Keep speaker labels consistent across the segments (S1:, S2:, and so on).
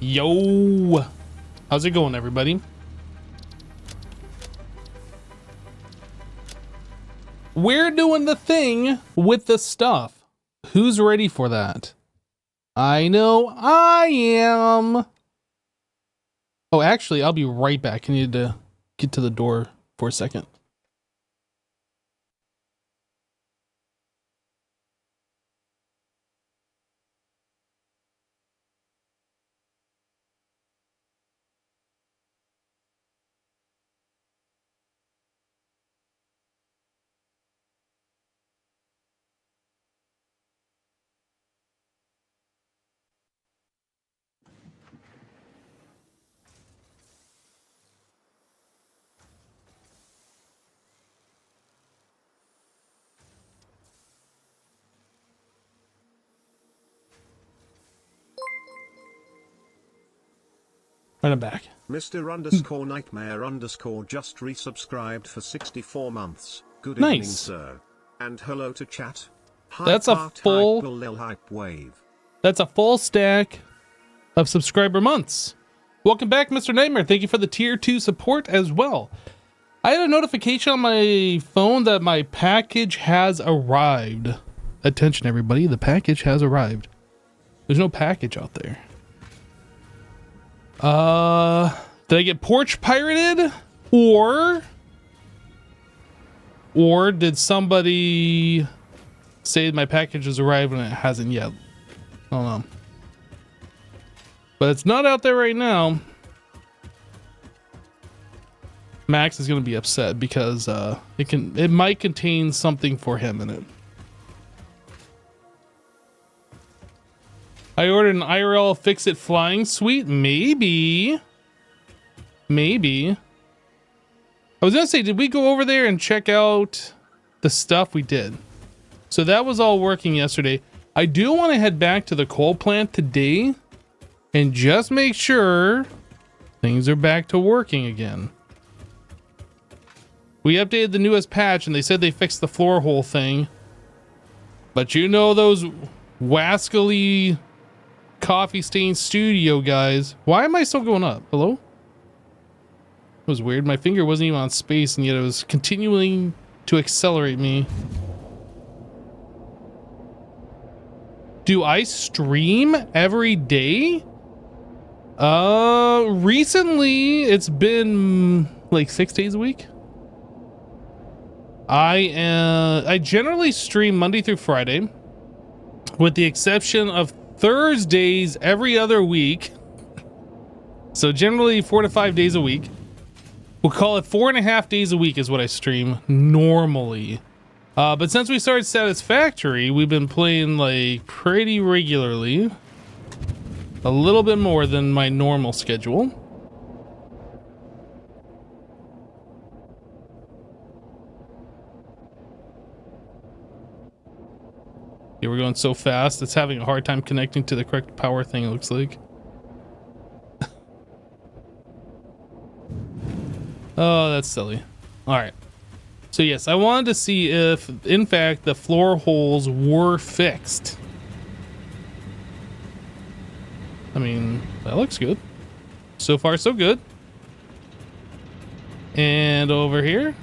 S1: Yo, how's it going, everybody? We're doing the thing with the stuff. Who's ready for that? I know I am. Oh, actually, I'll be right back. I need to get to the door for a second. Right, I'm back.
S2: Mr. _Nightmare_ just resubscribed for 64 months. Good
S1: Nice.
S2: evening, sir. And hello to chat.
S1: That's a full
S2: hype wave.
S1: That's a full stack of subscriber months. Welcome back, Mr. Nightmare. Thank you for the tier 2 support as well. I had a notification on my phone that my package has arrived. Attention, everybody. The package has arrived. There's no package out there. Did I get porch pirated? Or did somebody say my package has arrived and it hasn't yet? I don't know. But it's not out there right now. Max is going to be upset because it might contain something for him in it. I ordered an IRL Fix-It Flying Suite. Maybe. I was going to say, did we go over there and check out the stuff? We did. So that was all working yesterday. I do want to head back to the coal plant today and just make sure things are back to working again. We updated the newest patch and they said they fixed the floor hole thing. But you know those wascally coffee stain studio guys. Why am I still going up? Hello? It was weird. My finger wasn't even on space and yet it was continuing to accelerate me. Do I stream every day? Recently it's been like 6 days a week. I generally stream Monday through Friday, with the exception of Thursdays every other week. So generally 4 to 5 days a week. We'll call it 4.5 days a week is what I stream normally. But since we started Satisfactory, we've been playing like pretty regularly. A little bit more than my normal schedule. Yeah, we're going so fast. It's having a hard time connecting to the correct power thing, it looks like. Oh, that's silly. All right. So yes, I wanted to see if, in fact, the floor holes were fixed. I mean, that looks good. So far, so good. And over here.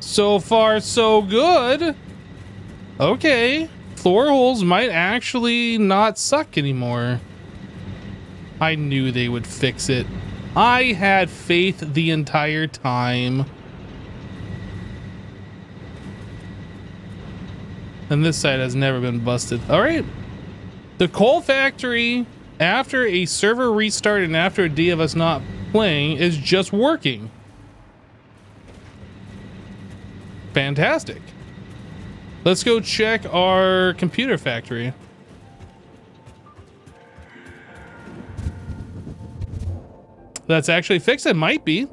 S1: So far, so good. Okay, floor holes might actually not suck anymore. I knew they would fix it. I had faith the entire time. And this side has never been busted. All right. The coal factory, after a server restart and after a day of us not playing, is just working. Fantastic. Let's go check our computer factory. That's actually fixed. It might be.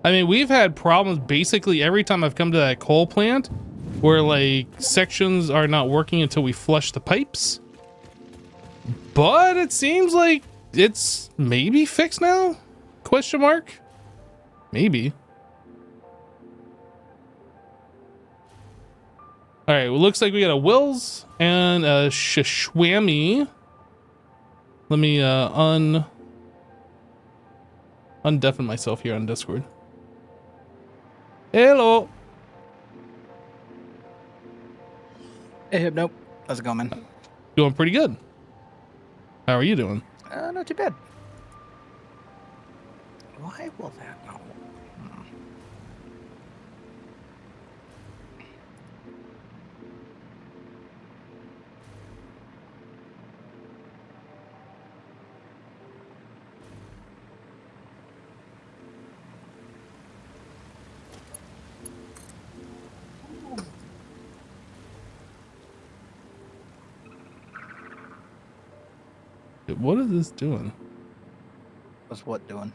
S1: I mean, we've had problems basically every time I've come to that coal plant where like sections are not working until we flush the pipes. But it seems like it's maybe fixed now? Question mark? Maybe. All right, well, looks like we got a Wills and a Shishwami. Let me undeafen myself here on Discord. Hello.
S3: Hey, nope. How's it going, man?
S1: Doing pretty good. How are you doing?
S3: Not too bad. Why will that not?
S1: What is this doing?
S3: What's what doing?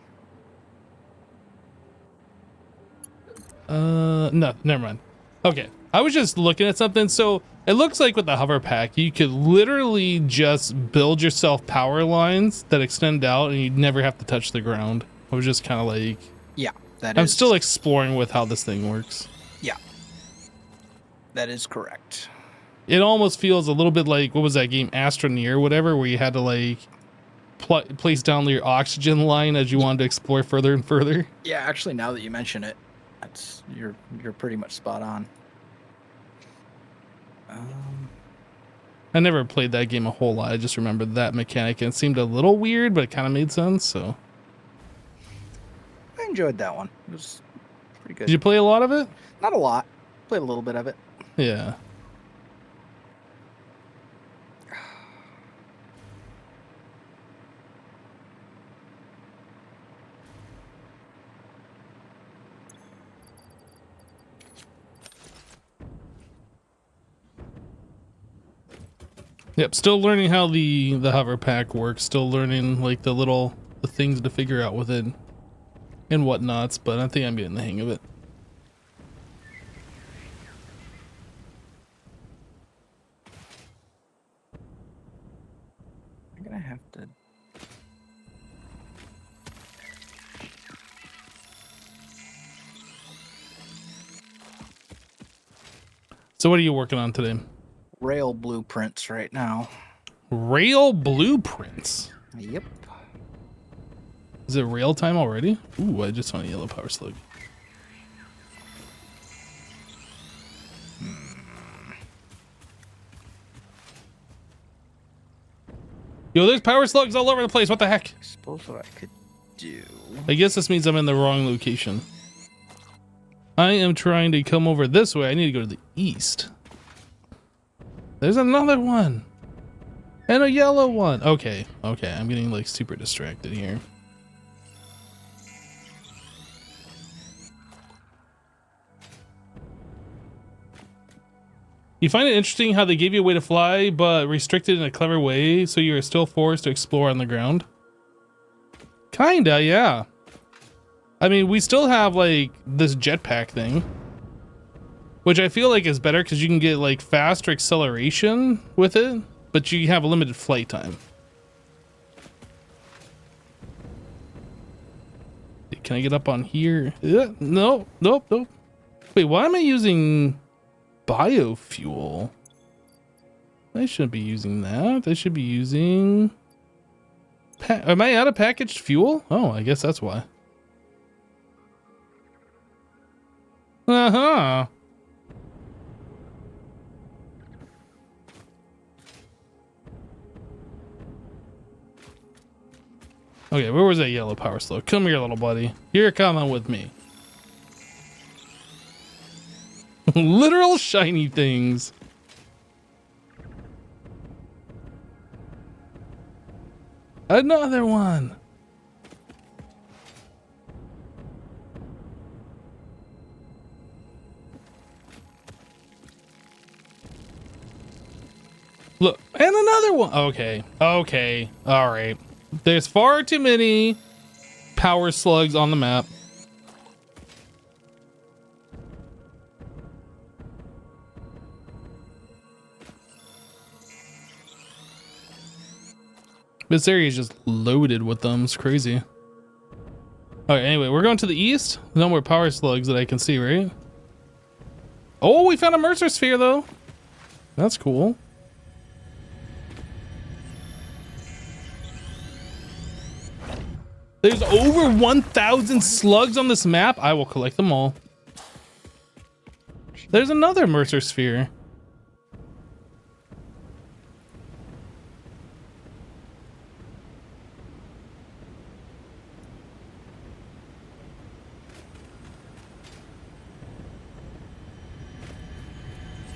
S1: No, never mind. Okay, I was just looking at something. So it looks like with the hover pack, you could literally just build yourself power lines that extend out and you'd never have to touch the ground. I was just kind of like,
S3: Yeah,
S1: I'm still exploring with how this thing works.
S3: Yeah, that is correct.
S1: It almost feels a little bit like, what was that game, Astroneer or whatever, where you had to like place down your oxygen line as you wanted to explore further and further.
S3: Yeah, actually, now that you mention it, you're pretty much spot on.
S1: I never played that game a whole lot. I just remember that mechanic, and it seemed a little weird, but it kind of made sense. So
S3: I enjoyed that one. It was pretty good.
S1: did you play a lot of it?
S3: Not a lot. Played a little bit of it.
S1: Yeah. Yep, still learning how the hover pack works. Still learning like the things to figure out with it and whatnots, but I think I'm getting the hang of it.
S3: I'm gonna have to.
S1: So what are you working on today?
S3: Rail blueprints right now.
S1: Rail blueprints.
S3: Yep.
S1: Is it rail time already? Ooh, I just found a yellow power slug. Yo, there's power slugs all over the place. What the heck?
S3: I suppose what I could do.
S1: I guess this means I'm in the wrong location. I am trying to come over this way. I need to go to the east. There's another one. And a yellow one. Okay, okay. I'm getting like super distracted here. You find it interesting how they gave you a way to fly, but restricted in a clever way, so you are still forced to explore on the ground? Kinda, yeah. I mean, we still have like this jetpack thing, which I feel like is better because you can get like faster acceleration with it, but you have a limited flight time. Can I get up on here? No, nope, nope. Wait, why am I using biofuel? I shouldn't be using that. I should be using... Am I out of packaged fuel? Oh, I guess that's why. Uh-huh. Okay, where was that yellow power slug? Come here, little buddy. You're coming with me. Literal shiny things. Another one. Look, and another one. Okay, okay, all right. There's far too many power slugs on the map. This area is just loaded with them. It's crazy. Okay, anyway, we're going to the east. No more power slugs that I can see, right? Oh, we found a Mercer sphere, though. That's cool. There's over 1,000 slugs on this map. I will collect them all. There's another Mercer sphere.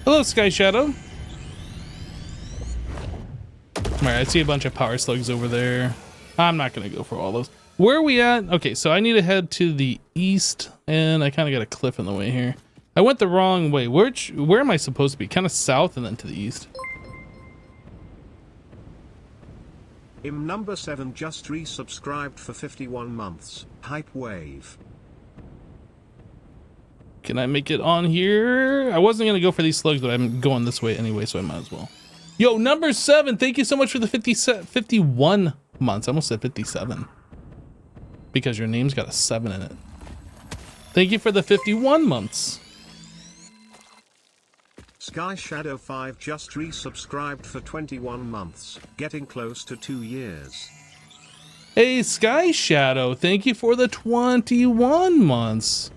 S1: Hello, Sky Shadow. Alright, I see a bunch of power slugs over there. I'm not gonna go for all those. Where are we at? Okay, so I need to head to the east, and I kind of got a cliff in the way here. I went the wrong way. Where am I supposed to be? Kind of south and then to the east.
S2: Number 7 just resubscribed for 51 months. Hype wave.
S1: Can I make it on here? I wasn't gonna go for these slugs, but I'm going this way anyway, so I might as well. Yo, number 7, thank you so much for the 51 months. I almost said 57. Because your name's got a 7 in it. Thank you for the 51 months.
S2: Sky Shadow 5 just resubscribed for 21 months. Getting close to 2 years.
S1: Hey, Sky Shadow, thank you for the 21 months.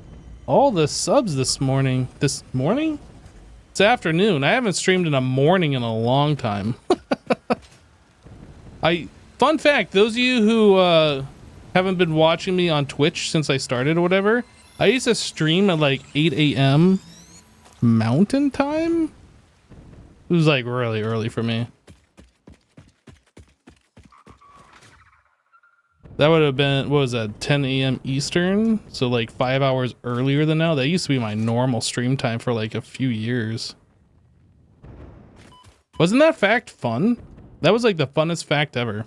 S1: All the subs this morning. This morning? It's afternoon. I haven't streamed in a morning in a long time. Fun fact, those of you who haven't been watching me on Twitch since I started or whatever, I used to stream at like 8 a.m. Mountain time? It was like really early for me. That would have been, what was that, 10 a.m. Eastern? So like 5 hours earlier than now. That used to be my normal stream time for like a few years. Wasn't that fact fun? That was like the funnest fact ever.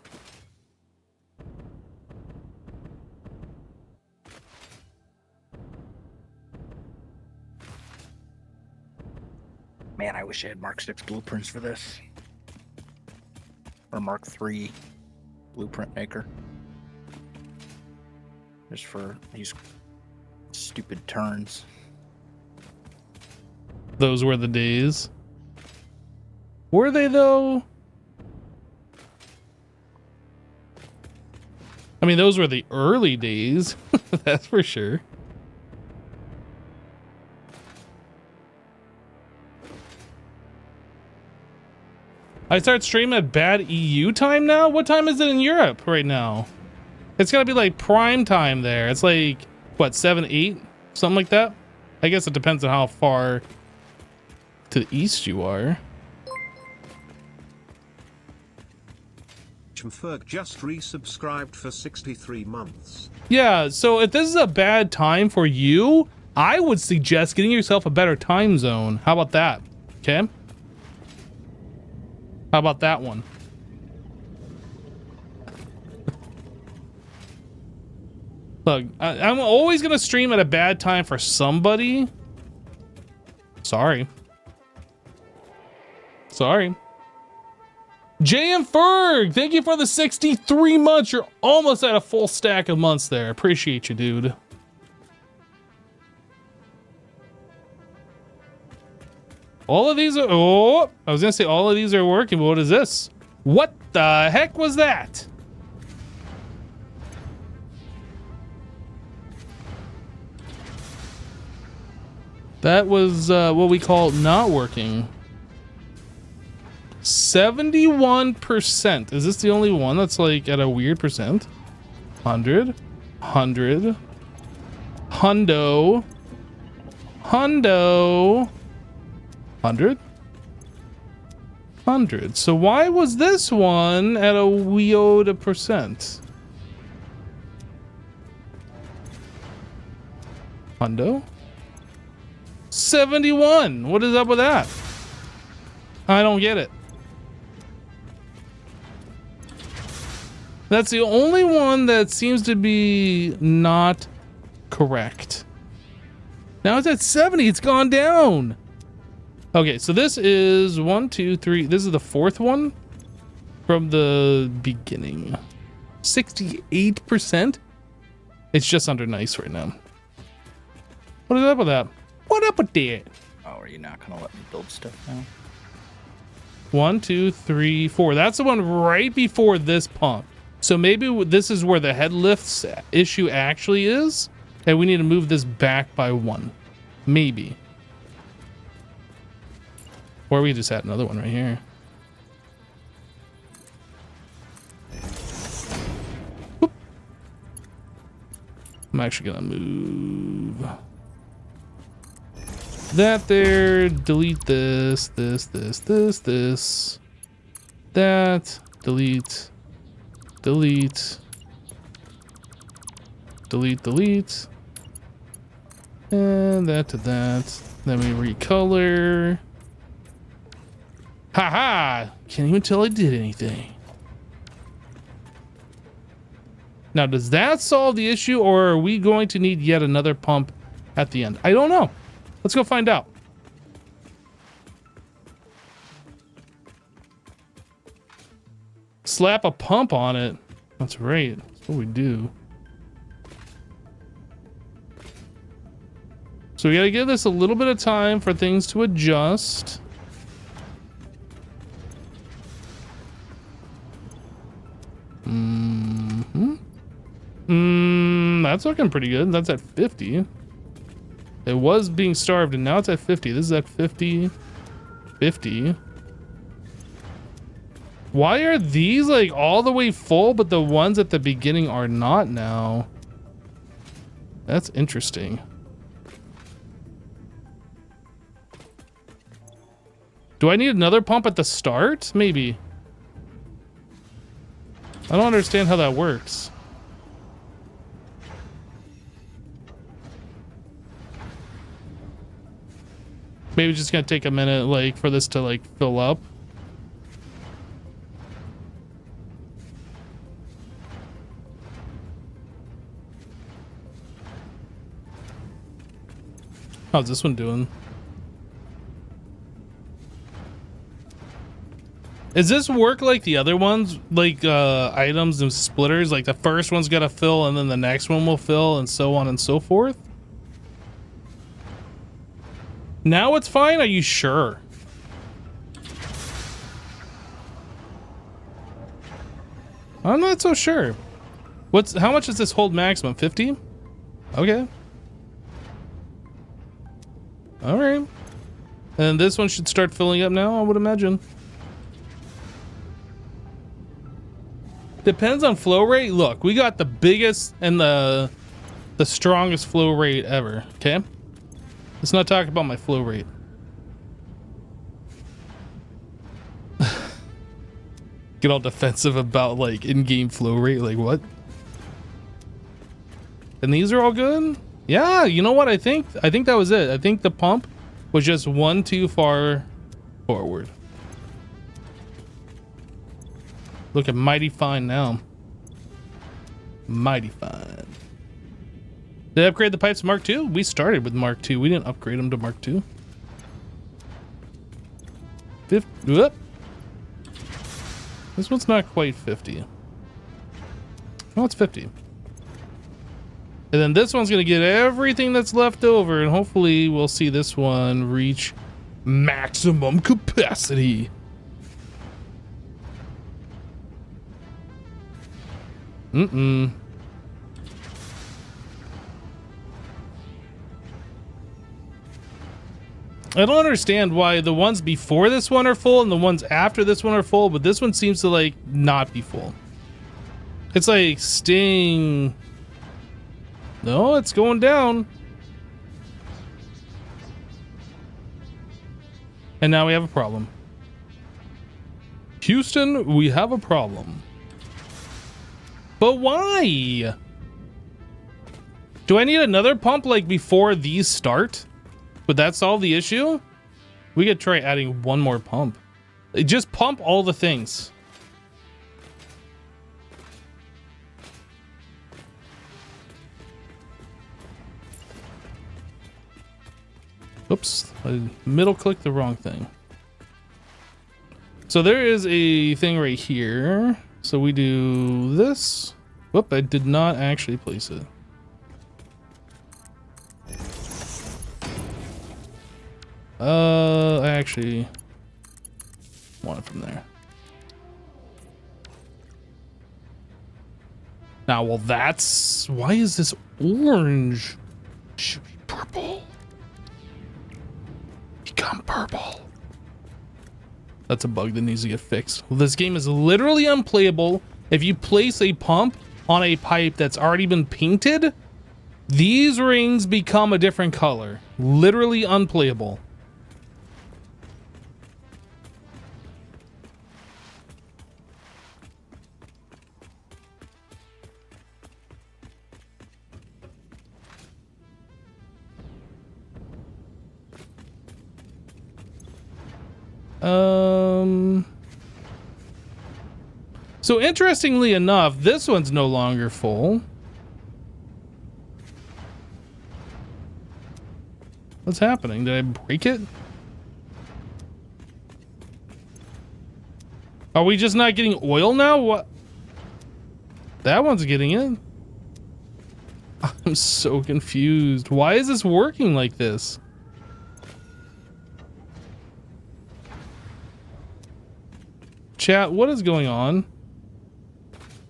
S3: Man, I wish I had Mark 6 blueprints for this. Or Mark 3 blueprint maker. Just for these stupid turns.
S1: Those were the days. Were they though? I mean, those were the early days. That's for sure. I start streaming at bad EU time now? What time is it in Europe right now? It's gotta be like prime time there. It's like, what, 7, 8? Something like that? I guess it depends on how far to the east you are.
S2: Ferg just resubscribed for 63 months.
S1: Yeah, so if this is a bad time for you, I would suggest getting yourself a better time zone. How about that? Okay? How about that one? Look, I'm always gonna stream at a bad time for somebody. Sorry. Sorry. JM Ferg, thank you for the 63 months. You're almost at a full stack of months there. Appreciate you, dude. All of these are, oh, I was gonna say all of these are working, but what is this? What the heck was that? That was what we call not working. 71%. Is this the only one that's like at a weird percent? 100, 100, hundo, 100, 100. So why was this one at a weird percent? Hundo, 71. What is up with that? I don't get it. That's the only one that seems to be not correct. Now it's at 70. It's gone down. Okay, so this is 1, 2, 3. This is the fourth one from the beginning. 68%. It's just under nice right now. What is up with that? What up with that?
S3: Oh, are you not gonna let me build stuff now?
S1: 1, 2, 3, 4. That's the one right before this pump. So maybe this is where the head lifts issue actually is, and we need to move this back by 1. Maybe. Or we just add another one right here. Whoop. I'm actually gonna move that there, delete this, that, delete, and that to that. Then we recolor. Haha! Can't even tell I did anything. Now, does that solve the issue, or are we going to need yet another pump at the end? I don't know. Let's go find out. Slap a pump on it. That's right. That's what we do. So we gotta give this a little bit of time for things to adjust. That's looking pretty good. That's at 50. It was being starved and now it's at 50. This is at 50. 50. Why are these like all the way full, but the ones at the beginning are not now? That's interesting. Do I need another pump at the start? Maybe. I don't understand how that works. Maybe it's just gonna take a minute, like, for this to, like, fill up. How's this one doing? Does this work like the other ones? Like, items and splitters? Like, the first one's gotta fill, and then the next one will fill, and so on and so forth? Now it's fine? Are you sure? I'm not so sure. How much does this hold maximum? 50? Okay. All right. And this one should start filling up now, I would imagine. Depends on flow rate. Look, we got the biggest and the strongest flow rate ever, okay? Let's not talk about my flow rate. Get all defensive about like in-game flow rate, like what? And these are all good? Yeah, you know what I think? I think that was it. I think the pump was just one too far forward. Looking mighty fine now. Mighty fine. Did I upgrade the pipes to Mark II? We started with Mark II. We didn't upgrade them to Mark II. Whoop. This one's not quite 50. Oh, it's 50. And then this one's going to get everything that's left over, and hopefully we'll see this one reach maximum capacity. I don't understand why the ones before this one are full and the ones after this one are full, but this one seems to like not be full. It's like staying. No, it's going down. And now we have a problem. Houston, we have a problem. But why? Do I need another pump like before these start? Would that solve the issue? We could try adding one more pump. Just pump all the things. Oops, I middle clicked the wrong thing. So there is a thing right here. So we do this. Whoop, I did not actually place it. I actually want it from there. Now, well, that's why is this orange? Should be purple. Become purple. That's a bug that needs to get fixed. Well, this game is literally unplayable. If you place a pump on a pipe that's already been painted, these rings become a different color. Literally unplayable. So interestingly enough, this one's no longer full. What's happening? Did I break it? Are we just not getting oil now? What? That one's getting it. I'm so confused. Why is this working like this? Chat, what is going on?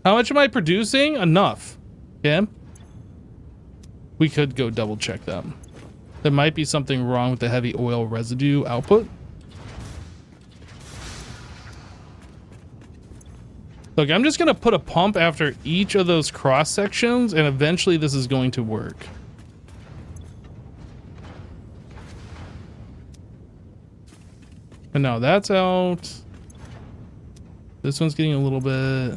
S1: How much am I producing? Enough. Okay. We could go double check that. There might be something wrong with the heavy oil residue output. Look, I'm just going to put a pump after each of those cross sections, and eventually this is going to work. And now that's out. This one's getting a little bit...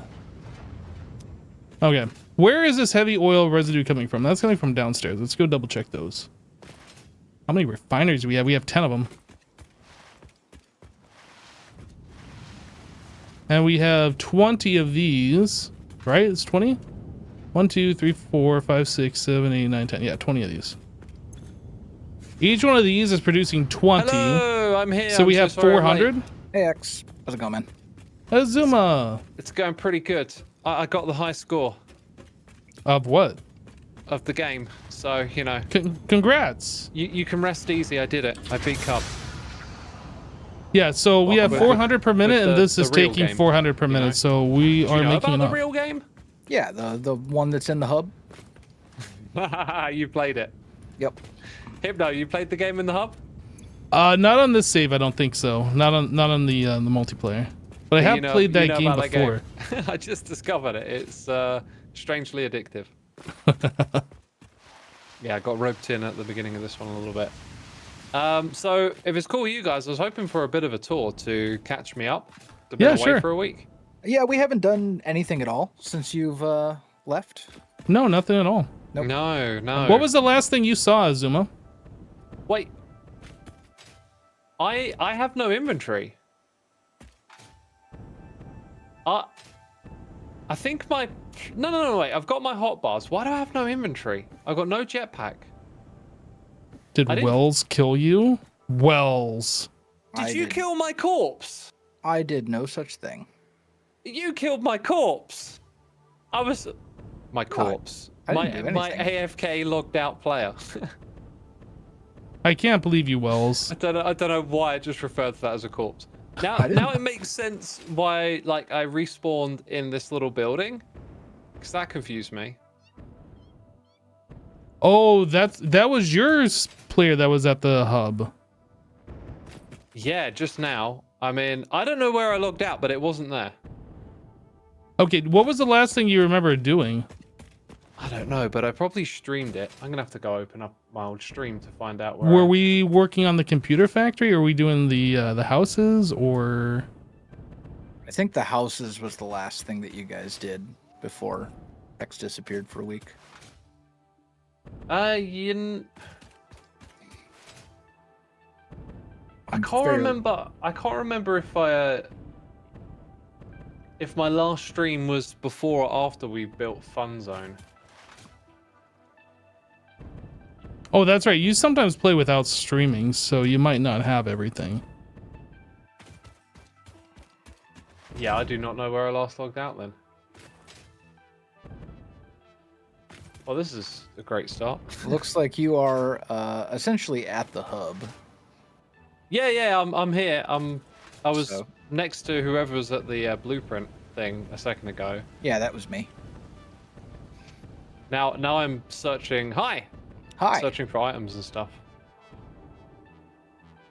S1: Okay. Where is this heavy oil residue coming from? That's coming from downstairs. Let's go double check those. How many refineries do we have? We have 10 of them. And we have 20 of these, right? It's 20? 1, 2, 3, 4, 5, 6, 7, 8, 9, 10. Yeah, 20 of these. Each one of these is producing 20.
S4: Hello, I'm here.
S1: So we have 400.
S3: Hey, X. How's it going, man?
S1: Azuma.
S4: It's going pretty good. I got the high score
S1: Of what?
S4: of the game, so you know.
S1: Congrats.
S4: You can rest easy. I did it. I beat Cub.
S1: Yeah, so we have 400 per minute, and this is
S4: real
S1: taking
S4: game,
S1: 400 per minute, so we
S4: Do
S1: are
S4: you know
S1: making
S4: about the
S1: enough.
S4: real game?
S3: Yeah, the one that's in the hub.
S4: You played it.
S3: Yep.
S4: Hypno, you played the game in the hub?
S1: Not on this save, I don't think so. Not on the multiplayer. But I have played that game
S4: about
S1: before.
S4: That game. I just discovered it. It's strangely addictive. Yeah, I got roped in at the beginning of this one a little bit. So if it's cool with you guys, I was hoping for a bit of a tour to catch me up. I've been away
S1: sure.
S4: for a week.
S3: Yeah, we haven't done anything at all since you've left.
S1: No, nothing at all.
S3: Nope.
S4: No.
S1: What was the last thing you saw, Azuma?
S4: Wait. I have no inventory. I think my... No, wait. I've got my hotbars. Why do I have no inventory? I've got no jetpack.
S1: Did Wells kill you? Wells.
S4: Did you kill my corpse?
S3: I did no such thing.
S4: You killed my corpse. I was... My corpse.
S3: I didn't do
S4: my
S3: anything.
S4: AFK logged out player.
S1: I can't believe you, Wells.
S4: I don't know why I just referred to that as a corpse. Now it makes sense why like I respawned in this little building, because that confused me.
S1: Oh, that was your player that was at the hub.
S4: Yeah, just now. I mean, I don't know where I logged out, but it wasn't there.
S1: Okay, what was the last thing you remember doing?
S4: I don't know, but I probably streamed it. I'm gonna have to go open up my old stream to find out where.
S1: Were we working on the computer factory? Or were we doing the houses, or?
S3: I think the houses was the last thing that you guys did before X disappeared for a week.
S4: I can't remember. I can't remember if my last stream was before or after we built Fun Zone.
S1: Oh, that's right. You sometimes play without streaming, so you might not have everything.
S4: Yeah, I do not know where I last logged out then. Well, this is a great start.
S3: Looks like you are essentially at the hub.
S4: Yeah, I'm here. I was
S3: So?
S4: next to whoever was at the blueprint thing a second ago.
S3: Yeah, that was me.
S4: Now I'm searching. Hi.
S3: Hi.
S4: Searching for items and stuff.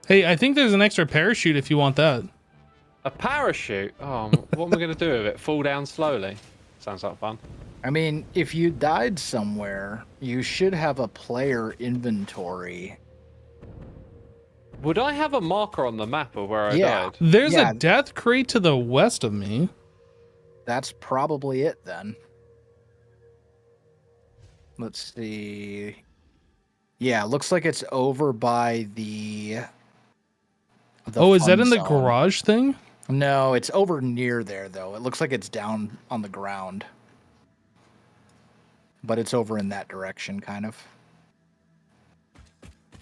S1: Hey, I think there's an extra parachute if you want that.
S4: A parachute? Oh, what am I going to do with it? Fall down slowly? Sounds like fun.
S3: I mean, if you died somewhere, you should have a player inventory.
S4: Would I have a marker on the map of where I
S3: Yeah.
S4: died?
S1: There's
S3: Yeah.
S1: a death crate to the west of me.
S3: That's probably it then. Let's see. Yeah, looks like it's over by the
S1: Oh, is that
S3: fun
S1: in the
S3: zone.
S1: garage thing?
S3: No, it's over near there though. It looks like it's down on the ground. But it's over in that direction kind of.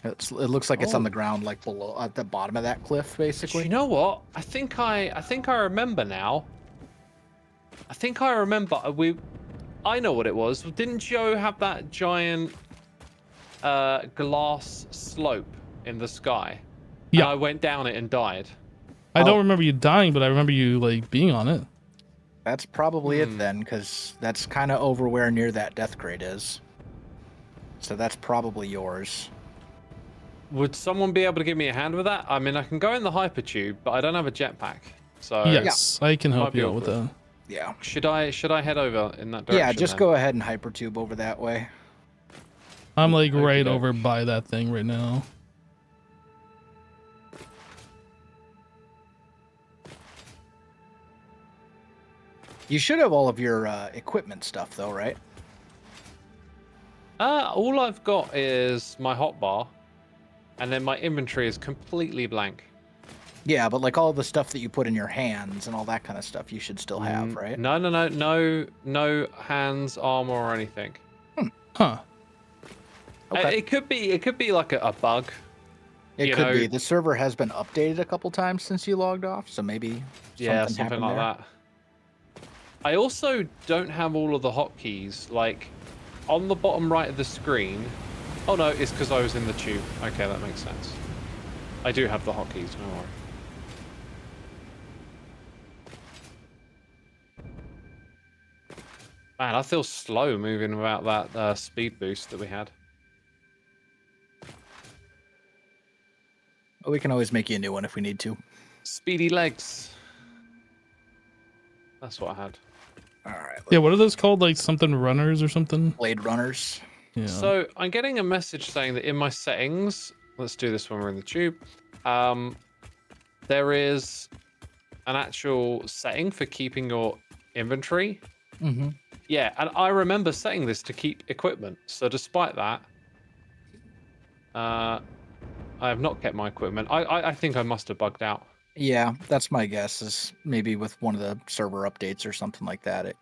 S3: It looks like it's on the ground like below at the bottom of that cliff basically.
S4: You know what? I think I remember now. I think I remember I know what it was. Didn't Joe have that giant glass slope in the sky?
S1: Yeah.
S4: And I went down it and died.
S1: I don't remember you dying, but I remember you like being on it.
S3: That's probably it then, because that's kind of over where near that death crate is. So that's probably yours.
S4: Would someone be able to give me a hand with that? I mean, I can go in the hypertube, but I don't have a jetpack. So
S1: Yes, I can help
S4: be
S1: you out with
S4: awkward.
S1: that.
S3: Yeah.
S4: Should I head over in that direction?
S3: Yeah, just
S4: then?
S3: go ahead and hypertube over that way.
S1: I'm like right
S4: Okey-doke.
S1: over by that thing right now.
S3: You should have all of your equipment stuff though, right?
S4: All I've got is my hotbar, and then my inventory is completely blank.
S3: Yeah, but like all the stuff that you put in your hands and all that kind of stuff you should still have, right?
S4: No hands, armor, or anything.
S1: Huh.
S3: Okay.
S4: It could be like a bug.
S3: It
S4: you
S3: could
S4: know-
S3: be. The server has been updated a couple times since you logged off, so maybe something
S4: Something
S3: happened
S4: like
S3: there.
S4: that. I also don't have all of the hotkeys. Like on the bottom right of the screen. Oh no, it's because I was in the tube. Okay, that makes sense. I do have the hotkeys. No worry. Man, I feel slow moving without that speed boost that we had.
S3: We can always make you a new one if we need to.
S4: Speedy legs. That's what I had.
S3: All right.
S1: Yeah, what are those called? Like something runners or something?
S3: Blade runners.
S1: Yeah.
S4: So I'm getting a message saying that in my settings, let's do this when we're in the tube. There is an actual setting for keeping your inventory.
S3: Mm-hmm.
S4: Yeah, and I remember setting this to keep equipment. So despite that, I have not kept my equipment. I think I must have bugged out.
S3: Yeah, that's my guess. Is maybe with one of the server updates or something like that. It,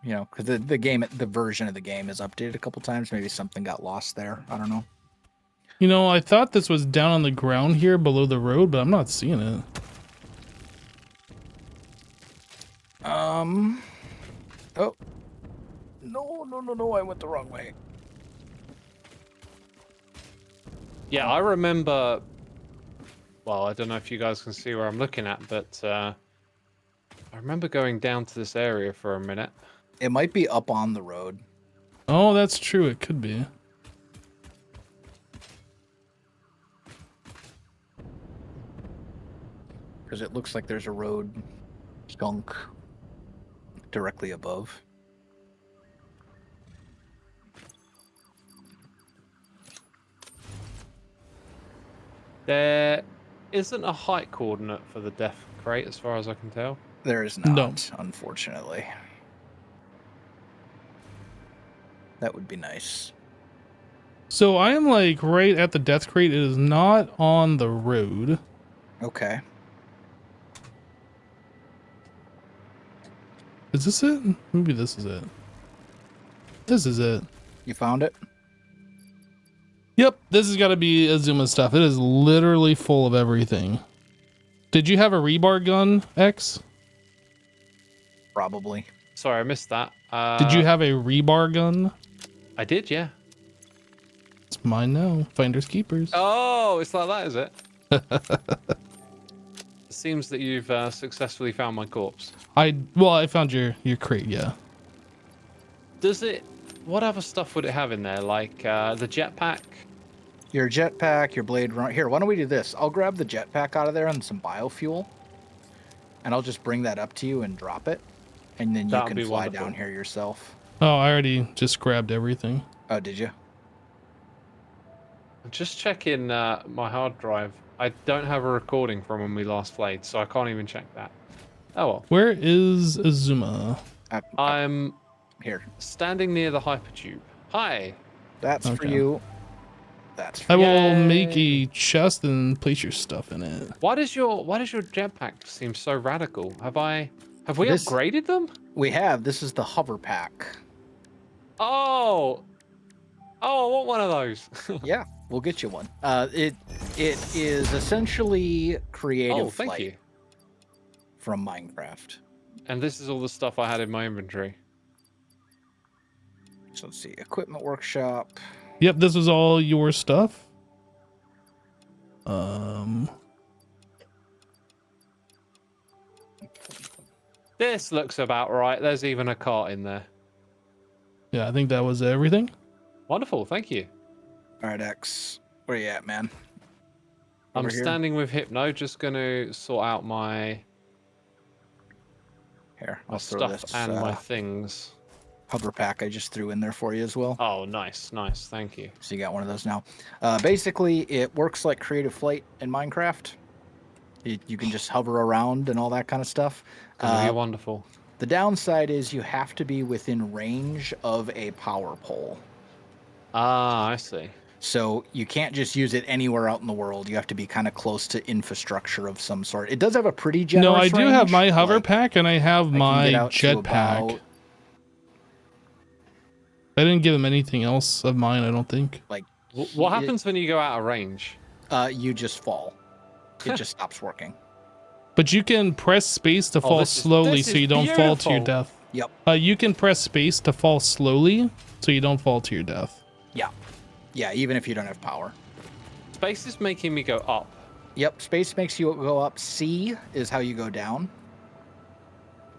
S3: you know, because the version of the game is updated a couple times. Maybe something got lost there. I don't know.
S1: You know, I thought this was down on the ground here below the road, but I'm not seeing it.
S3: Oh. No! I went the wrong way.
S4: Yeah, I remember. Well, I don't know if you guys can see where I'm looking at, but I remember going down to this area for a minute.
S3: It might be up on the road.
S1: Oh, that's true. It could be.
S3: Because it looks like there's a road skunk directly above.
S4: There isn't a height coordinate for the death crate, as far as I can tell.
S3: There is not,
S1: No.
S3: unfortunately. That would be nice.
S1: So I am like right at the death crate. It is not on the road.
S3: Okay.
S1: Is this it? Maybe this is it. This is it.
S3: You found it?
S1: Yep, this has got to be Azuma stuff. It is literally full of everything. Did you have a rebar gun, X?
S3: Probably.
S4: Sorry, I missed that.
S1: Did you have a rebar gun?
S4: I did, yeah.
S1: It's mine now. Finders keepers.
S4: Oh, it's like that, is it? It seems that you've successfully found my corpse.
S1: I found your crate, yeah.
S4: Does it what other stuff would it have in there? Like the jetpack?
S3: Your jetpack, your blade run. Here, why don't we do this? I'll grab the jetpack out of there and some biofuel, and I'll just bring that up to you and drop it, and then you
S4: That'd
S3: can
S4: be
S3: fly
S4: wonderful.
S3: down here yourself.
S1: Oh, I already just grabbed everything.
S3: Oh, did you?
S4: I'm just checking my hard drive. I don't have a recording from when we last played, so I can't even check that. Oh well.
S1: Where is Azuma?
S4: I'm
S3: Here.
S4: standing near the hypertube. Hi.
S3: That's for
S1: Okay.
S3: you. That's for
S1: I
S3: you.
S1: will
S4: Yay.
S1: make a chest and place your stuff in it.
S4: Why does your jetpack seem so radical? Have we
S3: This-
S4: upgraded them?
S3: We have. This is the hover pack.
S4: Oh, I want one of those.
S3: Yeah, we'll get you one. It is essentially creative
S4: Oh, thank
S3: flight
S4: you.
S3: from Minecraft.
S4: And this is all the stuff I had in my inventory.
S3: So let's see, equipment workshop.
S1: Yep, this was all your stuff.
S4: This looks about right. There's even a cart in there.
S1: Yeah, I think that was everything.
S4: Wonderful, thank you.
S3: All right, X. Where you at, man?
S4: I'm
S3: Over here?
S4: standing with Hypno, just going to sort out my
S3: Here,
S4: my
S3: I'll throw
S4: stuff
S3: this
S4: and my things.
S3: hover pack I just threw in there for you as well.
S4: Oh, nice, thank you.
S3: So you got one of those now. Basically, it works like creative flight in Minecraft. You can just hover around and all that kind of stuff.
S4: Gonna be wonderful.
S3: The downside is you have to be within range of a power pole.
S4: Ah, I see.
S3: So you can't just use it anywhere out in the world. You have to be kind of close to infrastructure of some sort. It does have a pretty generous
S1: No, I do
S3: range,
S1: have my hover
S3: like,
S1: pack and I have
S3: I can
S1: my
S3: get out to
S1: jetpack.
S3: about,
S1: I didn't give him anything else of mine, I don't think.
S3: like,
S4: What happens when you go out of range?
S3: you just fall. It just stops working.
S1: But you can press space to fall slowly
S4: this
S1: so
S4: is
S1: you don't fall to your
S4: beautiful.
S1: death.
S3: Yep.
S1: You can press space to fall slowly so you don't fall to your death.
S3: Yeah. Yeah, even if you don't have power.
S4: Space is making me go up.
S3: Yep, space makes you go up. C is how you go down.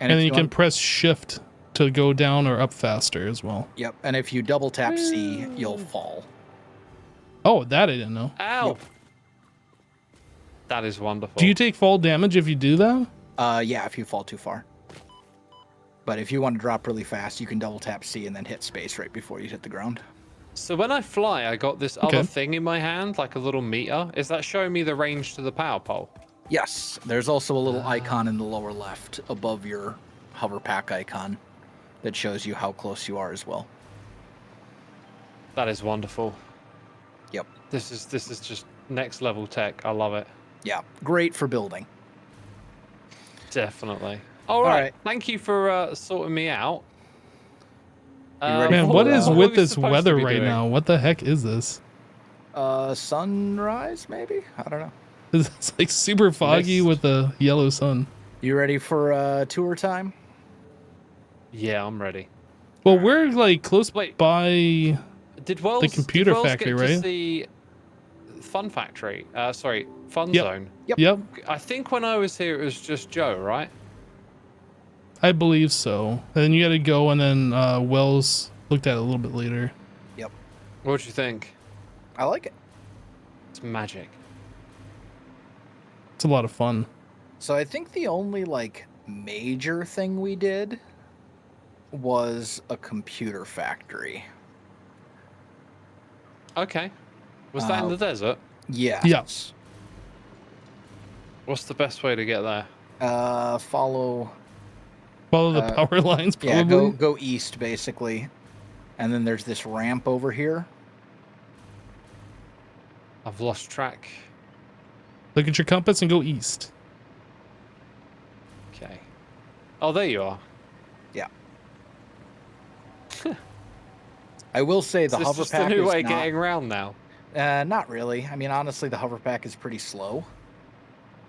S1: And
S3: if
S1: then you can
S3: want-
S1: press shift to go down or up faster as well.
S3: Yep, and if you double tap C, you'll fall.
S1: Oh, that I didn't know.
S4: Ow!
S3: Yep.
S4: That is wonderful.
S1: Do you take fall damage if you do that?
S3: Yeah, if you fall too far. But if you want to drop really fast, you can double tap C and then hit space right before you hit the ground.
S4: So when I fly, I got this other thing in my hand, like a little meter. Is that showing me the range to the power pole?
S3: Yes, there's also a little icon in the lower left above your hover pack icon that shows you how close you are as well.
S4: That is wonderful.
S3: Yep.
S4: This is just next level tech. I love it.
S3: Yeah, great for building.
S4: Definitely. All right.
S3: right.
S4: Thank you for sorting me out.
S3: ready
S1: Man,
S3: for,
S1: what is
S3: what
S1: with
S4: are we
S1: this
S4: supposed to
S1: weather
S4: be
S1: right
S4: doing?
S1: now? What the heck is this?
S3: Sunrise maybe? I don't know.
S1: It's like super foggy
S4: Mist.
S1: with a yellow sun.
S3: You ready for tour time?
S4: Yeah, I'm ready.
S1: Well, we're like close
S4: Wait.
S1: by.
S4: Did Wells,
S1: computer
S4: did Wells
S1: factory,
S4: get
S1: right?
S4: to see Fun Factory? Sorry, Fun
S1: Yep.
S4: Zone.
S1: Yep,
S4: I think when I was here, it was just Joe, right?
S1: I believe so. And then you got to go, and then Wells looked at it a little bit later.
S3: Yep.
S4: What do you think?
S3: I like it.
S4: It's magic.
S1: It's a lot of fun.
S3: So I think the only like major thing we did was a computer factory.
S4: Okay. Was that in the desert?
S3: Yes.
S1: Yeah.
S4: What's the best way to get there?
S3: Follow.
S1: Follow the power lines, probably.
S3: Yeah, go east basically, and then there's this ramp over here.
S4: I've lost track.
S1: Look at your compass and go east.
S4: Okay. Oh, there you are.
S3: Yeah. I will say the
S4: Is this
S3: hover
S4: just a
S3: pack
S4: new
S3: is
S4: way
S3: not.
S4: getting around now?
S3: Not really. I mean, honestly, the hover pack is pretty slow.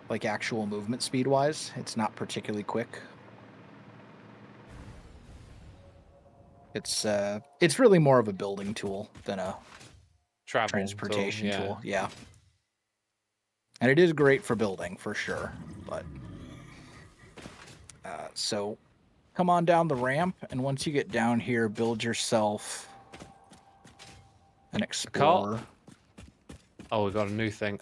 S3: Like actual movement speed wise, it's not particularly quick. It's really more of a building tool than a
S4: Travel
S3: transportation
S4: tool,
S3: tool. Yeah. And it is great for building for sure, but so come on down the ramp, and once you get down here, build yourself An explorer.
S4: Oh, we got a new thing.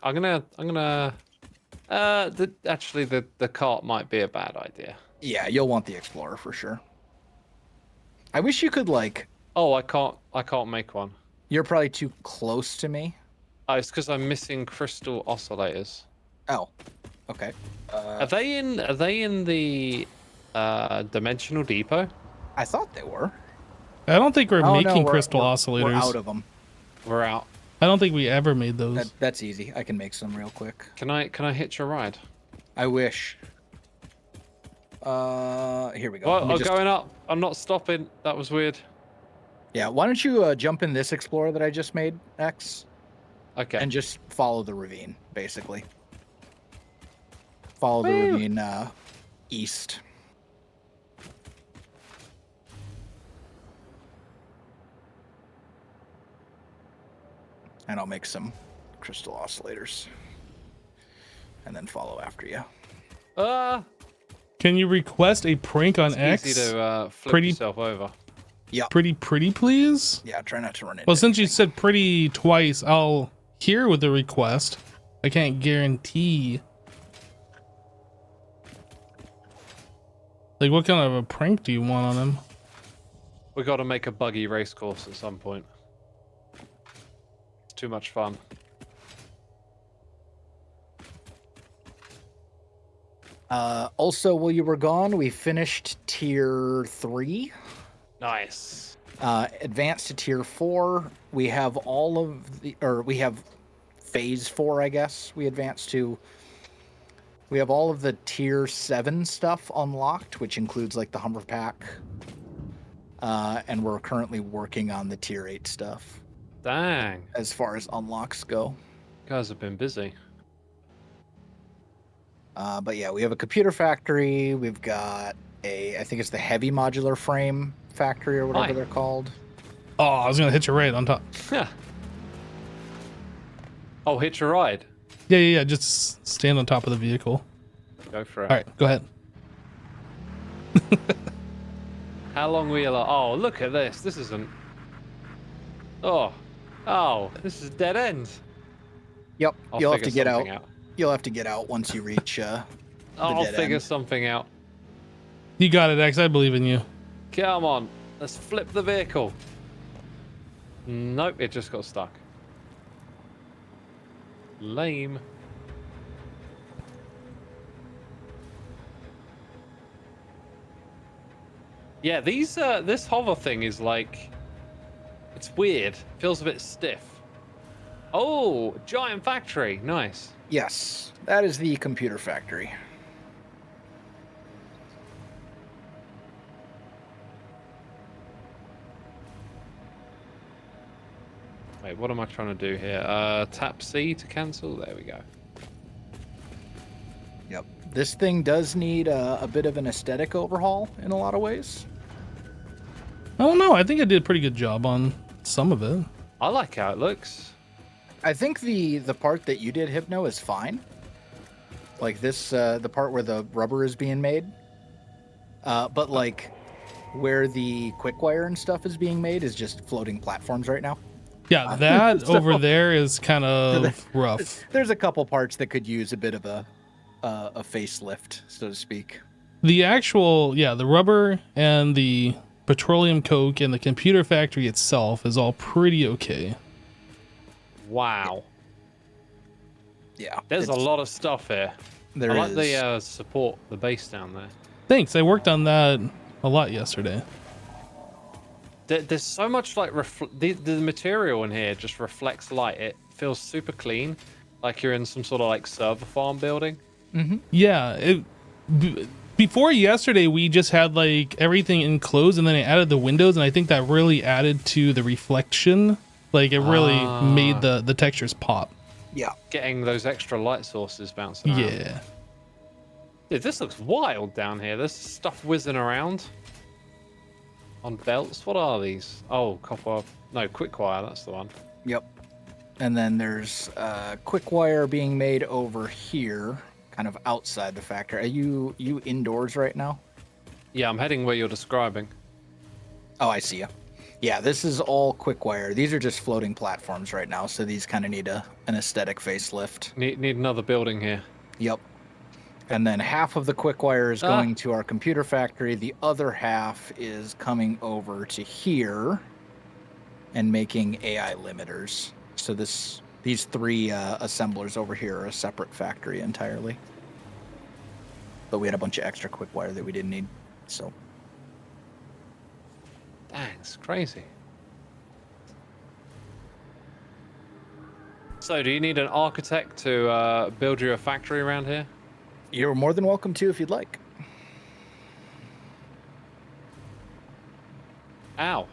S4: Actually, the cart might be a bad idea.
S3: Yeah, you'll want the explorer for sure. I wish you could like.
S4: Oh, I can't make one.
S3: You're probably too close to me.
S4: Oh, it's because I'm missing crystal oscillators.
S3: Oh, okay.
S4: Are they in the dimensional depot?
S3: I thought they were.
S1: I don't think we're
S3: Oh, no,
S1: making
S3: we're-
S1: crystal
S3: we're-
S1: oscillators.
S3: We're out of them.
S4: We're out.
S1: I don't think we ever made those.
S3: That's easy. I can make some real quick.
S4: Can I hitch a ride?
S3: I wish. Here we go.
S4: Well,
S3: Let me
S4: I'm
S3: just-
S4: going up. I'm not stopping. That was weird.
S3: Yeah, why don't you jump in this explorer that I just made, X,
S4: Okay.
S3: and just follow the ravine, basically. Follow the
S4: Woo.
S3: ravine east. And I'll make some crystal oscillators. And then follow after you.
S1: Can you request a prank on
S4: It's
S1: X?
S4: easy to flip
S1: Pretty-
S4: yourself over.
S1: Pretty, please?
S3: Yeah, try not to run into
S1: Well, since you
S3: anything.
S1: said pretty twice, I'll hear with the request. I can't guarantee. Like, what kind of a prank do you want on him?
S4: We got to make a buggy race course at some point. It's too much fun.
S3: Also, while you were gone, we finished tier 3.
S4: Nice.
S3: Advanced to tier 4. We have all of the, or we have phase 4, I guess. We advanced to. We have all of the tier 7 stuff unlocked, which includes like the Hummer pack. And we're currently working on the tier 8 stuff
S4: Dang.
S3: as far as unlocks go.
S4: You guys have been busy.
S3: But yeah, we have a computer factory. We've got I think it's the heavy modular frame factory or whatever
S4: Hi.
S3: they're called.
S1: Oh, I was gonna hit you right on top.
S4: Oh, hitch a ride.
S1: Yeah. Just stand on top of the vehicle.
S4: Go for it.
S1: All right, go ahead.
S4: How long were you like? Oh, look at this. This isn't. Oh, this is a dead end.
S3: Yep,
S4: I'll
S3: you'll have to
S4: figure
S3: get out.
S4: something
S3: You'll have to get out once you reach.
S4: I'll
S3: dead
S4: figure
S3: end.
S4: something out.
S1: You got it, X. I believe in you.
S4: Come on, let's flip the vehicle. Nope, it just got stuck. Lame. Yeah, this hover thing is like, it's weird. Feels a bit stiff. Oh, giant factory. Nice.
S3: Yes, that is the computer factory.
S4: Wait, what am I trying to do here? Tap C to cancel. There we go.
S3: Yep. This thing does need a bit of an aesthetic overhaul in a lot of ways.
S1: I don't know. I think I did a pretty good job on some of it.
S4: I like how it looks.
S3: I think the part that you did, Hypno, is fine. Like this, the part where the rubber is being made. But like where the quick wire and stuff is being made is just floating platforms right now.
S1: Yeah, that
S3: So-
S1: over there is kind of rough.
S3: There's a couple parts that could use a bit of a facelift, so to speak.
S1: The actual, the rubber and the petroleum coke and the computer factory itself is all pretty okay.
S4: Wow.
S3: Yeah,
S4: There's a lot of stuff here.
S3: There
S4: I like
S3: is.
S4: the support, the base down there.
S1: Thanks. I worked on that a lot yesterday.
S4: There's so much like the material in here just reflects light. It feels super clean, like you're in some sort of like server farm building.
S1: Yeah. Before yesterday, we just had like everything enclosed, and then I added the windows, and I think that really added to the reflection. Like it really made the textures pop.
S3: Yeah.
S4: Getting those extra light sources bouncing around.
S1: Yeah.
S4: Dude, this looks wild down here. There's stuff whizzing around. On belts? What are these? Oh, copper. No, quick wire. That's the one.
S3: Yep. And then there's quick wire being made over here, kind of outside the factory. Are you indoors right now?
S4: Yeah, I'm heading where you're describing.
S3: Oh, I see you. Yeah, this is all quick wire. These are just floating platforms right now, so these kind of need an aesthetic facelift.
S4: Need another building here.
S3: Yep. And then half of the quick wire is going to our computer factory. The other half is coming over to here and making AI limiters. So these three assemblers over here are a separate factory entirely. But we had a bunch of extra quick wire that we didn't need. So
S4: Dang, it's crazy. So, do you need an architect to build you a factory around here?
S3: you're more than welcome to if you'd like.
S4: Ow.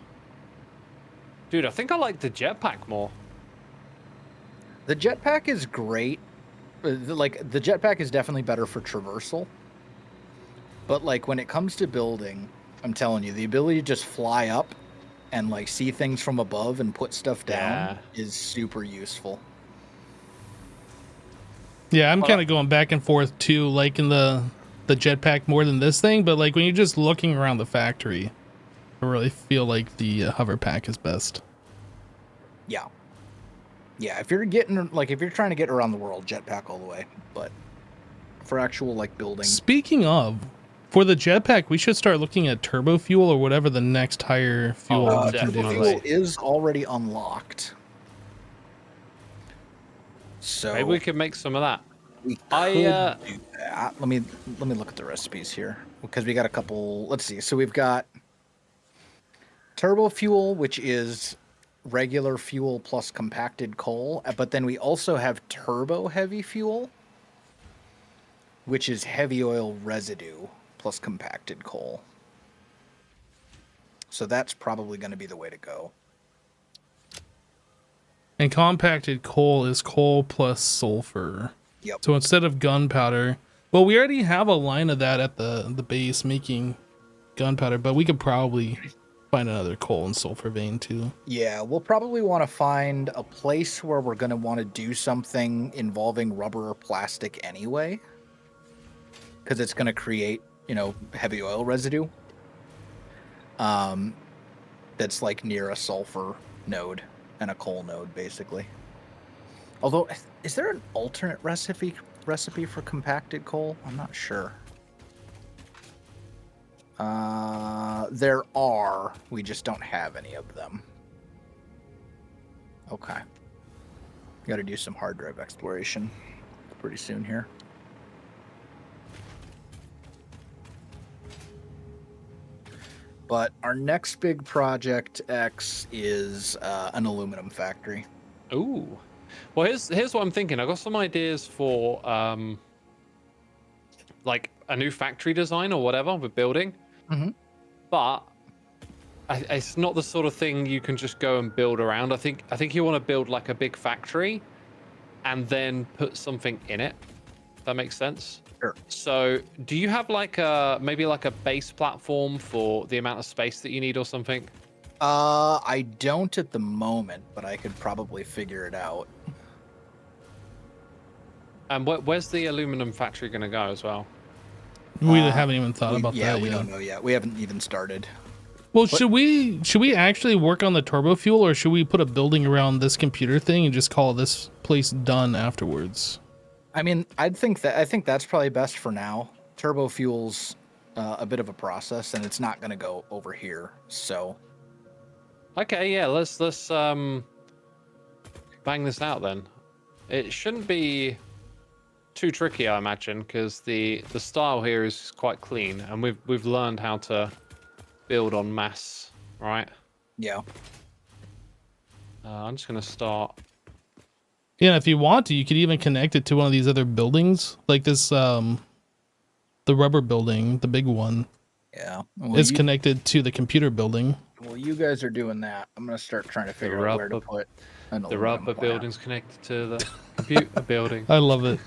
S4: Dude, I think I like the jetpack more.
S3: The jetpack is great. Like, the jetpack is definitely better for traversal. But, like, when it comes to building, I'm telling you, the ability to just fly up and, like, see things from above and put stuff down is super useful.
S1: Yeah, I'm kind of going back and forth too, liking the jetpack more than this thing. But like when you're just looking around the factory, I really feel like the hover pack is best.
S3: Yeah. Yeah, if you're trying to get around the world, jetpack all the way. But for actual, like, building...
S1: Speaking of, for the jetpack, we should start looking at turbo fuel or whatever the next higher fuel we can do.
S3: Turbo fuel is already unlocked. So
S4: maybe we could make some of that.
S3: we could do that. Let me look at the recipes here, because we got a couple. Let's see. So we've got turbo fuel, which is regular fuel plus compacted coal, but then we also have turbo heavy fuel, which is heavy oil residue plus compacted coal. So that's probably going to be the way to go.
S1: And compacted coal is coal plus sulfur.
S3: Yep.
S1: So instead of gunpowder, well, we already have a line of that at the base making gunpowder, but we could probably find another coal and sulfur vein too.
S3: Yeah, we'll probably want to find a place where we're going to want to do something involving rubber or plastic anyway, because it's going to create, heavy oil residue. That's like near a sulfur node and a coal node, basically. Although, is there an alternate recipe for compacted coal? I'm not sure. There are. We just don't have any of them. Okay. Got to do some hard drive exploration pretty soon here. But our next big project X is an aluminum factory.
S4: Ooh. Well, here's what I'm thinking. I got some ideas for like a new factory design or whatever we're building.
S3: Mm-hmm.
S4: But it's not the sort of thing you can just go and build around. I think you want to build like a big factory and then put something in it. If that makes sense.
S3: Sure.
S4: So, do you have like maybe like a base platform for the amount of space that you need or something?
S3: I don't at the moment, but I could probably figure it out.
S4: And where's the aluminum factory going to go as well?
S1: We haven't even thought about that yet.
S3: Yeah, we don't know yet. We haven't even started.
S1: Well, should we actually work on the turbo fuel, or should we put a building around this computer thing and just call this place done afterwards?
S3: I mean, I think that's probably best for now. Turbo fuel's a bit of a process, and it's not going to go over here. So,
S4: okay, yeah, let's bang this out then. It shouldn't be too tricky, I imagine, because the style here is quite clean, and we've learned how to build on mass, right?
S3: yeah.
S4: I'm just gonna start.
S1: Yeah, if you want to, you could even connect it to one of these other buildings, like this, the rubber building, the big one.
S3: Yeah.
S1: Is connected to the computer building.
S3: Well, you guys are doing that. I'm going to start trying to figure out where to put
S4: the rubber building's connected to the computer building.
S1: I love it.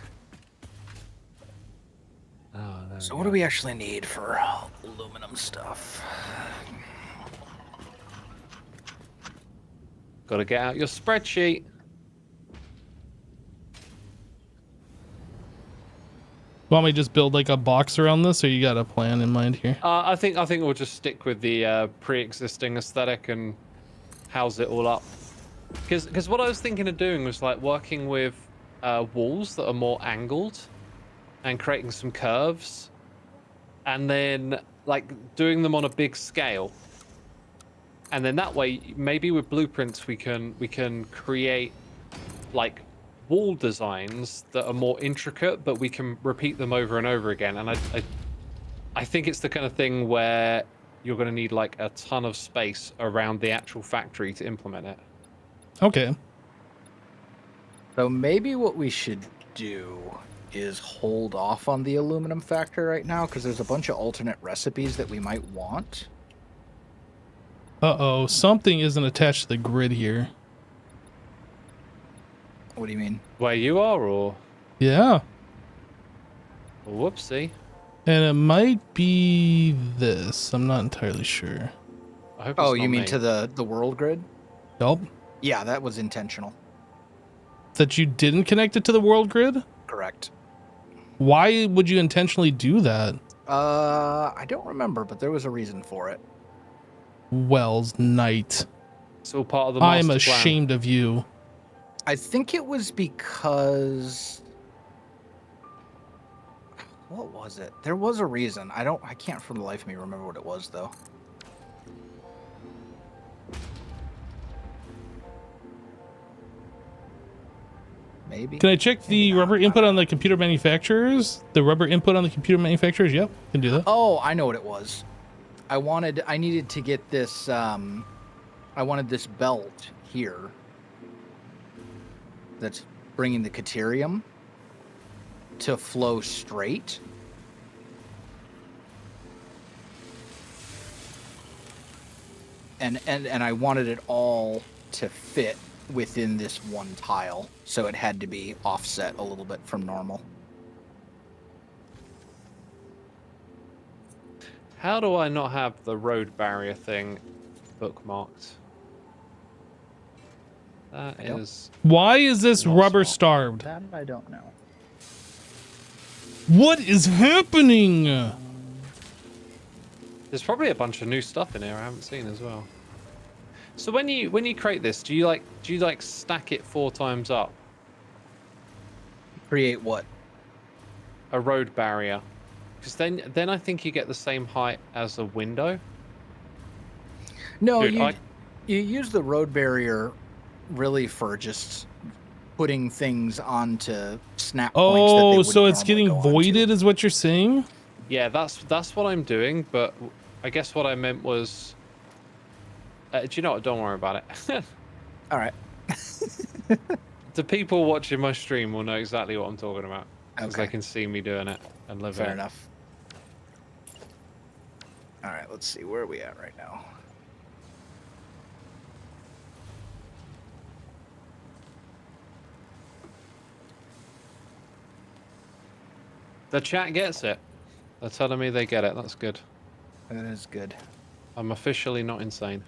S4: Oh,
S3: so what do we actually need for aluminum stuff?
S4: Got to get out your spreadsheet.
S1: Want me to just build like a box around this, or you got a plan in mind here?
S4: I think we'll just stick with the pre-existing aesthetic and house it all up. Because what I was thinking of doing was like working with walls that are more angled and creating some curves, and then like doing them on a big scale. And then that way, maybe with blueprints, we can create like wall designs that are more intricate, but we can repeat them over and over again. And I think it's the kind of thing where you're going to need like a ton of space around the actual factory to implement it.
S1: Okay.
S3: So maybe what we should do is hold off on the aluminum factory right now, because there's a bunch of alternate recipes that we might want.
S1: Uh-oh, something isn't attached to the grid here.
S3: What do you mean?
S4: Where you are, or
S1: Yeah.
S4: whoopsie.
S1: And it might be this. I'm not entirely sure.
S4: I hope
S3: Oh,
S4: it's
S3: you
S4: not
S3: mean
S4: me.
S3: to the world grid?
S1: Nope.
S3: Yeah, that was intentional.
S1: That you didn't connect it to the world grid?
S3: Correct.
S1: Why would you intentionally do that?
S3: I don't remember, but there was a reason for it.
S1: Wells Knight.
S4: It's all part of the
S1: I'm
S4: master plan.
S1: ashamed of you.
S3: I think it was because... What was it? There was a reason. I can't for the life of me remember what it was, though. Maybe.
S1: Can I check the rubber input on the computer manufacturers? The rubber input on the computer manufacturers? Yep, can do that.
S3: Oh, I know what it was. I needed to get this, I wanted this belt here that's bringing the Caterium to flow straight. And I wanted it all to fit within this one tile, so it had to be offset a little bit from normal.
S4: How do I not have the road barrier thing bookmarked? That is...
S1: Why is this
S4: Not
S1: rubber
S4: smart.
S1: starved?
S3: That I don't know.
S1: What is happening?
S4: There's probably a bunch of new stuff in here I haven't seen as well. So when you create this, do you like stack it 4 times up?
S3: Create what?
S4: A road barrier. Because then I think you get the same height as a window.
S3: No,
S4: Dude,
S3: you use the road barrier really for just putting things onto snap points. That they
S1: Oh,
S3: wouldn't
S1: so it's
S3: normally
S1: getting
S3: go onto.
S1: voided is what you're saying?
S4: Yeah, that's what I'm doing, but I guess what I meant was... do you know what? Don't worry about it.
S3: All right.
S4: The people watching my stream will know exactly what I'm talking about. Because
S3: Okay.
S4: they can see me doing it and live
S3: Fair
S4: it.
S3: enough. All right, let's see. Where are we at right now?
S4: The chat gets it. They're telling me they get it. That's good.
S3: That is good.
S4: I'm officially not insane.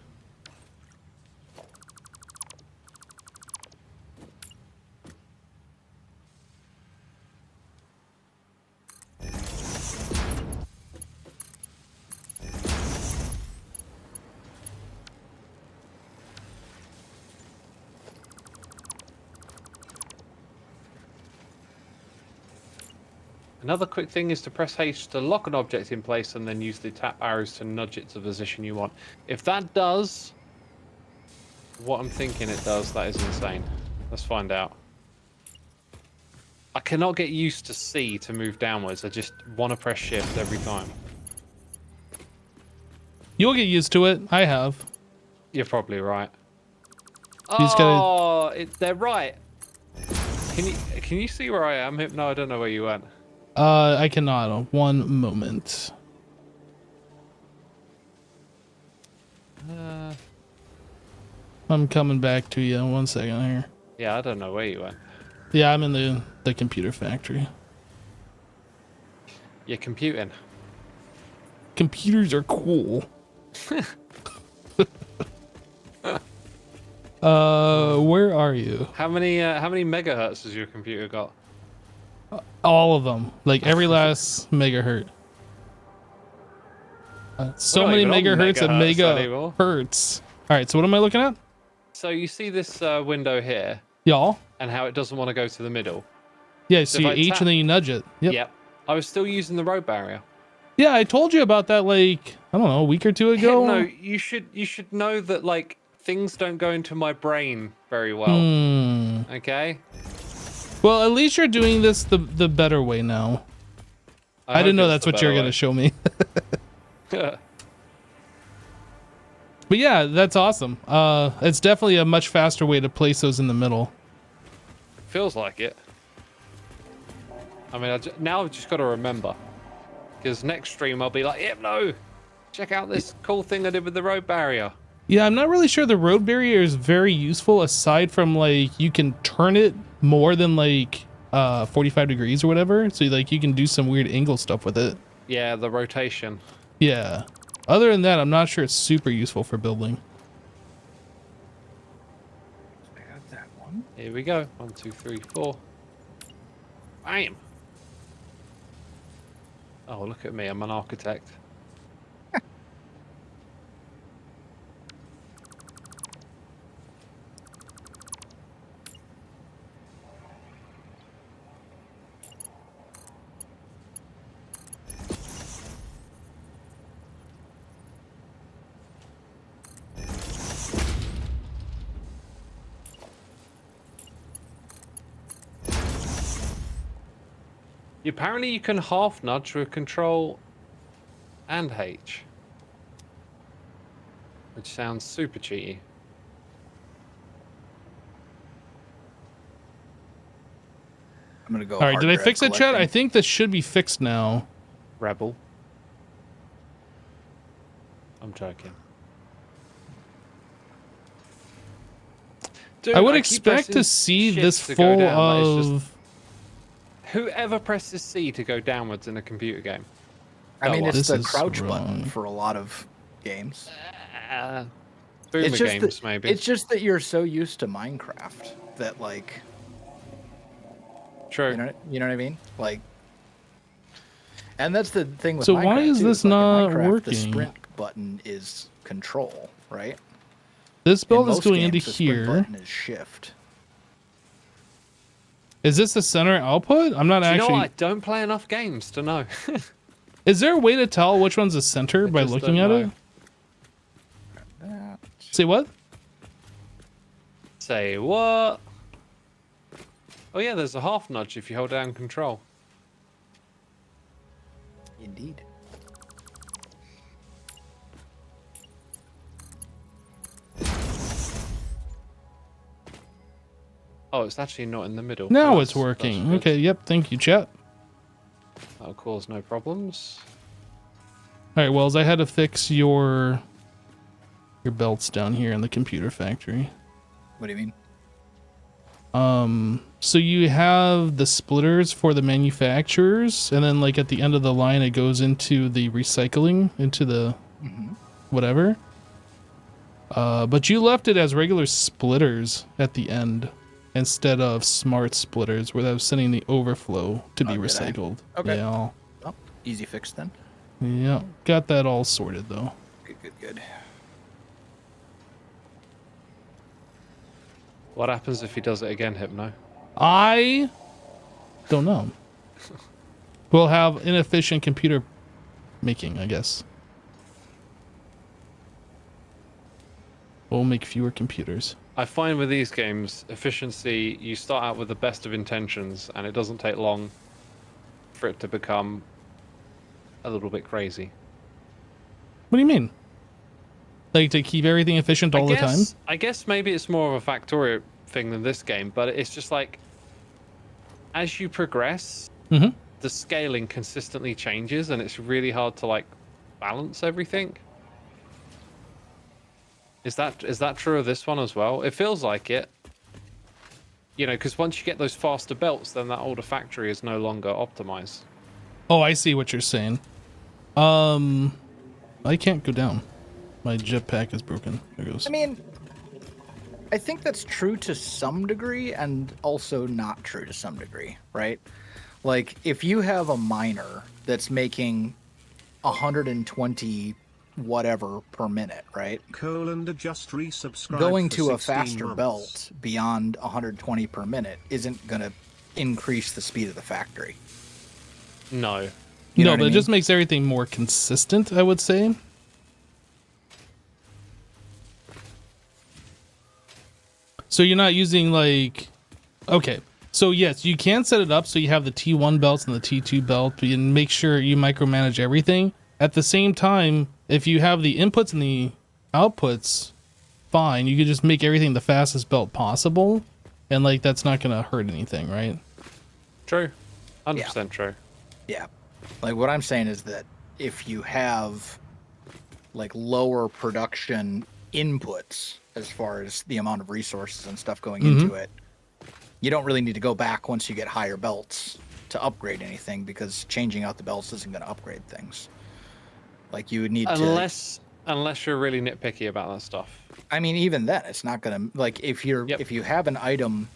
S4: Another quick thing is to press H to lock an object in place and then use the tap arrows to nudge it to the position you want. If that does what I'm thinking it does, that is insane. Let's find out. I cannot get used to C to move downwards. I just want to press shift every time.
S1: You'll get used to it. I have.
S4: You're probably right.
S1: just gotta-
S4: They're right. Can you see where I am? No, I don't know where you went.
S1: I cannot. One moment. I'm coming back to you. 1 second here.
S4: Yeah, I don't know where you went.
S1: Yeah, I'm in the computer factory.
S4: You're computing.
S1: Computers are cool. Where are you?
S4: How many megahertz has your computer got?
S1: All of them. Like every last megahertz. So
S4: We're not
S1: many
S4: even on
S1: megahertz and
S4: megahertz anymore.
S1: megahertz. All right, so what am I looking at?
S4: So you see this window here,
S1: Y'all.
S4: and how it doesn't want to go to the middle.
S1: Yeah, so
S4: if
S1: you
S4: I
S1: H
S4: tap-
S1: and then you nudge it. Yep.
S4: Yep. I was still using the road barrier.
S1: Yeah, I told you about that like, I don't know, a week or two ago.
S4: No, you should know that like things don't go into my brain very well. Okay?
S1: Well, at least you're doing this the better way now. I didn't know that's what you're going to show me. But yeah, that's awesome. It's definitely a much faster way to place those in the middle.
S4: Feels like it. I mean, now I've just got to remember. Because next stream I'll be like, no, check out this cool thing I did with the road barrier.
S1: Yeah, I'm not really sure the road barrier is very useful aside from like you can turn it more than like 45 degrees or whatever. So like you can do some weird angle stuff with it.
S4: Yeah, the rotation.
S1: Yeah. Other than that, I'm not sure it's super useful for building.
S3: I got that one.
S4: Here we go. 1, 2, 3, 4. Bam. Oh, look at me. I'm an architect. Apparently you can half nudge with control and H. Which sounds super cheaty.
S3: I'm gonna go.
S1: All right,
S3: hard
S1: did I
S3: drive
S1: fix it, Chet? I
S3: collecting.
S1: think this should be fixed now.
S4: Rebel. I'm joking. Dude,
S1: I would
S4: keep
S1: expect to
S4: pressing
S1: see
S4: shift
S1: this
S4: to go
S1: full
S4: down, but it's
S1: of...
S4: just- Whoever presses C to go downwards in a computer game?
S3: I mean,
S4: what?
S3: it's
S1: This
S3: the
S1: is
S3: crouch
S1: wrong.
S3: button for a lot of games.
S4: Boomer
S3: It's just
S4: games,
S3: that,
S4: maybe.
S3: It's just that you're so used to Minecraft that, like,
S4: True.
S3: you know what I mean? Like, and that's the thing with
S1: So
S3: Minecraft.
S1: why is
S3: too,
S1: this
S3: like in
S1: not
S3: Minecraft,
S1: working?
S3: The sprint button is control, right?
S1: This build
S3: In
S1: is
S3: most
S1: going
S3: games,
S1: into
S3: the sprint
S1: here.
S3: button is shift.
S1: Is this the center output? I'm not
S4: Do you know
S1: actually...
S4: what? I don't play enough games to know.
S1: Is there a way to tell which one's the center by
S4: just
S1: looking
S4: don't
S1: at it?
S4: know.
S1: Say what?
S4: Say what? Oh yeah, there's a half nudge if you hold down control.
S3: Indeed.
S4: Oh, it's actually not in the middle.
S1: Now
S4: That's-
S1: it's working.
S4: that's good.
S1: Okay, yep, thank you, chat.
S4: That'll cause no problems.
S1: All right, Wells, I had to fix your belts down here in the computer factory.
S3: What do you mean?
S1: So you have the splitters for the manufacturers, and then like at the end of the line, it goes into the recycling, into the whatever. But you left it as regular splitters at the end instead of smart splitters, where that was sending the overflow to be
S3: did I?
S1: recycled.
S3: Okay.
S1: Yeah,
S3: Oh, easy fix then.
S1: yeah, got that all sorted though.
S3: Good.
S4: What happens if he does it again, Hypno?
S1: I don't know. We'll have inefficient computer making, I guess. We'll make fewer computers.
S4: I find with these games, efficiency, you start out with the best of intentions, and it doesn't take long for it to become a little bit crazy.
S1: What do you mean? Like to keep everything efficient all the time?
S4: I guess maybe it's more of a Factorio thing than this game, but it's just like, as you progress, the scaling consistently changes, and it's really hard to like balance everything. Is that true of this one as well? It feels like it. You know, because once you get those faster belts, then that older factory is no longer optimized.
S1: Oh, I see what you're saying. I can't go down. My jetpack is broken. There it goes.
S3: I mean, I think that's true to some degree and also not true to some degree, right? Like, if you have a miner that's making 120 whatever per minute, right?
S2: Colanda just resubscribed
S3: Going
S2: for
S3: to a
S2: 16
S3: faster
S2: months.
S3: belt beyond 120 per minute isn't going to increase the speed of the factory.
S4: No.
S3: You know
S1: No,
S3: what
S1: but
S3: I
S1: it just
S3: mean?
S1: makes everything more consistent, I would say. So you're not using like, okay. So yes, you can set it up so you have the T1 belts and the T2 belt and make sure you micromanage everything. At the same time, if you have the inputs and the outputs, fine. You could just make everything the fastest belt possible. And like, that's not going to hurt anything, right?
S4: True. 100% true.
S3: Yeah. Like what I'm saying is that if you have like lower production inputs as far as the amount of resources and stuff going into it, you don't really need to go back once you get higher belts to upgrade anything, because changing out the belts isn't going to upgrade things. Like you would need
S4: Unless you're really nitpicky about that stuff.
S3: I mean, even then, it's not going to, like, if you have an item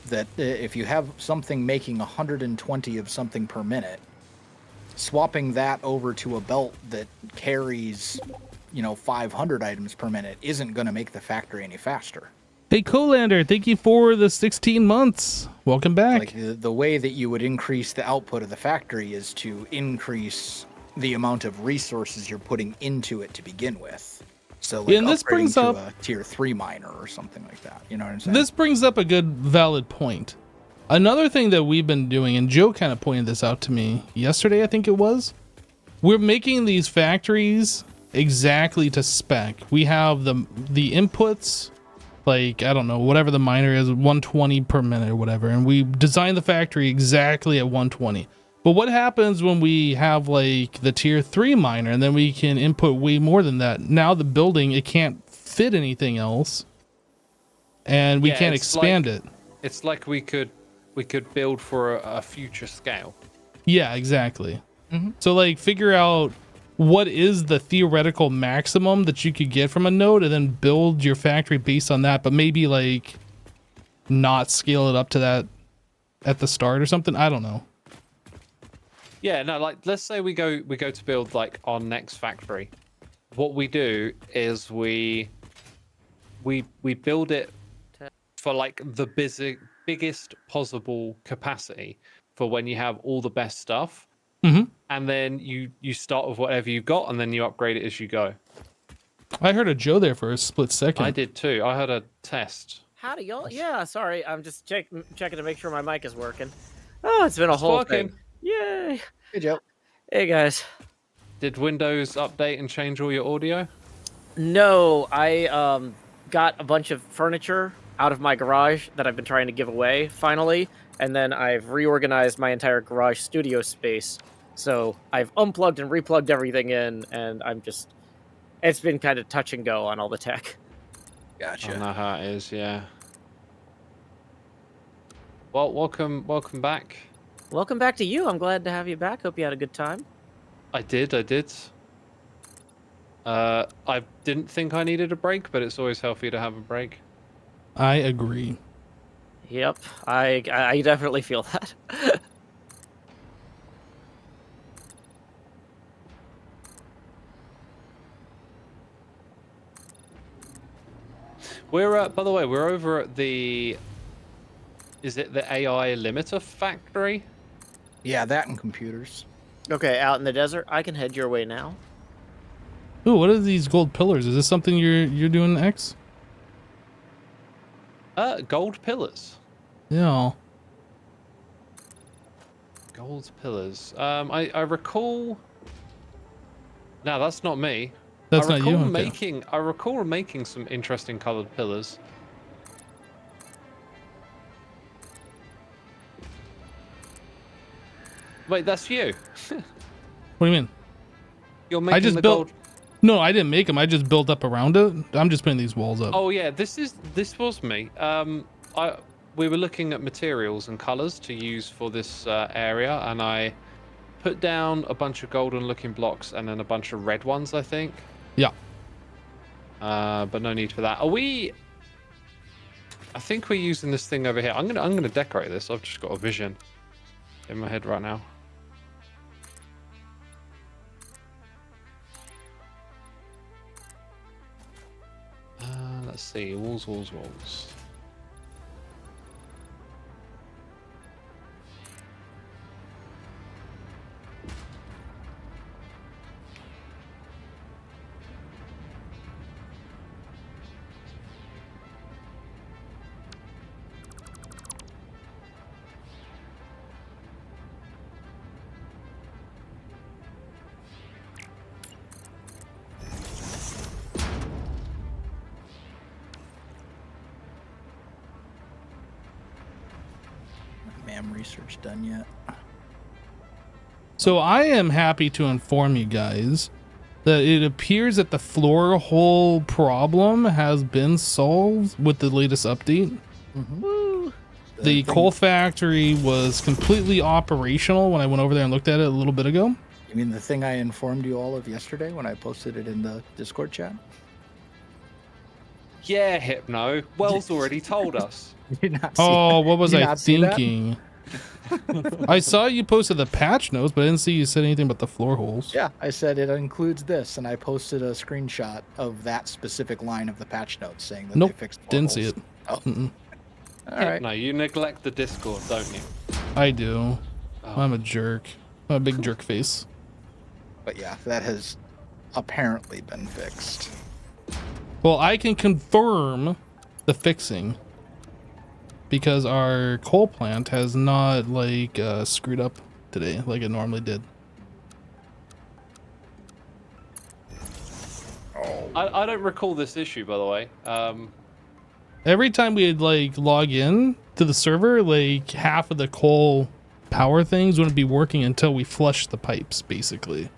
S3: that, if you have something making 120 of something per minute, swapping that over to a belt that carries, 500 items per minute isn't going to make the factory any faster.
S1: Hey, Colander, thank you for the 16 months. Welcome back.
S3: Like the way that you would increase the output of the factory is to increase the amount of resources you're putting into it to begin with. So like
S1: and this
S3: upgrading
S1: brings
S3: to
S1: up
S3: a tier 3 miner or something like that. You know what I'm saying?
S1: this brings up a good valid point. Another thing that we've been doing, and Joe kind of pointed this out to me yesterday, I think it was, we're making these factories exactly to spec. We have the inputs, like, I don't know, whatever the miner is, 120 per minute or whatever, and we design the factory exactly at 120. But what happens when we have like the tier 3 miner and then we can input way more than that? Now the building, it can't fit anything else, and we can't expand it.
S4: It's like we could build for a future scale.
S1: Yeah, exactly. So like figure out what is the theoretical maximum that you could get from a node and then build your factory based on that, but maybe like not scale it up to that at the start or something. I don't know.
S4: Yeah, no, like let's say we go to build like our next factory. What we do is we build it for like the biggest possible capacity for when you have all the best stuff. And then you start with whatever you've got and then you upgrade it as you go.
S1: I heard a Joe there for a split second.
S4: I did too. I heard a test.
S5: Howdy, y'all. Yeah, sorry. I'm just checking to make sure my mic is working. Oh, it's been a whole
S4: working.
S5: thing. Yay.
S3: Hey, Joe.
S5: Hey, guys.
S4: Did Windows update and change all your audio?
S5: No, I got a bunch of furniture out of my garage that I've been trying to give away, finally. And then I've reorganized my entire garage studio space. So I've unplugged and replugged everything in, and it's been kind of touch and go on all the tech.
S3: Gotcha.
S4: I know how it is, yeah. Well, welcome back.
S5: Welcome back to you. I'm glad to have you back. Hope you had a good time.
S4: I did. I didn't think I needed a break, but it's always healthy to have a break.
S1: I agree.
S5: Yep, I definitely feel that.
S4: We're by the way, we're over at the. Is it the AI limiter factory?
S3: Yeah, that and computers.
S5: Okay, out in the desert. I can head your way now.
S1: Ooh, what are these gold pillars? Is this something you're doing, X?
S4: Gold pillars.
S1: Yeah.
S4: Gold pillars. I recall. No, that's not me.
S1: That's
S4: I
S1: not you.
S4: recall
S1: Okay.
S4: I recall making some interesting colored pillars. Wait, that's you.
S1: What do you mean?
S4: You're making
S1: just
S4: the
S1: built.
S4: gold.
S1: No, I didn't make them. I just built up around it. I'm just putting these walls up.
S4: Oh yeah, this was me. We were looking at materials and colors to use for this area, and I put down a bunch of golden looking blocks and then a bunch of red ones, I think.
S1: Yeah.
S4: But no need for that. I think we're using this thing over here. I'm gonna decorate this. I've just got a vision in my head right now. Let's see. Walls.
S3: MAM research done yet?
S1: So I am happy to inform you guys that it appears that the floor hole problem has been solved with the latest update.
S3: Mm-hmm.
S1: The coal factory was completely operational when I went over there and looked at it a little bit ago.
S3: You mean the thing I informed you all of yesterday when I posted it in the Discord chat?
S4: Yeah, Hypno. Wells already told us.
S3: Did you not see
S1: Oh,
S3: that?
S1: what was
S3: Did you
S1: I
S3: not see that?
S1: thinking? I saw you posted the patch notes, but I didn't see you said anything about the floor holes.
S3: Yeah, I said it includes this, and I posted a screenshot of that specific line of the patch notes saying that
S1: Nope,
S3: they fixed
S1: didn't see
S3: holes.
S1: it.
S3: Oh,
S1: Mm-mm.
S3: all right.
S4: Hypno, you neglect the Discord, don't you?
S1: I do.
S4: Oh.
S1: I'm a jerk. I'm a big jerk face.
S3: But yeah, that has apparently been fixed.
S1: Well, I can confirm the fixing because our coal plant has not like screwed up today like it normally did.
S4: I don't recall this issue, by the way.
S1: Every time we'd like log in to the server, like half of the coal power things wouldn't be working until we flushed the pipes, basically.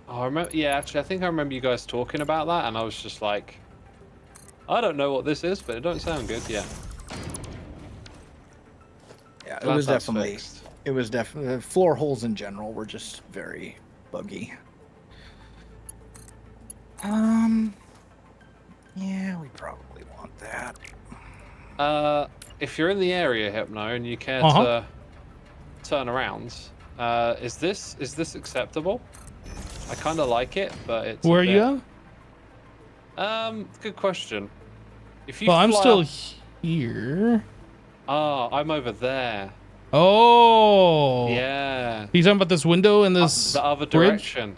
S4: Oh, I remember. Yeah, actually, I think I remember you guys talking about that, and I was just like, I don't know what this is, but it don't sound good. Yeah.
S3: Yeah,
S4: Glad
S3: it was
S4: that's
S3: definitely.
S4: fixed.
S3: It was definitely floor holes in general were just very buggy. Yeah, we probably want that.
S4: If you're in the area, Hypno, and you care
S1: Uh-huh.
S4: to turn around, is this acceptable? I kind of like it, but it's.
S1: Where are you at?
S4: Good question. If you
S1: Well, I'm
S4: fly
S1: still
S4: up-
S1: here.
S4: Ah, I'm over there.
S1: Oh.
S4: Yeah.
S1: You talking about this window in this
S4: The other
S1: bridge?
S4: direction.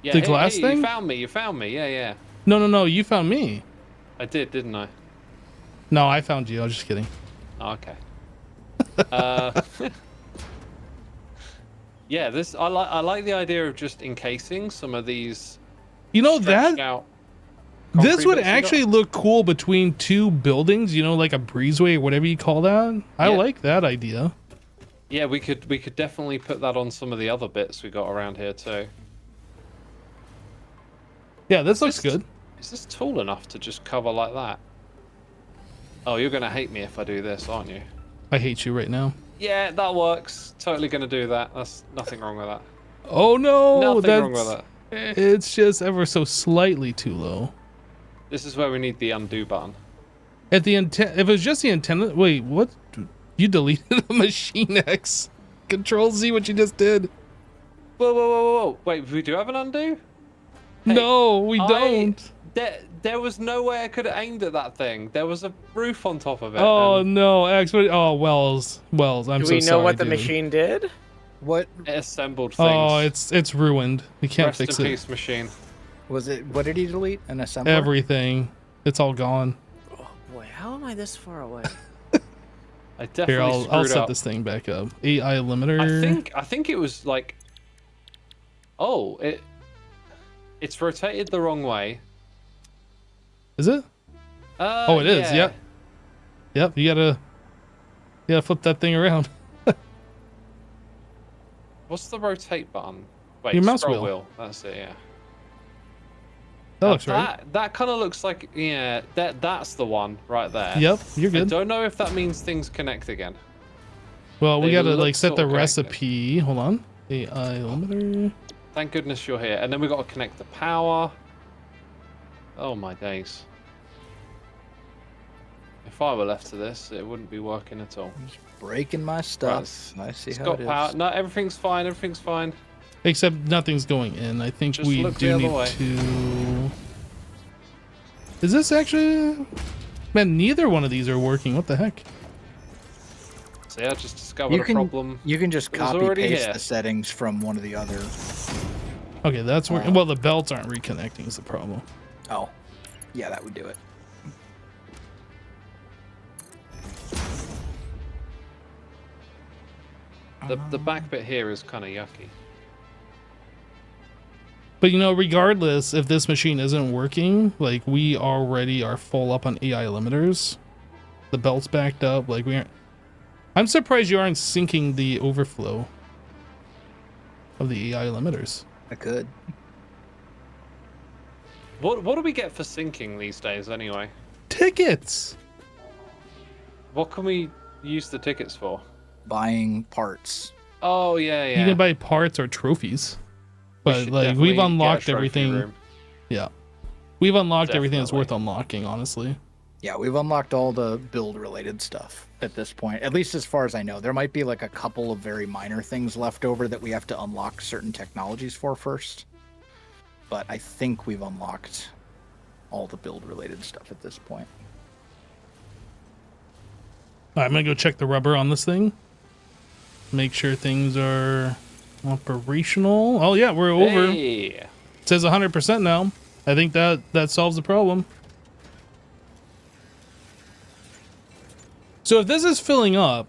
S4: Yeah.
S1: The
S4: hey,
S1: glass
S4: hey,
S1: thing?
S4: You found me. Yeah.
S1: No. You found me.
S4: I did, didn't I?
S1: No, I found you. I was just kidding.
S4: Oh, okay. Yeah, I like the idea of just encasing some of these.
S1: You know
S4: stretched
S1: that
S4: out
S1: this
S4: concrete
S1: would
S4: bits you got.
S1: actually look cool between two buildings. You know, like a breezeway or whatever you call that. I
S4: Yeah.
S1: like that idea.
S4: Yeah, we could definitely put that on some of the other bits we got around here too.
S1: Yeah, this looks good.
S4: Is this tall enough to just cover like that? Oh, you're gonna hate me if I do this, aren't you?
S1: I hate you right now.
S4: Yeah, that works. Totally gonna do that. That's nothing wrong with that.
S1: Oh no,
S4: Nothing
S1: that's
S4: wrong with that.
S1: it's just ever so slightly too low.
S4: This is where we need the undo button.
S1: At the antenna, if it was just the antenna. Wait, what? You deleted the Machine X. Control Z, what you just did.
S4: Whoa. Wait, we do have an undo? Hey,
S1: No, we don't.
S4: There was no way I could have aimed at that thing. There was a roof on top of it.
S1: Oh
S4: and
S1: no, X. Oh Wells. I'm
S5: Do
S1: so
S5: we know
S1: sorry,
S5: what the
S1: dude.
S5: machine did?
S3: What
S4: it assembled things.
S1: Oh, it's ruined. We can't
S4: Rest
S1: fix
S4: in
S1: it.
S4: peace, machine.
S3: was it? What did he delete? An assembler?
S1: Everything. It's all gone.
S5: Boy, how am I this far away?
S4: I definitely
S1: Here, I'll
S4: screwed
S1: set
S4: up.
S1: this thing back up. AI limiter.
S4: I think it was like. Oh, it's rotated the wrong way.
S1: Is it? Oh, it is.
S4: Yeah.
S1: Yep. You gotta flip that thing around.
S4: What's the rotate button? Wait,
S1: Your mouse
S4: scroll
S1: wheel.
S4: That's it. Yeah.
S1: That
S4: Now
S1: looks right.
S4: That kind of looks like that's the one right there.
S1: Yep. You're
S4: I
S1: good.
S4: don't know if that means things connect again.
S1: Well, we
S4: They
S1: gotta
S4: look
S1: like set
S4: sort
S1: the
S4: of connected.
S1: recipe. Hold on. AI limiter.
S4: Thank goodness you're here. And then we got to connect the power. Oh my days. If I were left to this, it wouldn't be working at all.
S3: Breaking my stuff. I see
S4: It's
S3: how
S4: got
S3: it is.
S4: power. No, everything's fine. Everything's fine.
S1: Except nothing's going in. I think
S4: Just
S1: we
S4: look the
S1: do
S4: other
S1: need
S4: way.
S1: to. Is this actually? Man, neither one of these are working. What the heck?
S4: So yeah, I just discovered a problem.
S3: You can just
S4: that was
S3: copy
S4: already
S3: paste
S4: here.
S3: the settings from one of the other.
S1: Okay, that's working. Well, the belts aren't reconnecting is the problem.
S3: Oh, yeah, that would do it.
S4: The back bit here is kind of yucky.
S1: But you know, regardless if this machine isn't working, like we already are full up on AI limiters. The belt's backed up. Like we aren't. I'm surprised you aren't syncing the overflow of the AI limiters.
S3: I could.
S4: What do we get for syncing these days anyway?
S1: Tickets.
S4: What can we use the tickets for?
S3: Buying parts.
S4: Oh yeah, yeah.
S1: You can buy parts or trophies.
S4: We
S1: But
S4: should
S1: like
S4: definitely
S1: we've
S4: get a
S1: unlocked
S4: trophy
S1: everything.
S4: room.
S1: Yeah. We've unlocked everything that's worth
S4: Definitely.
S1: unlocking, honestly.
S3: Yeah, we've unlocked all the build related stuff at this point, at least as far as I know. There might be like a couple of very minor things left over that we have to unlock certain technologies for first. But I think we've unlocked all the build related stuff at this point.
S1: All right, I'm gonna go check the rubber on this thing. Make sure things are operational. Oh yeah, we're over.
S4: Hey.
S1: It says 100% now. I think that solves the problem. So if this is filling up,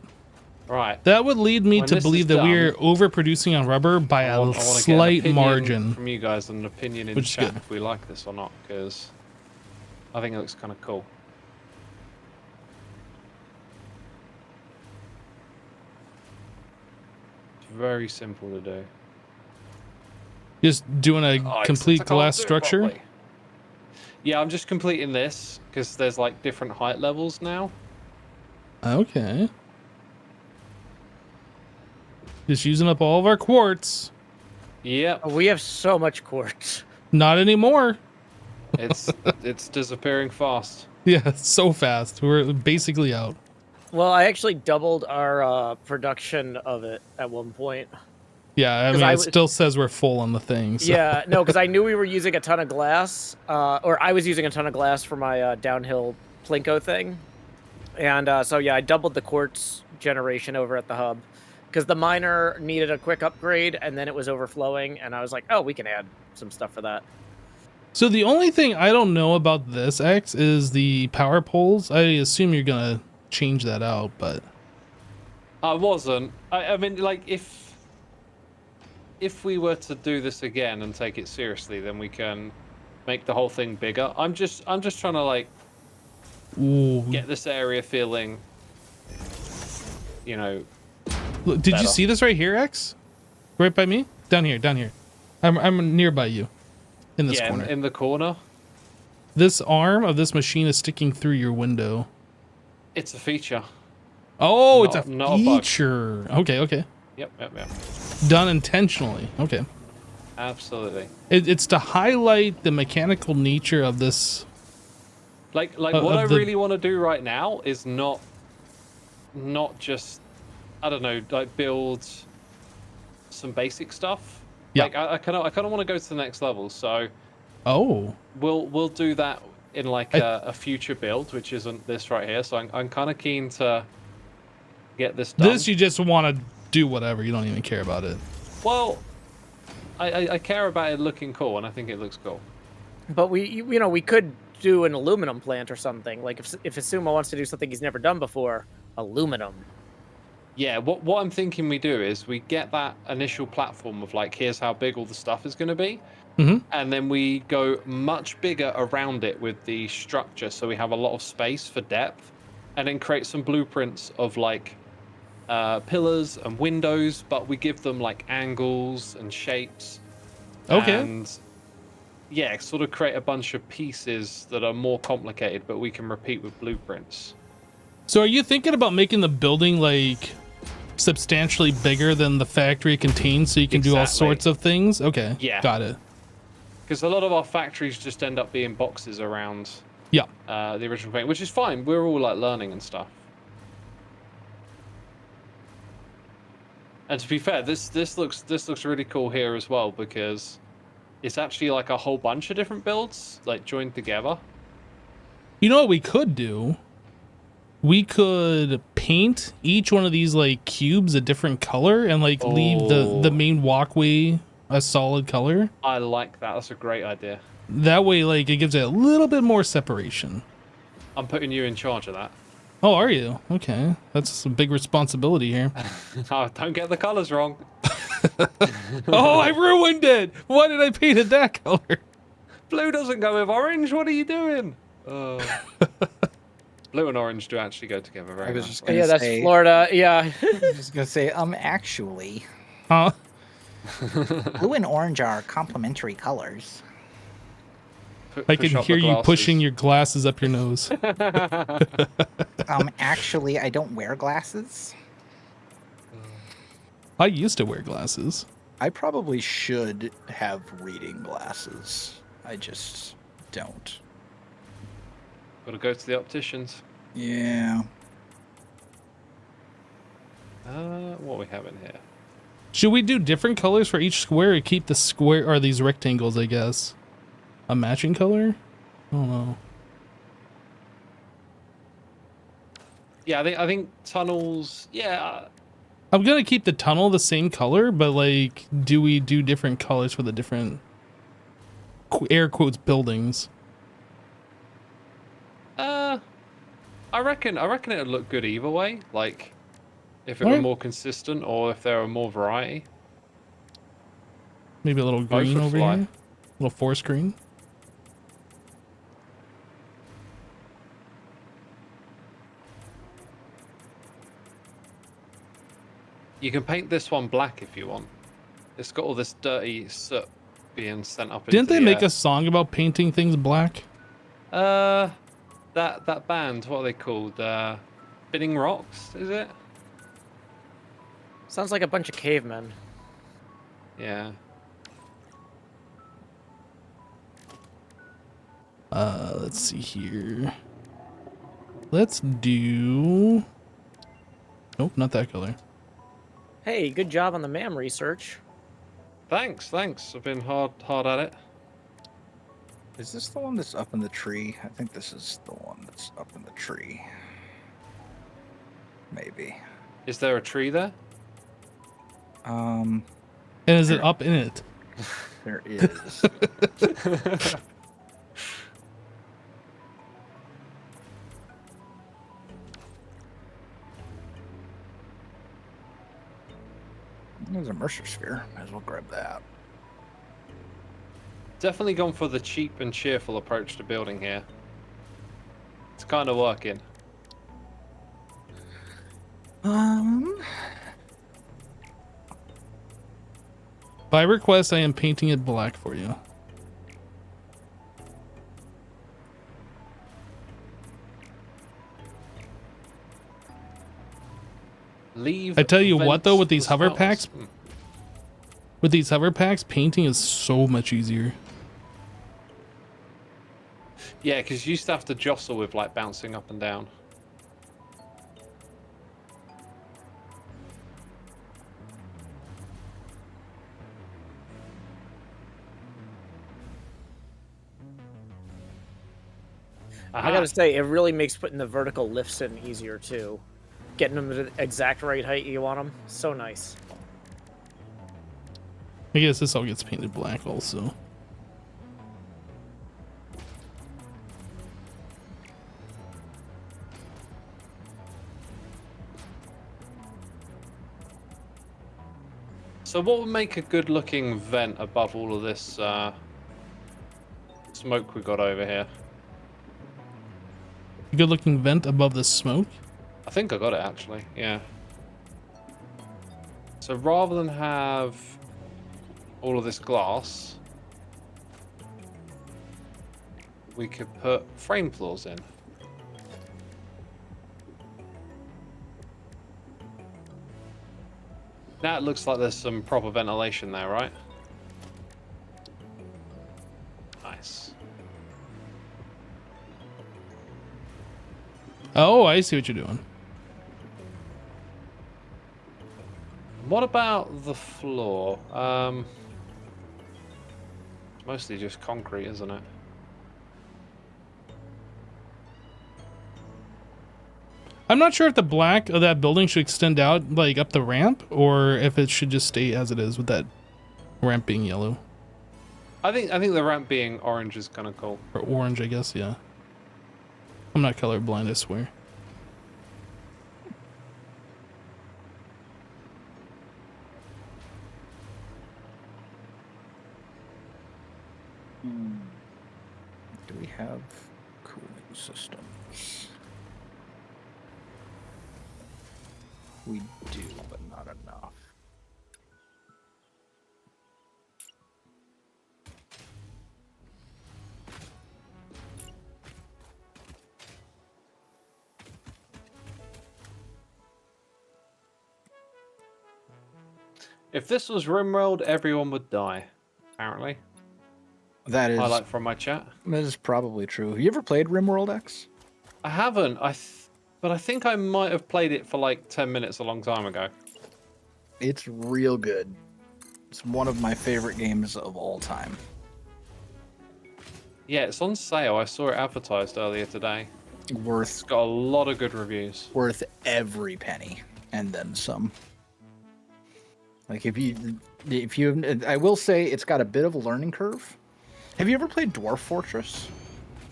S4: Right.
S1: that would lead me
S4: When
S1: to
S4: this
S1: believe
S4: is
S1: that
S4: done,
S1: we're overproducing on rubber by
S4: I
S1: a
S4: wanna get an
S1: slight
S4: opinion
S1: margin.
S4: from you guys, and an opinion in
S1: Which is
S4: chat
S1: good.
S4: if we like this or not, because I think it looks kind of cool. It's very simple to do.
S1: Just doing a
S4: Oh, it's-
S1: complete
S4: I can't
S1: glass
S4: do it
S1: structure.
S4: properly. Yeah, I'm just completing this because there's like different height levels now.
S1: Okay. Just using up all of our quartz.
S4: Yep,
S5: We have so much quartz.
S1: Not anymore.
S4: it's disappearing fast.
S1: Yeah, so fast. We're basically out.
S5: Well, I actually doubled our production of it at one point.
S1: Yeah, I
S5: 'Cause
S1: mean,
S5: I
S1: it
S5: was-
S1: still says we're full on the thing. So.
S5: Yeah, no, because I knew we were using a ton of glass, or I was using a ton of glass for my downhill Plinko thing. And so, yeah, I doubled the quartz generation over at the hub. Because the miner needed a quick upgrade, and then it was overflowing, and I was like, oh, we can add some stuff for that.
S1: So the only thing I don't know about this X is the power poles. I assume you're gonna change that out, but
S4: I wasn't. I mean, like, if we were to do this again and take it seriously, then we can make the whole thing bigger. I'm just trying to like
S1: ooh.
S4: get this area feeling, you know.
S1: Look, did you
S4: better.
S1: see this right here, X? Right by me? Down here, down here. I'm nearby you. In this
S4: Yeah,
S1: corner.
S4: in the corner.
S1: This arm of this machine is sticking through your window.
S4: It's a feature.
S1: Oh,
S4: Not-
S1: it's a
S4: not a bug.
S1: feature. Okay, okay.
S4: Yep.
S1: Done intentionally. Okay.
S4: Absolutely.
S1: It's to highlight the mechanical nature of this.
S4: Like
S1: Of
S4: what I
S1: the-
S4: really want to do right now is not just, I don't know, like build some basic stuff.
S1: Yeah.
S4: Like I kind of want to go to the next level. So
S1: Oh.
S4: we'll do that in like a future build, which isn't this right here. So I'm kind of keen to get this done.
S1: This you just want to do whatever. You don't even care about it.
S4: Well, I care about it looking cool, and I think it looks cool.
S5: But we could do an aluminum plant or something. Like if Asuma wants to do something he's never done before, aluminum.
S4: Yeah, what I'm thinking we do is we get that initial platform of like, here's how big all the stuff is going to be.
S1: Mhm.
S4: And then we go much bigger around it with the structure, so we have a lot of space for depth, and then create some blueprints of like pillars and windows, but we give them like angles and shapes.
S1: Okay.
S4: And yeah, sort of create a bunch of pieces that are more complicated, but we can repeat with blueprints.
S1: So are you thinking about making the building like substantially bigger than the factory contains so you can do all
S4: Exactly.
S1: sorts of things? Okay.
S4: Yeah.
S1: Got it.
S4: Because a lot of our factories just end up being boxes around
S1: Yeah.
S4: the original thing, which is fine. We're all like learning and stuff. And to be fair, this looks really cool here as well, because it's actually like a whole bunch of different builds like joined together.
S1: You know what we could do? We could paint each one of these like cubes a different color and like leave the main walkway a solid color.
S4: I like that. That's a great idea.
S1: That way, like, it gives it a little bit more separation.
S4: I'm putting you in charge of that.
S1: Oh, are you? Okay. That's a big responsibility here.
S4: Oh, don't get the colors wrong.
S1: Oh, I ruined it! Why did I paint it that color?
S4: Blue doesn't go with orange. What are you doing? Blue and orange do actually go together very
S3: I was
S4: nicely.
S3: just gonna
S5: Yeah, that's
S3: say,
S5: Florida. Yeah.
S3: I was gonna say, actually,
S1: Huh?
S3: blue and orange are complementary colors.
S1: I can hear you pushing your glasses up your nose.
S3: Actually, I don't wear glasses.
S1: I used to wear glasses.
S3: I probably should have reading glasses. I just don't.
S4: Gotta go to the opticians.
S3: Yeah.
S4: What we have in here?
S1: Should we do different colors for each square or keep the square or these rectangles, I guess? A matching color? I don't know.
S4: Yeah, I think tunnels. Yeah.
S1: I'm gonna keep the tunnel the same color, but like, do we do different colors for the different air quotes buildings?
S4: I reckon it'd look good either way. Like, if it were
S1: Alright.
S4: more consistent or if there were more variety.
S1: Maybe a little green
S4: would
S1: over
S4: fly.
S1: here, a little forest green.
S4: You can paint this one black if you want. It's got all this dirty soot being sent up.
S1: Didn't
S4: into
S1: they
S4: the
S1: make
S4: air.
S1: a song about painting things black?
S4: That band, what are they called? Spinning Rocks, is it?
S5: Sounds like a bunch of cavemen.
S4: Yeah.
S1: Let's see here. Let's do. Nope, not that color.
S5: Hey, good job on the MAM research.
S4: Thanks. I've been hard at it.
S3: Is this the one that's up in the tree? I think this is the one that's up in the tree. Maybe.
S4: Is there a tree there?
S1: And is it up in it?
S3: There is. There's a Mercer sphere. Might as well grab that.
S4: Definitely gone for the cheap and cheerful approach to building here. It's kind of working.
S1: By request, I am painting it black for you.
S4: Leave.
S1: I tell you what, though,
S4: vents
S1: with these
S4: for
S1: hover
S4: spells.
S1: packs, with these hover packs, painting is so much easier.
S4: Yeah, because you used to have to jostle with like bouncing up and down.
S5: I gotta say, it really makes putting the vertical lifts in easier too. Getting them to the exact right height you want them. So nice.
S1: I guess this all gets painted black also.
S4: So what would make a good looking vent above all of this smoke we got over here?
S1: Good looking vent above the smoke.
S4: I think I got it actually, yeah. So rather than have all of this glass, we could put frame floors in. Now it looks like there's some proper ventilation there, right? Nice.
S1: Oh, I see what you're doing.
S4: What about the floor? Mostly just concrete, isn't it?
S1: I'm not sure if the black of that building should extend out like up the ramp, or if it should just stay as it is with that ramp being yellow
S4: I think the ramp being orange is kind of cool.
S1: or orange, I guess. Yeah. I'm not colorblind, I swear.
S3: Do we have cooling systems? We do, but not enough.
S4: If this was RimWorld, everyone would die. Apparently,
S3: That is
S4: highlight from my chat.
S3: that is probably true. Have you ever played RimWorld X?
S4: I haven't. But I think I might have played it for like 10 minutes a long time ago.
S3: It's real good. It's one of my favorite games of all time.
S4: Yeah, it's on sale. I saw it advertised earlier today. It's
S3: Worth
S4: got a lot of good reviews.
S3: every penny and then some. Like if you, I will say it's got a bit of a learning curve. Have you ever played Dwarf Fortress?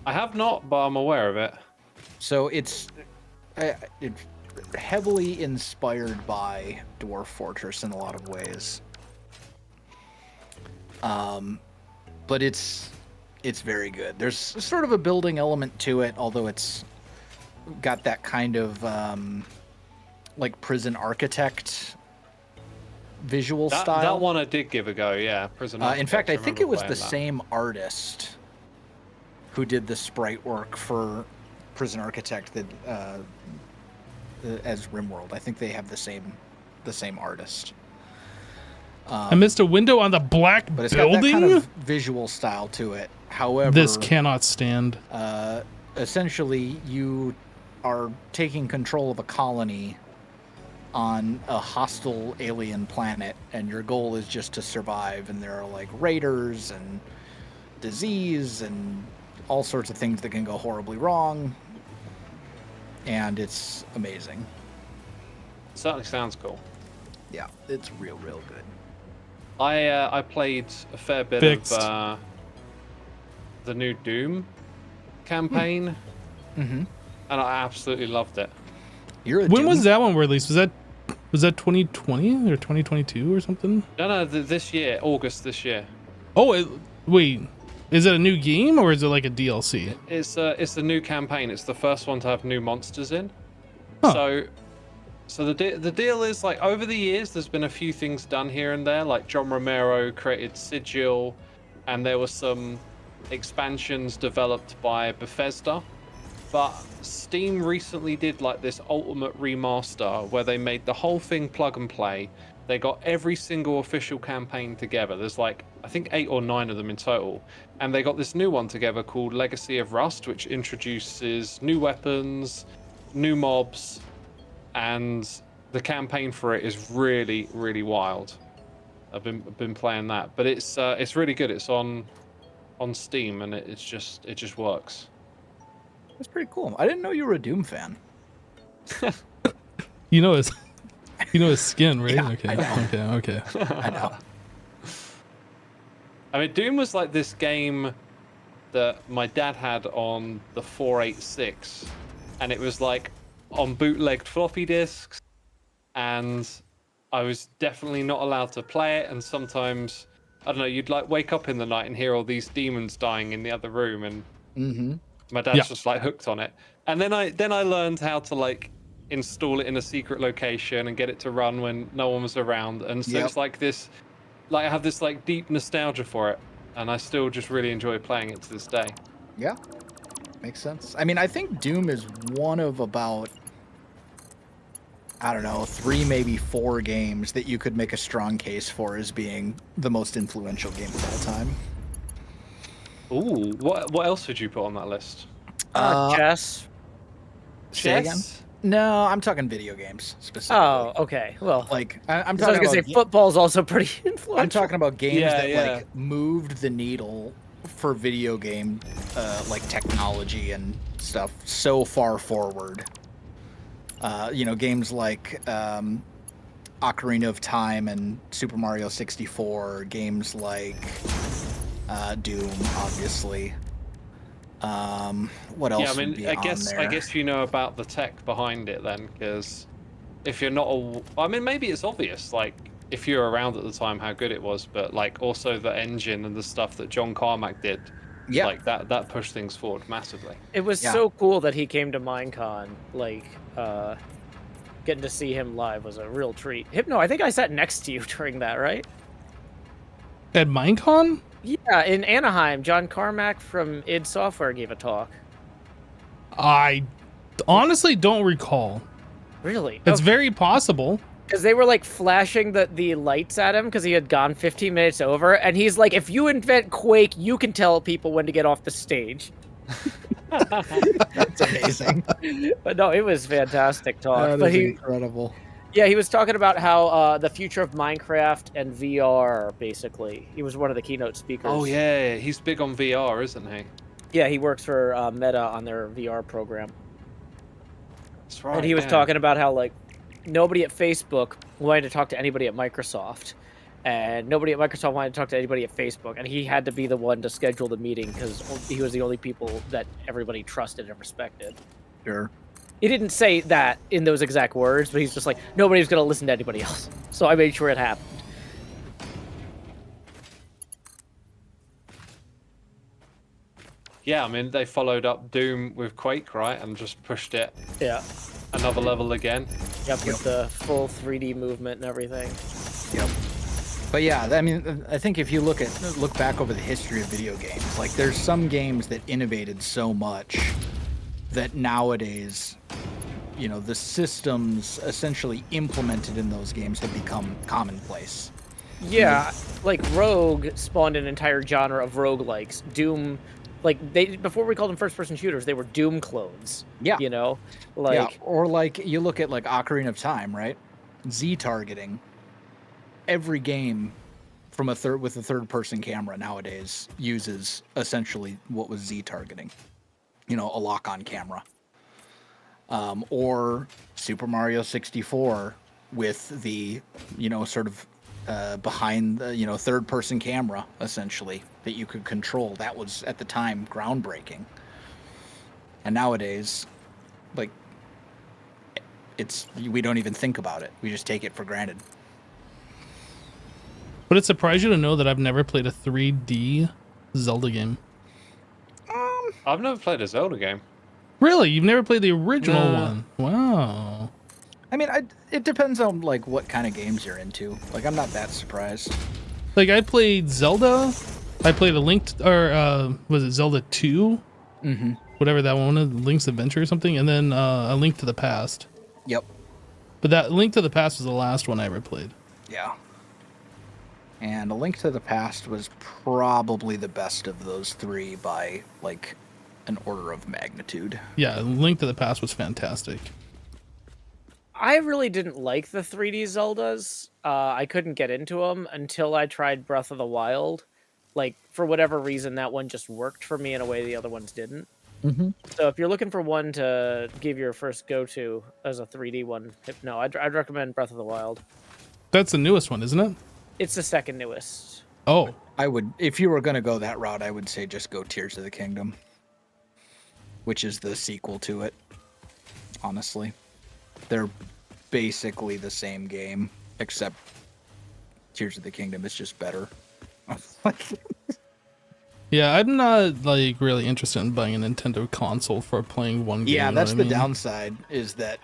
S4: I have not, but I'm aware of it.
S3: So it's heavily inspired by Dwarf Fortress in a lot of ways. But it's very good. There's sort of a building element to it, although it's got that kind of like prison architect visual style.
S4: That one I did give a go, yeah. Prison
S3: In fact, I
S4: Architect,
S3: think it was the
S4: remember playing
S3: same artist who did the sprite work for Prison Architect that as RimWorld. I think they have the same artist.
S1: I missed a window on the black
S3: But it's
S1: building.
S3: got that kind of visual style to it. However,
S1: This cannot stand.
S3: essentially you are taking control of a colony on a hostile alien planet, and your goal is just to survive, and there are like raiders and disease and all sorts of things that can go horribly wrong, and it's amazing.
S4: Certainly sounds cool.
S3: Yeah, it's real good.
S4: I played a fair bit
S1: Fixed.
S4: of the new Doom campaign,
S3: Mm-hmm.
S4: and I absolutely loved it.
S3: You're a
S1: When
S3: Doom
S1: was that one released? Was that 2020 or 2022 or something?
S4: No, this year, August this year.
S1: Oh, wait. Is it a new game or is it like a DLC?
S4: It's the new campaign. It's the first one to have new monsters in.
S1: Huh.
S4: So the deal is, like, over the years, there's been a few things done here and there. Like John Romero created Sigil, and there were some expansions developed by Bethesda. But Steam recently did like this ultimate remaster where they made the whole thing plug and play. They got every single official campaign together. There's like, I think 8 or 9 of them in total. And they got this new one together called Legacy of Rust, which introduces new weapons, new mobs, and the campaign for it is really, really wild. I've been playing that, but it's really good. It's on Steam, and it just works.
S3: That's pretty cool. I didn't know you were a Doom fan.
S1: You know his skin, right?
S3: Yeah,
S1: okay.
S3: I know.
S1: Okay.
S3: I know.
S4: I mean, Doom was like this game that my dad had on the 486, and it was like on bootlegged floppy disks, and I was definitely not allowed to play it. And sometimes, I don't know, you'd like wake up in the night and hear all these demons dying in the other room, and
S3: Mm-hmm.
S4: my dad's
S1: Yeah.
S4: just like hooked on it. And then I learned how to like install it in a secret location and get it to run when no one was around. And so
S3: Yep.
S4: it's like this, like I have this like deep nostalgia for it, and I still just really enjoy playing it to this day.
S3: Yeah, makes sense. I mean, I think Doom is one of about, I don't know, 3, maybe 4 games that you could make a strong case for as being the most influential game of all time.
S4: Ooh, what else would you put on that list?
S5: Chess.
S3: Say again?
S4: Chess?
S3: No, I'm talking video games specifically.
S5: Oh, okay. Well,
S3: Like I'm
S5: I was
S3: talking
S5: gonna
S3: about
S5: say football's also pretty influential.
S3: I'm talking about games
S4: Yeah,
S3: that
S4: yeah.
S3: like moved the needle for video game like technology and stuff so far forward. Games like Ocarina of Time and Super Mario 64, games like Doom, obviously. What else
S4: Yeah, I
S3: would
S4: mean,
S3: be
S4: I
S3: on
S4: guess
S3: there?
S4: you know about the tech behind it then, because if you're not, I mean, maybe it's obvious, like if you're around at the time, how good it was, but like also the engine and the stuff that John Carmack did,
S3: Yeah,
S4: like that pushed things forward massively.
S5: It was
S3: Yeah.
S5: so cool that he came to Minecon. Like, getting to see him live was a real treat. Hypno, I think I sat next to you during that, right?
S1: At Minecon?
S5: Yeah, in Anaheim, John Carmack from id Software gave a talk.
S1: I honestly don't recall.
S5: Really?
S1: It's very possible.
S5: Because they were like flashing the lights at him because he had gone 15 minutes over, and he's like, if you invent Quake, you can tell people when to get off the stage.
S3: That's amazing.
S5: But no, it was fantastic talk.
S3: That
S5: But
S3: is
S5: he,
S3: incredible.
S5: yeah, he was talking about how the future of Minecraft and VR, basically. He was one of the keynote speakers.
S4: Oh yeah, he's big on VR, isn't he?
S5: Yeah, he works for Meta on their VR program.
S4: That's right.
S5: And he was talking about how, like, nobody at Facebook wanted to talk to anybody at Microsoft. And nobody at Microsoft wanted to talk to anybody at Facebook. And he had to be the one to schedule the meeting because he was the only people that everybody trusted and respected.
S3: Sure.
S5: He didn't say that in those exact words, but he's just like, nobody's going to listen to anybody else. So I made sure it happened.
S4: Yeah, I mean, they followed up Doom with Quake, right? And just pushed it
S5: Yeah.
S4: another level again.
S5: Yep, with the full 3D movement and everything.
S3: Yep. But yeah, I mean, I think if you look back over the history of video games, like there's some games that innovated so much that nowadays, the systems essentially implemented in those games have become commonplace.
S5: Yeah, like Rogue spawned an entire genre of roguelikes. Doom, before we called them first-person shooters, they were Doom clones.
S3: Yeah. Or like you look at like Ocarina of Time, right? Z targeting. Every game from with a third-person camera nowadays uses essentially what was Z targeting. A lock-on camera. Or Super Mario 64 with the, sort of behind the, third-person camera, essentially, that you could control. That was, at the time, groundbreaking. And nowadays, like, we don't even think about it. We just take it for granted.
S1: Would it surprise you to know that I've never played a 3D Zelda game?
S4: I've never played a Zelda game.
S1: Really? You've never played the original one? Wow.
S3: I mean, it depends on, like, what kind of games you're into. Like, I'm not that surprised.
S1: Like, I played Zelda. I played was it Zelda 2?
S3: Mm-hmm.
S1: Whatever that one was, Link's Adventure or something. And then A Link to the Past.
S3: Yep.
S1: But that Link to the Past was the last one I ever played.
S3: Yeah. And A Link to the Past was probably the best of those three by, like, an order of magnitude.
S1: Yeah, Link to the Past was fantastic.
S5: I really didn't like the 3D Zeldas. I couldn't get into them until I tried Breath of the Wild. Like, for whatever reason, that one just worked for me in a way the other ones didn't.
S3: Mm-hmm.
S5: So if you're looking for one to give your first go-to as a 3D one, no, I'd recommend Breath of the Wild.
S1: That's the newest one, isn't it?
S5: It's the second newest.
S1: Oh.
S3: I would, if you were going to go that route, I would say just go Tears of the Kingdom, which is the sequel to it, honestly. They're basically the same game, except Tears of the Kingdom is just better.
S1: Yeah, I'm not like really interested in buying a Nintendo console for playing one game.
S3: Yeah,
S1: you know
S3: that's
S1: what
S3: the
S1: I mean?
S3: downside, is that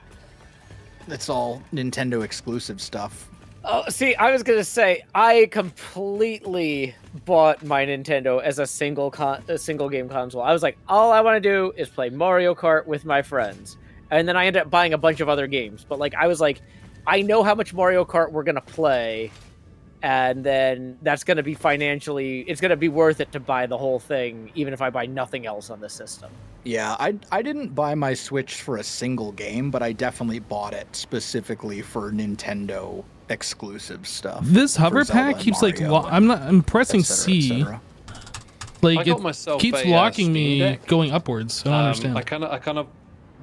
S3: it's all Nintendo exclusive stuff.
S5: Oh, see, I was gonna say I completely bought my Nintendo as a single game console. I was like, all I want to do is play Mario Kart with my friends, and then I ended up buying a bunch of other games. But like, I was like, I know how much Mario Kart we're gonna play, and then that's gonna be it's gonna be worth it to buy the whole thing, even if I buy nothing else on the system.
S3: Yeah, I didn't buy my Switch for a single game, but I definitely bought it specifically for Nintendo exclusive stuff.
S1: This hover
S3: Zelda
S1: pack
S3: and
S1: keeps like
S3: Mario,
S1: I'm pressing
S3: et cetera, et
S1: C.
S3: cetera.
S1: Like
S4: I got myself
S1: keeps
S4: a,
S1: locking
S4: Steam
S1: me
S4: Deck.
S1: going upwards. I don't understand.
S4: I kind of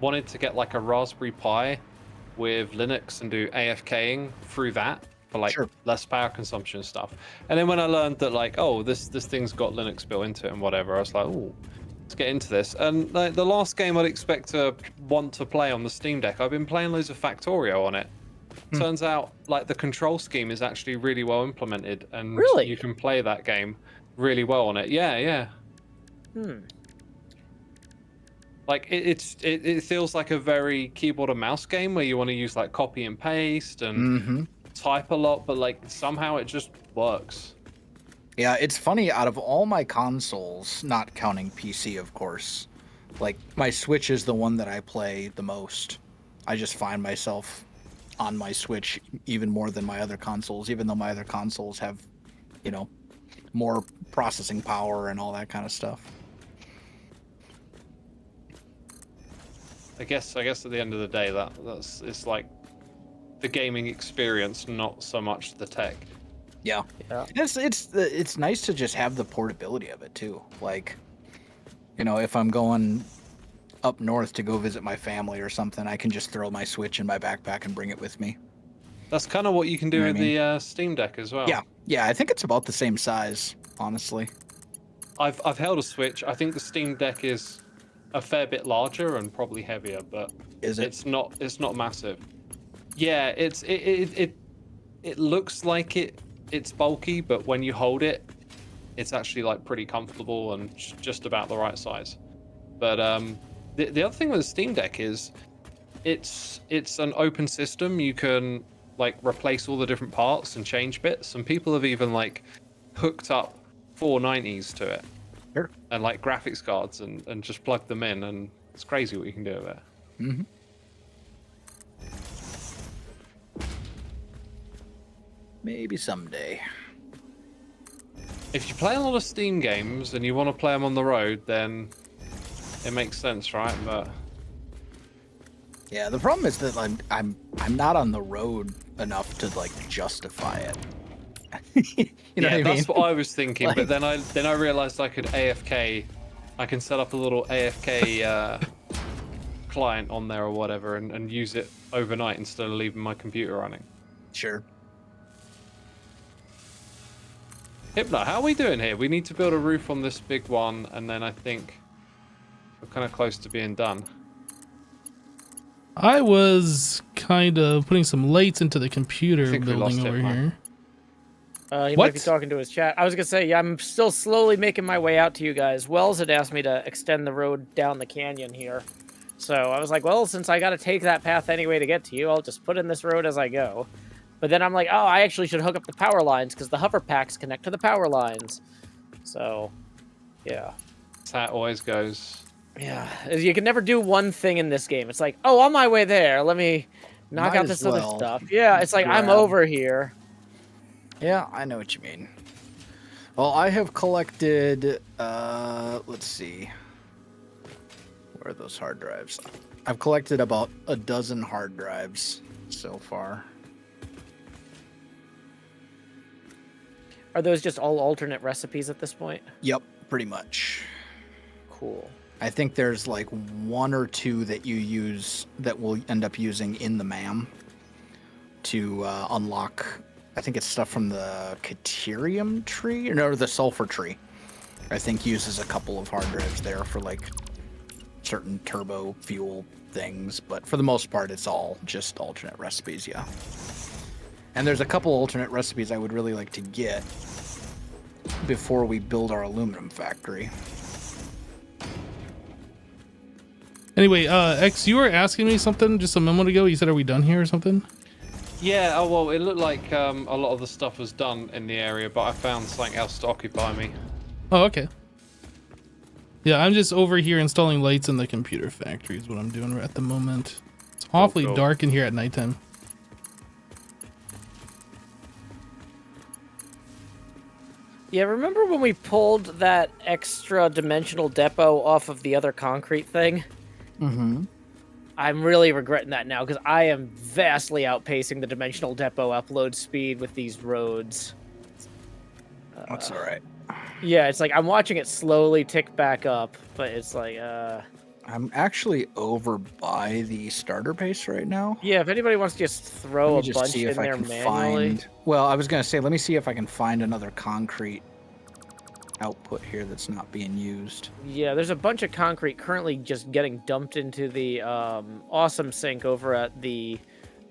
S4: wanted to get like a Raspberry Pi with Linux and do AFKing through that for like
S3: Sure.
S4: less power consumption stuff. And then when I learned that like, oh, this thing's got Linux built into it and whatever, I was like, oh, let's get into this. And like the last game I'd expect to want to play on the Steam Deck, I've been playing loads of Factorio on it. Turns out like the control scheme is actually really well implemented, and
S5: Really?
S4: you can play that game really well on it. Yeah. Like it feels like a very keyboard and mouse game where you want to use like copy and paste and type a lot, but like somehow it just works.
S3: Yeah, it's funny, out of all my consoles, not counting PC, of course, like my Switch is the one that I play the most. I just find myself on my Switch even more than my other consoles, even though my other consoles have, you know, more processing power and all that kind of stuff.
S4: I guess at the end of the day that's it's like the gaming experience, not so much the tech.
S3: Yeah. It's nice to just have the portability of it too. Like, you know, if I'm going up north to go visit my family or something, I can just throw my Switch in my backpack and bring it with me.
S4: That's kind of what you can do
S3: You know
S4: with
S3: what I
S4: the Steam Deck as well.
S3: Yeah, I think it's about the same size, honestly.
S4: I've held a Switch. I think the Steam Deck is a fair bit larger and probably heavier, but
S3: Is it?
S4: it's not massive. Yeah, it looks like it's bulky, but when you hold it, it's actually like pretty comfortable and just about the right size. But the other thing with the Steam Deck is it's an open system. You can like replace all the different parts and change bits, and people have even like hooked up 490s to it.
S3: Sure.
S4: And like graphics cards and just plug them in, and it's crazy what you can do with it.
S3: Mm-hmm. Maybe someday.
S4: If you play a lot of Steam games and you want to play them on the road, then it makes sense, right? But
S3: Yeah, the problem is that I'm not on the road enough to like justify it. You know what I mean?
S4: That's what I was thinking.
S3: Like-
S4: But then I realized I could AFK. I can set up a little AFK client on there or whatever, and use it overnight instead of leaving my computer running.
S3: Sure.
S4: Hypno, how are we doing here? We need to build a roof on this big one, and then I think we're kind of close to being done.
S1: I was kind of putting some lights into the computer
S4: think we lost
S1: building over
S4: him,
S1: here.
S5: He
S1: What?
S5: might be talking to his chat. I was gonna say, yeah, I'm still slowly making my way out to you guys. Wells had asked me to extend the road down the canyon here, so I was like, well, since I got to take that path anyway to get to you, I'll just put in this road as I go. But then I'm like, oh, I actually should hook up the power lines because the hover packs connect to the power lines. So, yeah.
S4: That's how it always goes.
S5: Yeah, you can never do one thing in this game. It's like, oh, on my way there, let me knock
S3: Might
S5: out
S3: as
S5: this other
S3: well
S5: stuff. Yeah, it's like, I'm
S3: grab-
S5: over here.
S3: Yeah, I know what you mean. Well, I have collected, let's see. Where are those hard drives? I've collected about a dozen hard drives so far.
S5: Are those just all alternate recipes at this point?
S3: Yep, pretty much.
S5: Cool.
S3: I think there's like one or two that you use that we'll end up using in the MAM to unlock. I think it's stuff from the Caterium tree, or the sulfur tree. I think uses a couple of hard drives there for like certain turbo fuel things, but for the most part, it's all just alternate recipes. Yeah. And there's a couple alternate recipes I would really like to get before we build our aluminum factory.
S1: Anyway, X, you were asking me something just a moment ago. You said, are we done here or something?
S4: Yeah, oh well, it looked like a lot of the stuff was done in the area, but I found something else to occupy me.
S1: Oh, okay. Yeah, I'm just over here installing lights in the computer factory is what I'm doing at the moment. It's awfully
S4: cool.
S1: dark in here at nighttime.
S5: Yeah, remember when we pulled that extra dimensional depot off of the other concrete thing?
S3: Mm-hmm.
S5: I'm really regretting that now because I am vastly outpacing the dimensional depot upload speed with these roads.
S3: That's all right.
S5: Yeah, it's like I'm watching it slowly tick back up, but it's like,
S3: I'm actually over by the starter base right now.
S5: Yeah, if anybody wants to just
S3: Let
S5: throw
S3: me
S5: a
S3: just
S5: bunch
S3: see
S5: in
S3: if I
S5: there
S3: can
S5: manually.
S3: find. Well, I was gonna say, let me see if I can find another concrete output here that's not being used.
S5: Yeah, there's a bunch of concrete currently just getting dumped into the awesome sink over at the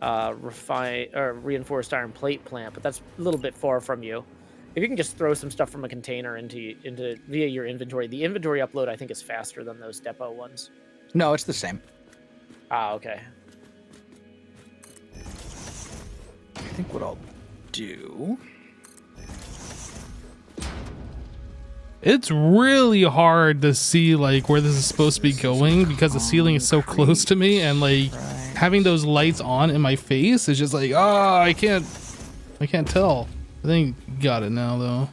S5: reinforced iron plate plant, but that's a little bit far from you. If you can just throw some stuff from a container into via your inventory, the inventory upload I think is faster than those depot ones.
S3: No, it's the same.
S5: Ah, okay.
S3: I think what I'll do.
S1: It's really hard to see like where this is supposed to be going because the ceiling is so close to me, and like having those lights on in my face is just like, oh, I can't tell. I think got it now though.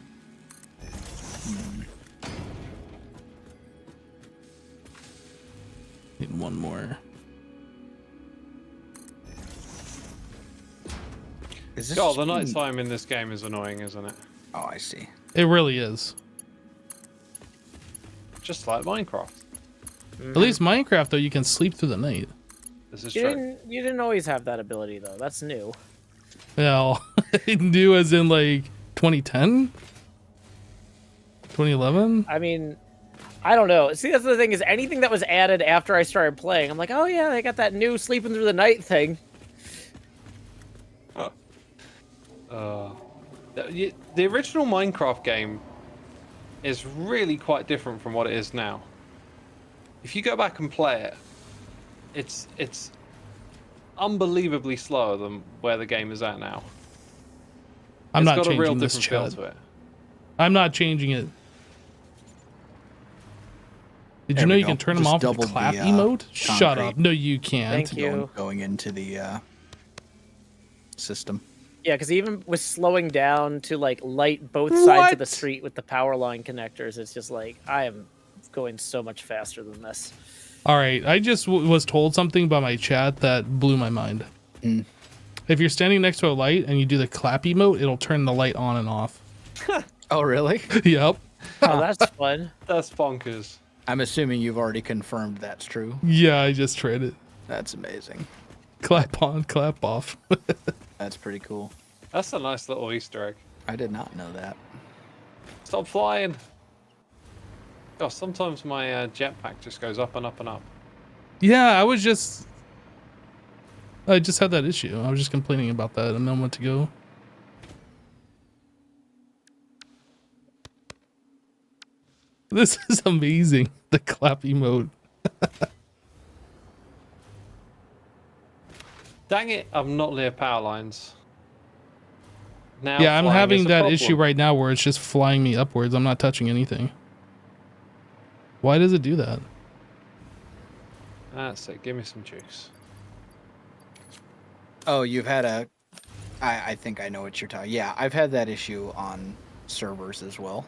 S1: Need one more.
S3: Is this
S4: God, the
S3: being-
S4: nighttime in this game is annoying, isn't it?
S3: Oh, I see.
S1: It really is.
S4: Just like Minecraft.
S1: At least Minecraft though, you can sleep through the night.
S4: This is
S5: You
S4: true.
S5: didn't always have that ability though. That's new.
S1: Well, new as in like 2010, 2011.
S5: I mean, I don't know. See, that's the thing is anything that was added after I started playing, I'm like, oh yeah, they got that new sleeping through the night thing.
S4: The original Minecraft game is really quite different from what it is now. If you go back and play it, it's unbelievably slower than where the game is at now.
S1: I'm
S4: It's
S1: not
S4: got a real
S1: changing this,
S4: different
S1: chat.
S4: feel to it.
S1: I'm not changing it. Did
S3: There
S1: you know
S3: we
S1: you
S3: go.
S1: can turn them
S3: Just
S1: off with the
S3: doubled
S1: clap
S3: the,
S1: emote? Shut
S3: concrete.
S1: up. No, you can't.
S5: Thank you.
S3: Going into the system.
S5: Yeah, because even with slowing down to like light both sides of the
S1: What?
S5: street with the power line connectors, it's just like I am going so much faster than this.
S1: All right, I just was told something by my chat that blew my mind.
S3: Mm.
S1: If you're standing next to a light and you do the clap emote, it'll turn the light on and off.
S3: Oh, really?
S1: Yep.
S5: Oh, that's fun.
S4: That's bonkers.
S3: I'm assuming you've already confirmed that's true.
S1: Yeah, I just tried it.
S3: That's amazing.
S1: Clap on, clap off.
S3: That's pretty cool.
S4: That's a nice little Easter egg.
S3: I did not know that.
S4: Stop flying. Gosh, sometimes my jetpack just goes up and up and up.
S1: Yeah, I just had that issue. I was just complaining about that a moment ago. This is amazing. The clap emote.
S4: Dang it, I'm not near power lines. Now
S1: Yeah, I'm
S4: flying
S1: having
S4: is a
S1: that
S4: problem.
S1: issue right now where it's just flying me upwards. I'm not touching anything. Why does it do that?
S4: That's it. Give me some juice.
S3: Oh, you've had a... I think I know what you're talking... Yeah, I've had that issue on servers as well.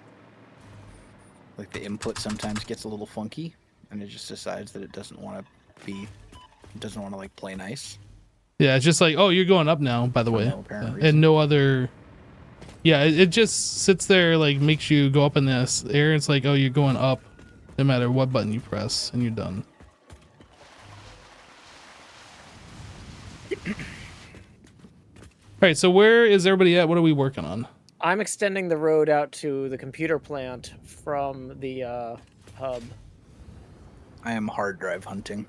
S3: Like the input sometimes gets a little funky, and it just decides that it doesn't want to be... It doesn't want to, like, play nice.
S1: Yeah, it's just like, oh, you're going up now, by the
S3: For
S1: way.
S3: no apparent
S1: And
S3: reason.
S1: no other... Yeah, it just sits there, like, makes you go up in this air. It's like, oh, you're going up no matter what button you press, and you're done. All right, so where is everybody at? What are we working on?
S5: I'm extending the road out to the computer plant from the hub.
S3: I am hard drive hunting.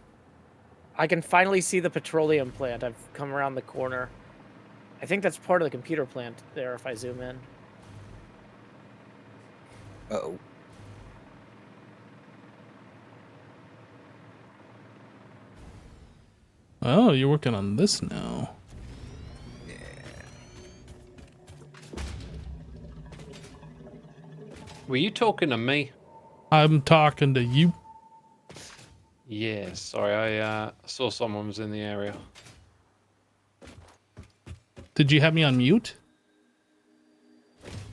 S5: I can finally see the petroleum plant. I've come around the corner. I think that's part of the computer plant there if I zoom in.
S3: Uh-oh.
S1: Oh, you're working on this now.
S4: Were you talking to me?
S1: I'm talking to you.
S4: Yeah, sorry, I saw someone was in the area.
S1: Did you have me on mute?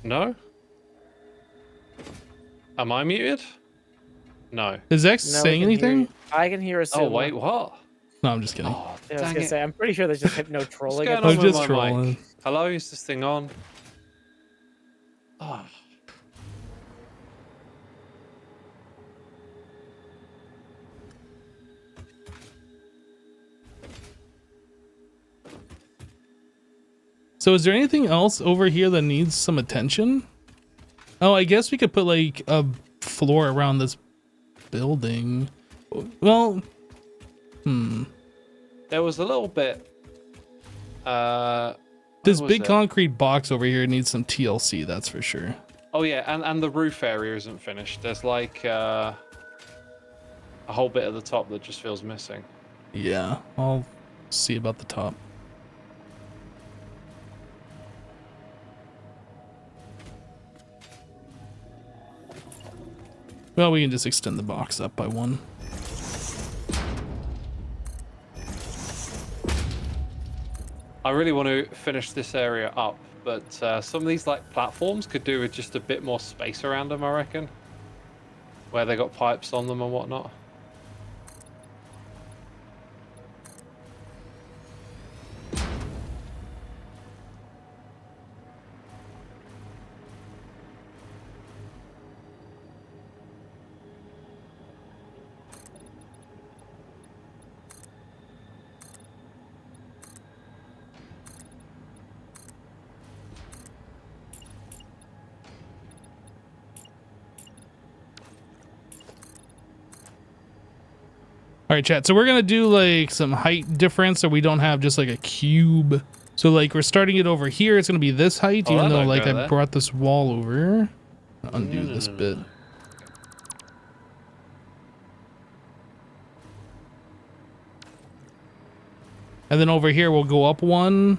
S4: No? Am I muted? No.
S1: Is X
S5: No,
S1: saying anything?
S5: I can hear a
S4: Oh, wait, what?
S1: No, I'm just kidding.
S4: Oh,
S5: I was
S4: dang
S5: gonna
S4: it.
S5: say, I'm pretty sure there's just hypno trolling.
S4: going
S5: at
S4: on
S1: I'm
S5: this
S4: with
S1: just
S4: my mic?
S1: trolling.
S4: Hello, is this thing on? Oh.
S1: So is there anything else over here that needs some attention? Oh, I guess we could put like a floor around this building. Well,
S4: There was a little bit.
S1: this
S4: where was
S1: big
S4: it?
S1: concrete box over here needs some TLC, that's for sure.
S4: Oh yeah, and the roof area isn't finished. There's like a whole bit at the top that just feels missing.
S1: Yeah, I'll see about the top. Well, we can just extend the box up by one.
S4: I really want to finish this area up, but some of these like platforms could do with just a bit more space around them, I reckon. Where they got pipes on them and whatnot.
S1: All right, chat. So we're gonna do like some height difference, so we don't have just like a cube. So like we're starting it over here. It's gonna be this height,
S4: Oh,
S1: even
S4: I
S1: though
S4: don't
S1: like
S4: go
S1: I
S4: there.
S1: brought this wall over. Undo this bit. And then over here we'll go up one.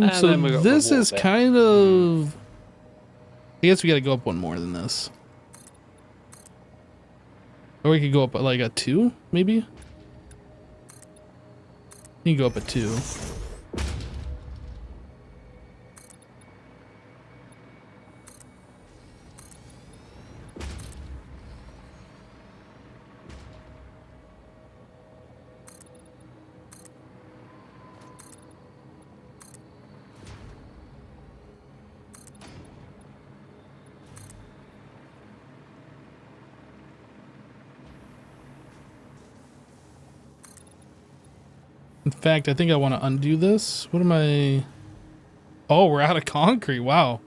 S4: And
S1: So
S4: then we got the
S1: this
S4: wall
S1: is
S4: bit.
S1: kind of. I guess we got to go up one more than this. Or we could go up at like a 2, maybe? You can go up at 2. In fact, I think I want to undo this. What am I? Oh, we're out of concrete. Wow.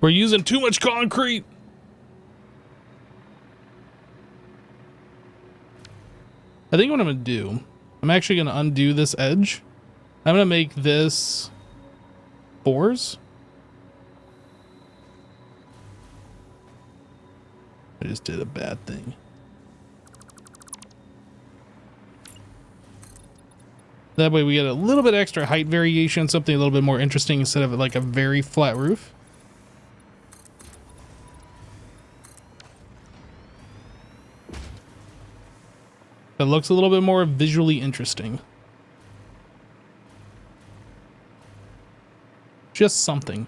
S1: We're using too much concrete. I think what I'm going to do, I'm actually going to undo this edge. I'm going to make this 4s. I just did a bad thing. That way we get a little bit extra height variation, something a little bit more interesting instead of like a very flat roof. That looks a little bit more visually interesting. Just something.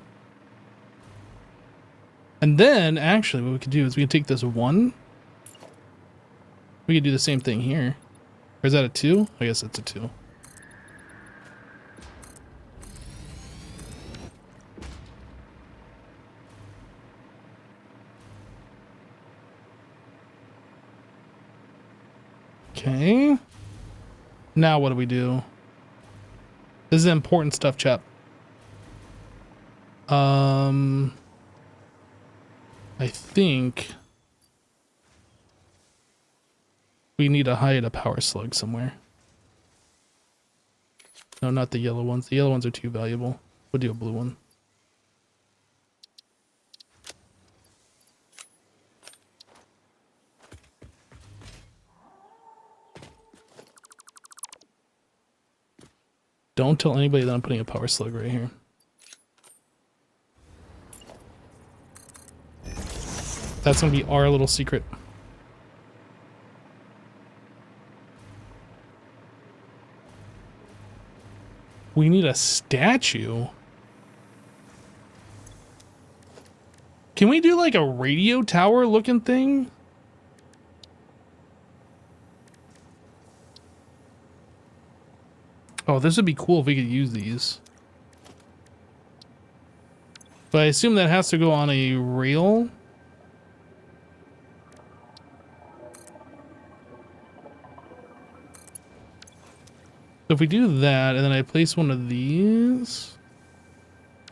S1: And then, actually, what we could do is we could take this 1. We could do the same thing here. Or is that a 2? I guess it's a 2. Okay. Now what do we do? This is important stuff, chap. I think we need to hide a power slug somewhere. No, not the yellow ones. The yellow ones are too valuable. We'll do a blue one. Don't tell anybody that I'm putting a power slug right here. That's gonna be our little secret. We need a statue. Can we do like a radio tower looking thing? Oh, this would be cool if we could use these. But I assume that has to go on a rail. So if we do that, and then I place one of these,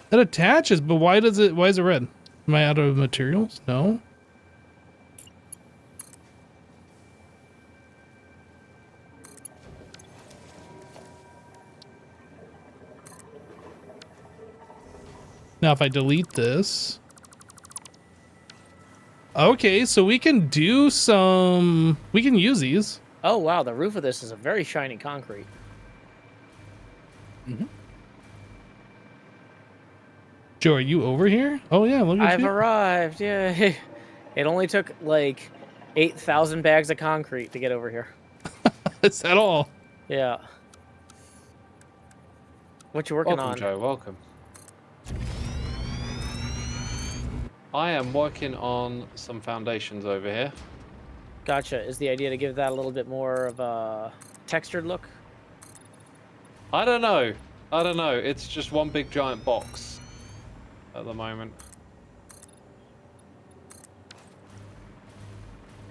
S1: that attaches. But why is it red? Am I out of materials? No. Now if I delete this, okay, so we can do some. We can use these.
S5: Oh wow, the roof of this is a very shiny concrete.
S1: Joe, are you over here? Oh yeah, look at
S5: I've
S1: you.
S5: arrived. Yeah. It only took like 8,000 bags of concrete to get over here.
S1: Is that all?
S5: Yeah. What you working
S4: Welcome,
S5: on?
S4: Joe. Welcome. I am working on some foundations over here.
S5: Gotcha. Is the idea to give that a little bit more of a textured look?
S4: I don't know. It's just one big giant box at the moment.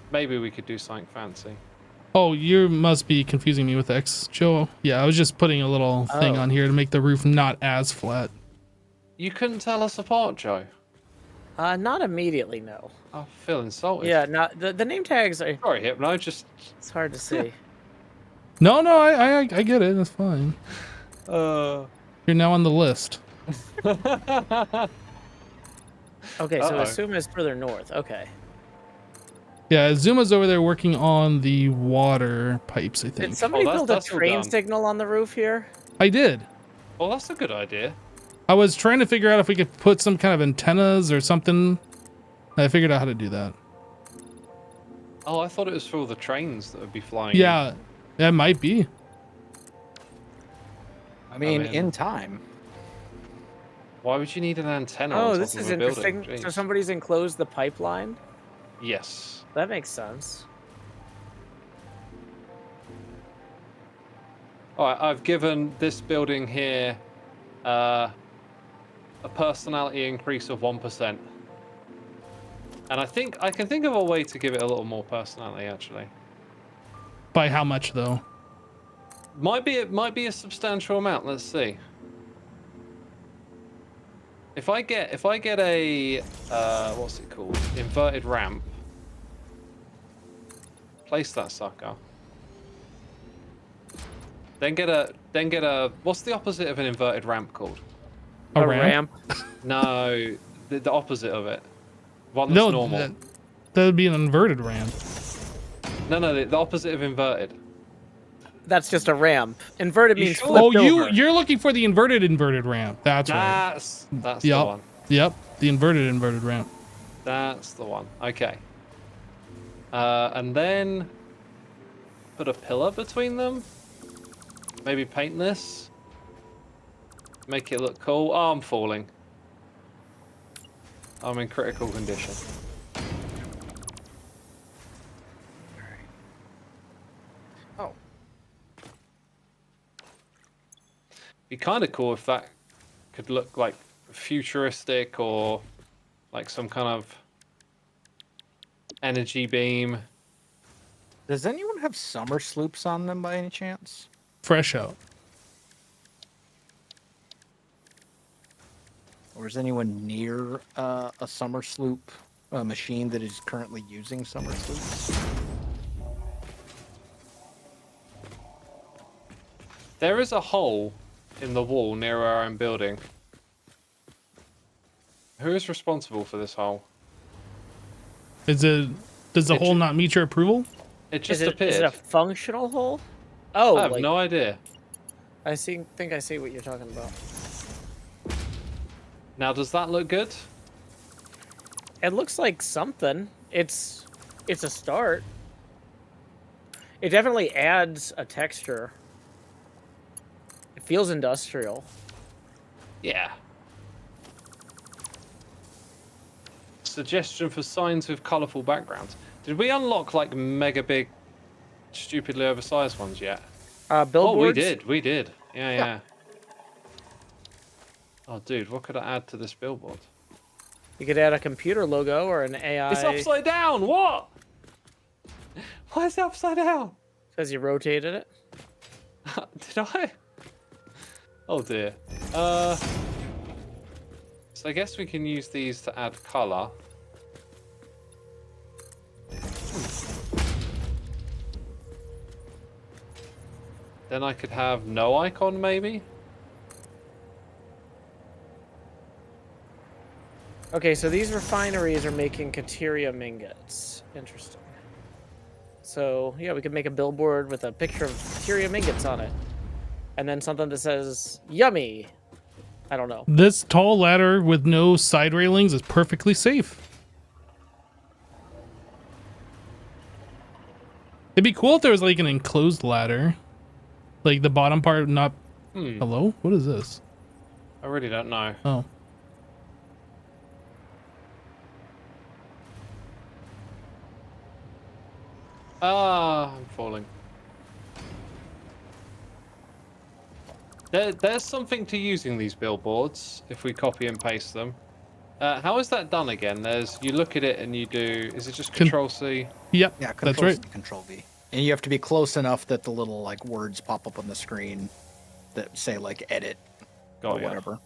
S4: Maybe we could do something fancy.
S1: Oh, you must be confusing me with X, Joe. Yeah, I was just putting a little thing on here to make the roof not as flat.
S4: You couldn't tell us apart, Joe.
S5: Not immediately, no.
S4: I feel insulted.
S5: Yeah, not the name tags are.
S4: Sorry, Hypno. Just
S5: It's hard to see.
S1: No, I get it. That's fine. You're now on the list.
S5: Okay, so
S4: Uh-oh.
S5: assume it's further north. Okay.
S1: Yeah, Zuma's over there working on the water pipes, I think.
S5: Did somebody build a
S4: that's all
S5: train
S4: done.
S5: signal on the roof here?
S1: I did.
S4: Well, that's a good idea.
S1: I was trying to figure out if we could put some kind of antennas or something. I figured out how to do that.
S4: Oh, I thought it was for all the trains that would be flying.
S1: Yeah, that might be.
S3: I mean,
S4: mean-
S3: in time.
S4: Why would you need an antenna? on
S5: Oh,
S4: top
S5: this
S4: of
S5: is
S4: a building?
S5: interesting. So
S4: Jeez.
S5: somebody's enclosed the pipeline?
S4: Yes.
S5: That makes sense.
S4: All right, I've given this building here a personality increase of 1%. And I think I can think of a way to give it a little more personality, actually.
S1: By how much though?
S4: Might be a substantial amount. Let's see. If I get a what's it called? Inverted ramp. Place that sucker. Then get a what's the opposite of an inverted ramp called?
S1: A ramp?
S4: No, the opposite of it. One that's normal.
S1: That would be an inverted ramp.
S4: No, the opposite of inverted.
S5: That's just a ramp. Inverted
S4: You
S5: means
S4: sure?
S5: flipped
S1: Oh,
S5: over.
S1: you're looking for the inverted ramp. That's right.
S4: That's the
S1: Yep.
S4: one.
S1: Yep. The inverted ramp.
S4: That's the one. Okay. And then put a pillar between them. Maybe paint this. Make it look cool. Oh, I'm falling. I'm in critical condition.
S3: Oh.
S4: Be kind of cool if that could look like futuristic or like some kind of energy beam.
S3: Does anyone have summer sloops on them by any chance?
S1: Fresh out.
S3: Or is anyone near a summer sloop machine that is currently using summer sloops?
S4: There is a hole in the wall near where I'm building. Who is responsible for this hole?
S1: Does the
S4: It
S1: hole
S4: ju-
S1: not meet your approval?
S4: It just
S5: Is
S4: appeared.
S5: it a functional hole? Oh,
S4: I have
S5: like,
S4: no idea.
S5: I think I see what you're talking about.
S4: Now, does that look good?
S5: It looks like something. It's a start. It definitely adds a texture. Feels industrial.
S4: Yeah. Suggestion for signs with colourful backgrounds. Did we unlock like mega big, stupidly oversized ones yet?
S5: Billboards?
S4: Oh, we did. Yeah. Oh, dude, what could I add to this billboard?
S5: You could add a computer logo or an AI.
S4: It's upside down. What? Why is it upside down?
S5: Because you rotated it.
S4: Did I? Oh dear. So I guess we can use these to add color. Then I could have no icon, maybe?
S5: Okay, so these refineries are making Cateria ingots. Interesting. So, yeah, we could make a billboard with a picture of Cateria ingots on it. And then something that says, yummy. I don't know.
S1: This tall ladder with no side railings is perfectly safe. It'd be cool if there was like an enclosed ladder. Like the bottom part not... Hello? What is this?
S4: I really don't know.
S1: Oh.
S4: Ah, I'm falling. There's something to using these billboards if we copy and paste them. How is that done again? You look at it and you do. Is it just Control C?
S1: Yep,
S3: Yeah,
S1: that's
S3: Control
S1: right.
S3: C, Control V. And you have to be close enough that the little like words pop up on the screen that say like edit or whatever.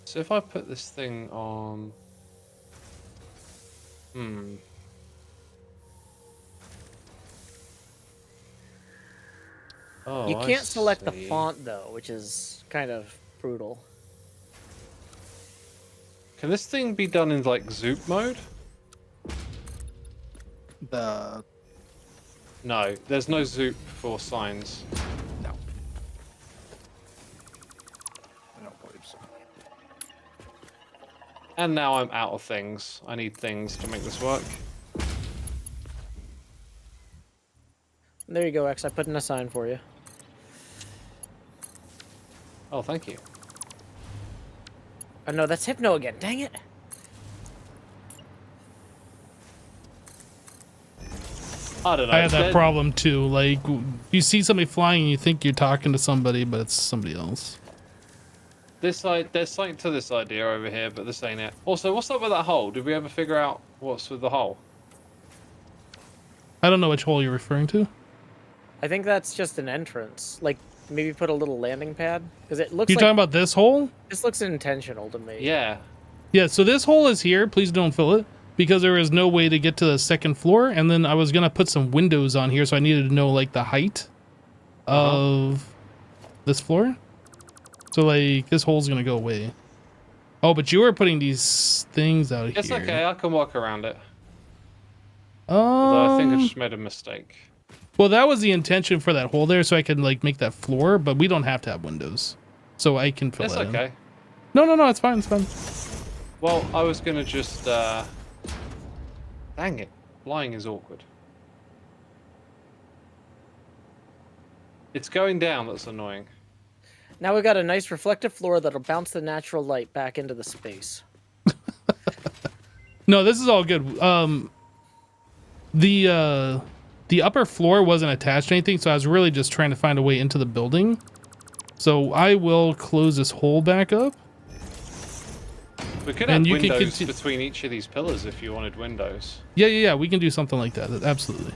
S4: So if I put this thing on... Oh,
S5: You
S4: I
S5: can't select the
S4: see.
S5: font, though, which is kind of brutal.
S4: Can this thing be done in like Zoop mode?
S3: The
S4: No, there's no Zoop for signs.
S3: no, I don't believe so.
S4: And now I'm out of things. I need things to make this work.
S5: There you go, X. I put in a sign for you.
S4: Oh, thank you.
S5: Oh, no, that's Hypno again. Dang it.
S4: I don't know.
S1: I had that problem too. Like, you see somebody flying and you think you're talking to somebody, but it's somebody else.
S4: There's something to this idea over here, but this ain't it. Also, what's up with that hole? Did we ever figure out what's with the hole?
S1: I don't know which hole you're referring to.
S5: I think that's just an entrance. Like, maybe put a little landing pad? Because it looks
S1: You
S5: like...
S1: talking about this hole?
S5: This looks intentional to me.
S4: Yeah.
S1: Yeah, so this hole is here. Please don't fill it. Because there is no way to get to the second floor. And then I was going to put some windows on here, so I needed to know, like, the height of this floor. So, like, this hole's going to go away. Oh, but you were putting these things out
S4: It's
S1: here.
S4: okay. I can walk around it. Although I think I just made a mistake.
S1: Well, that was the intention for that hole there, so I can, like, make that floor. But we don't have to have windows. So I can fill
S4: It's
S1: that in.
S4: okay.
S1: No, it's fine. It's fine.
S4: Well, I was going to just... Dang it. Flying is awkward. It's going down that's annoying.
S5: Now we got a nice reflective floor that'll bounce the natural light back into the space.
S1: No, this is all good. The upper floor wasn't attached to anything, so I was really just trying to find a way into the building. So I will close this hole back up.
S4: We could have windows between each of these pillars if you wanted windows.
S1: Yeah. We can do something like that. Absolutely.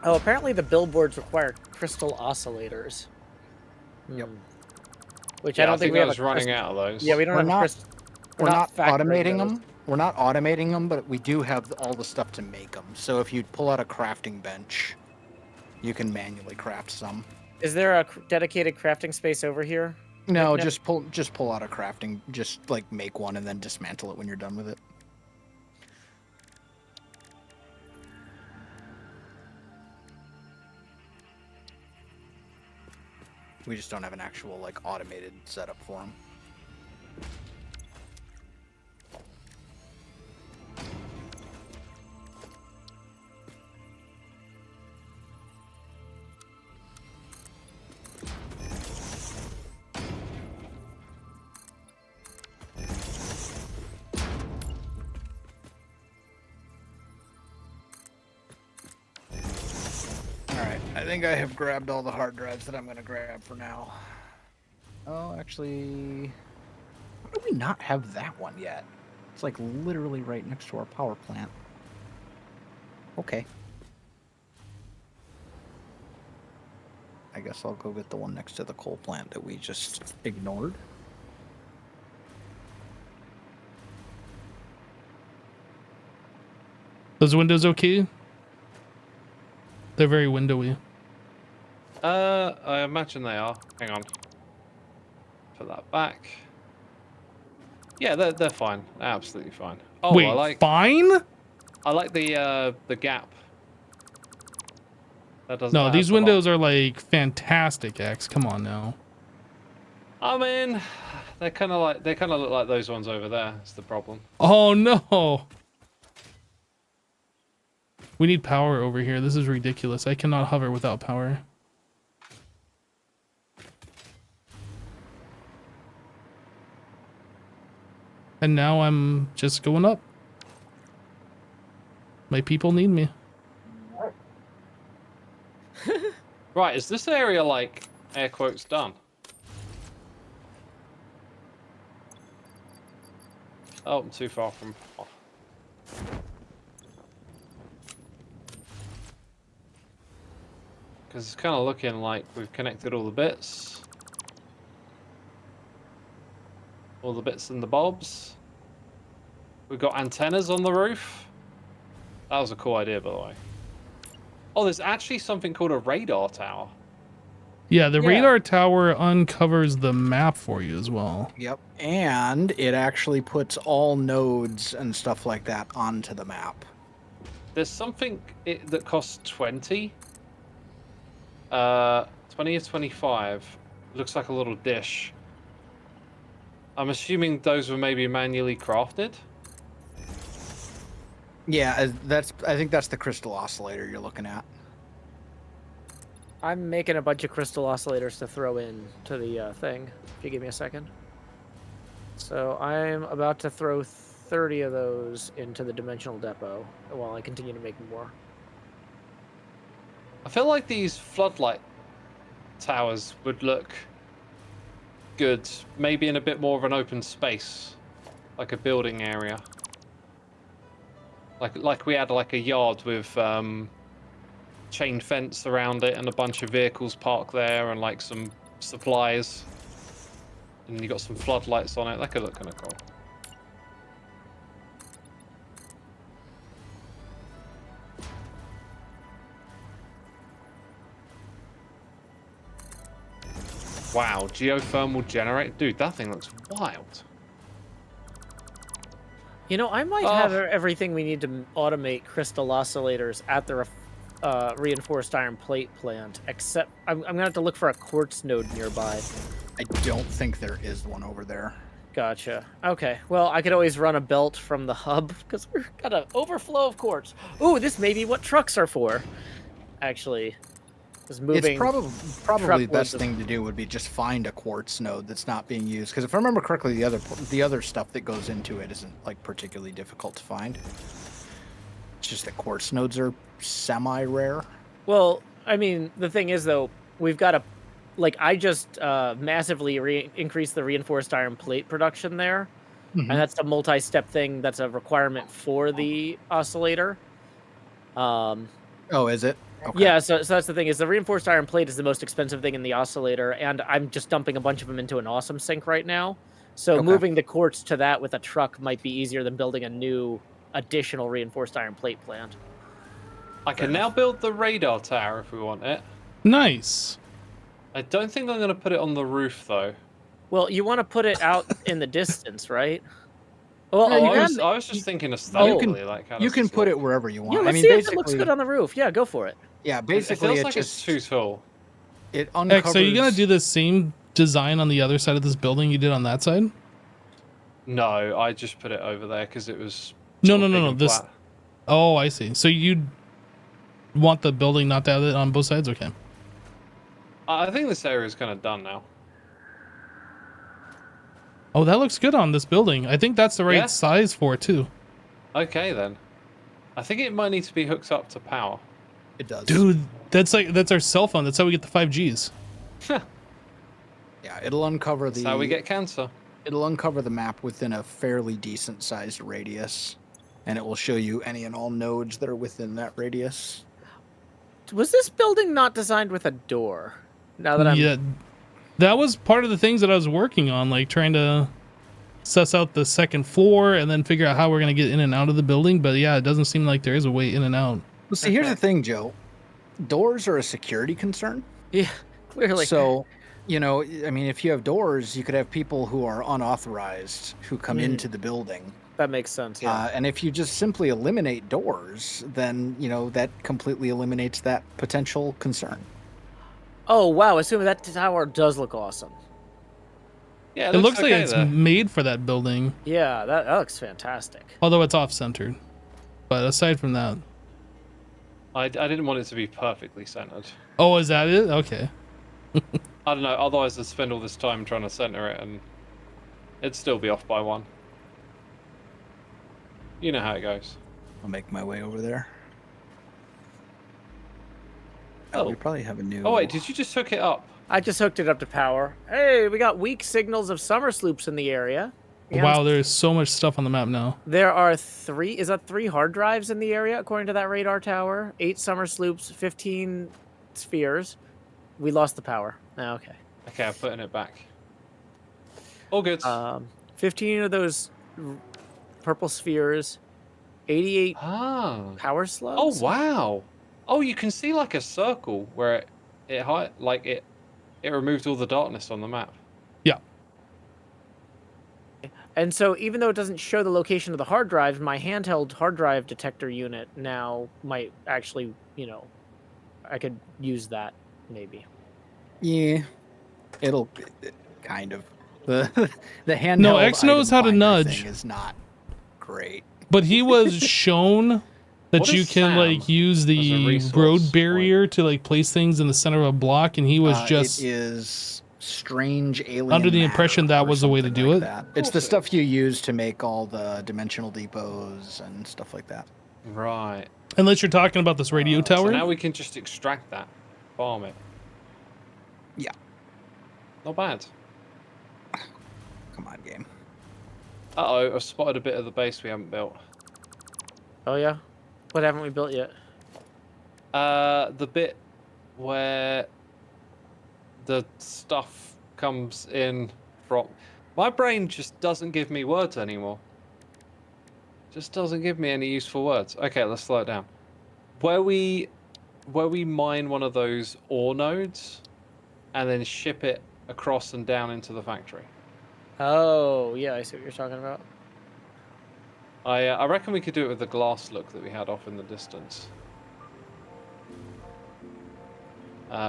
S5: Oh, apparently the billboards require crystal oscillators.
S3: Yep.
S5: Which
S4: Yeah,
S5: I don't think we
S4: I
S5: have
S4: was
S5: a
S4: running
S5: crystal.
S4: out of those.
S5: Yeah, we don't
S3: We're
S5: have
S3: not-
S5: crystal.
S3: We're not
S5: factoring
S3: automating
S5: those.
S3: them. We're not automating them, but we do have all the stuff to make them. So if you pull out a crafting bench, you can manually craft some.
S5: Is there a dedicated crafting space over here?
S3: No,
S5: No.
S3: just pull out a crafting. Just like make one and then dismantle it when you're done with it. We just don't have an actual like automated setup for them. I think I have grabbed all the hard drives that I'm going to grab for now. Oh, actually, why do we not have that one yet? It's like literally right next to our power plant. Okay. I guess I'll go get the one next to the coal plant that we just ignored.
S1: Those windows okay? They're very windowy.
S4: I imagine they are. Hang on. Put that back. Yeah, they're fine. They're absolutely fine. Oh,
S1: Wait, fine?
S4: I like the gap. That doesn't.
S1: No,
S4: that
S1: these
S4: has a lot.
S1: windows are like fantastic, X. Come on now.
S4: I mean, they kind of look like those ones over there. That's the problem.
S1: Oh no. We need power over here. This is ridiculous. I cannot hover without power. And now I'm just going up. My people need me.
S4: Right, is this area like air quotes done? Oh, I'm too far from. Oh. Because it's kind of looking like we've connected all the bits. All the bits and the bobs. We've got antennas on the roof. That was a cool idea, by the way. Oh, there's actually something called a radar tower.
S1: Yeah, the radar tower uncovers the map for you as well.
S3: Yep. And it actually puts all nodes and stuff like that onto the map.
S4: There's something that costs 20. 20 or 25. Looks like a little dish. I'm assuming those were maybe manually crafted.
S3: Yeah, I think that's the crystal oscillator you're looking at.
S5: I'm making a bunch of crystal oscillators to throw in to the thing. If you give me a second. So I'm about to throw 30 of those into the dimensional depot while I continue to make more.
S4: I feel like these floodlight towers would look good, maybe in a bit more of an open space, like a building area. Like we had like a yard with chain fence around it and a bunch of vehicles parked there and like some supplies. And you got some floodlights on it. That could look kind of cool. Wow, geothermal generator. Dude, that thing looks wild.
S5: You know, I might have everything we need to automate crystal oscillators at the reinforced iron plate plant, except I'm going to have to look for a quartz node nearby.
S3: I don't think there is one over there.
S5: Gotcha. Okay, well, I could always run a belt from the hub, because we've got an overflow of quartz. Ooh, this may be what trucks are for, actually.
S3: It's probably the best thing to do would be just find a quartz node that's not being used. Because if I remember correctly, the other stuff that goes into it isn't like particularly difficult to find. It's just that quartz nodes are semi-rare.
S5: Well, I mean, the thing is though, we've got a, like I just massively increased the reinforced iron plate production there, and that's a multi-step thing. That's a requirement for the oscillator.
S3: Oh, is it? Okay.
S5: Yeah, so that's the thing, is the reinforced iron plate is the most expensive thing in the oscillator, and I'm just dumping a bunch of them into an awesome sink right now. So moving the quartz to that with a truck might be easier than building a new additional reinforced iron plate plant.
S4: I can now build the radar tower if we want it.
S1: Nice.
S4: I don't think I'm going to put it on the roof, though.
S5: Well, you want to put it out in the distance, right? Well,
S4: I was just thinking aesthetically,
S3: you can put it wherever you want.
S5: Yeah, let's see if it looks good on the roof. Yeah, go for it.
S3: Yeah, basically
S4: it feels like it's too tall.
S3: It uncovers...
S1: X, are you gonna do the same design on the other side of this building you did on that side?
S4: No, I just put it over there because it was...
S1: No. This... Oh, I see. So you want the building not to have it on both sides? Okay.
S4: I think this area is kind of done now.
S1: Oh, that looks good on this building. I think that's the right size for it, too.
S4: Okay, then. I think it might need to be hooked up to power.
S3: It does.
S1: Dude, That's our cell phone. That's how we get the 5Gs.
S3: Yeah, it'll uncover
S4: That's how we get cancer.
S3: It'll uncover the map within a fairly decent sized radius, and it will show you any and all nodes that are within that radius.
S5: Was this building not designed with a door? Now that I'm
S1: Yeah, that was part of the things that I was working on, like trying to suss out the second floor and then figure out how we're gonna get in and out of the building. But yeah, it doesn't seem like there is a way in and out.
S3: Well, see, here's the thing, Joe. Doors are a security concern.
S5: yeah, clearly.
S3: So, you know, I mean, if you have doors, you could have people who are unauthorized who come into the building.
S5: That makes sense. Yeah.
S3: And if you just simply eliminate doors, then, you know, that completely eliminates that potential concern.
S5: Oh wow! Assuming that tower does look awesome.
S4: Yeah,
S1: It looks like
S4: okay
S1: it's
S4: there.
S1: made for that building,
S5: Yeah, that looks fantastic.
S1: although it's off-centered. But aside from that,
S4: I didn't want it to be perfectly centered.
S1: oh, is that it? Okay.
S4: I don't know. Otherwise, I'd spend all this time trying to center it, and it'd still be off by one. You know how it goes.
S3: I'll make my way over there.
S4: Oh.
S3: We probably have a new.
S4: Oh wait, did you just hook it up?
S5: I just hooked it up to power. Hey, we got weak signals of summer sloops in the area. And
S1: Wow, there's so much stuff on the map now.
S5: There are three hard drives in the area, according to that radar tower. 8 summer sloops, 15 spheres. We lost the power. Oh, okay.
S4: Okay, I'm putting it back. All good.
S5: 15 of those purple spheres, 88
S4: Ah.
S5: power
S4: Oh
S5: slugs.
S4: wow. Oh, you can see like a circle where it removed all the darkness on the map.
S1: Yeah.
S5: And so even though it doesn't show the location of the hard drives, my handheld hard drive detector unit now might actually, you know, I could use that maybe.
S3: Yeah, it'll kind of the handheld.
S1: No, X knows
S3: item
S1: how to
S3: finder
S1: nudge.
S3: thing is not great.
S1: But he was shown that
S4: What
S1: you
S4: is
S1: can
S4: SAM
S1: like use
S4: as a
S1: the
S4: resource
S1: road barrier to like place things in the center of a block, and he was just
S3: It is strange alien.
S1: under the
S3: matter
S1: impression that
S3: or
S1: was the way to
S3: something
S1: do
S3: like
S1: it.
S3: that. It's the stuff you use to make all the dimensional depots and stuff like that.
S4: Right.
S1: Unless you're talking about this radio tower.
S4: So now we can just extract that, farm it.
S3: Yeah.
S4: Not bad.
S3: Come on, game.
S4: Uh-oh, I've spotted a bit of the base we haven't built.
S5: Oh yeah? What haven't we built yet?
S4: The bit where the stuff comes in from... My brain just doesn't give me words anymore. Just doesn't give me any useful words. Okay, let's slow it down. Where we mine one of those ore nodes and then ship it across and down into the factory.
S5: Oh, yeah, I see what you're talking about.
S4: I reckon we could do it with the glass look that we had off in the distance.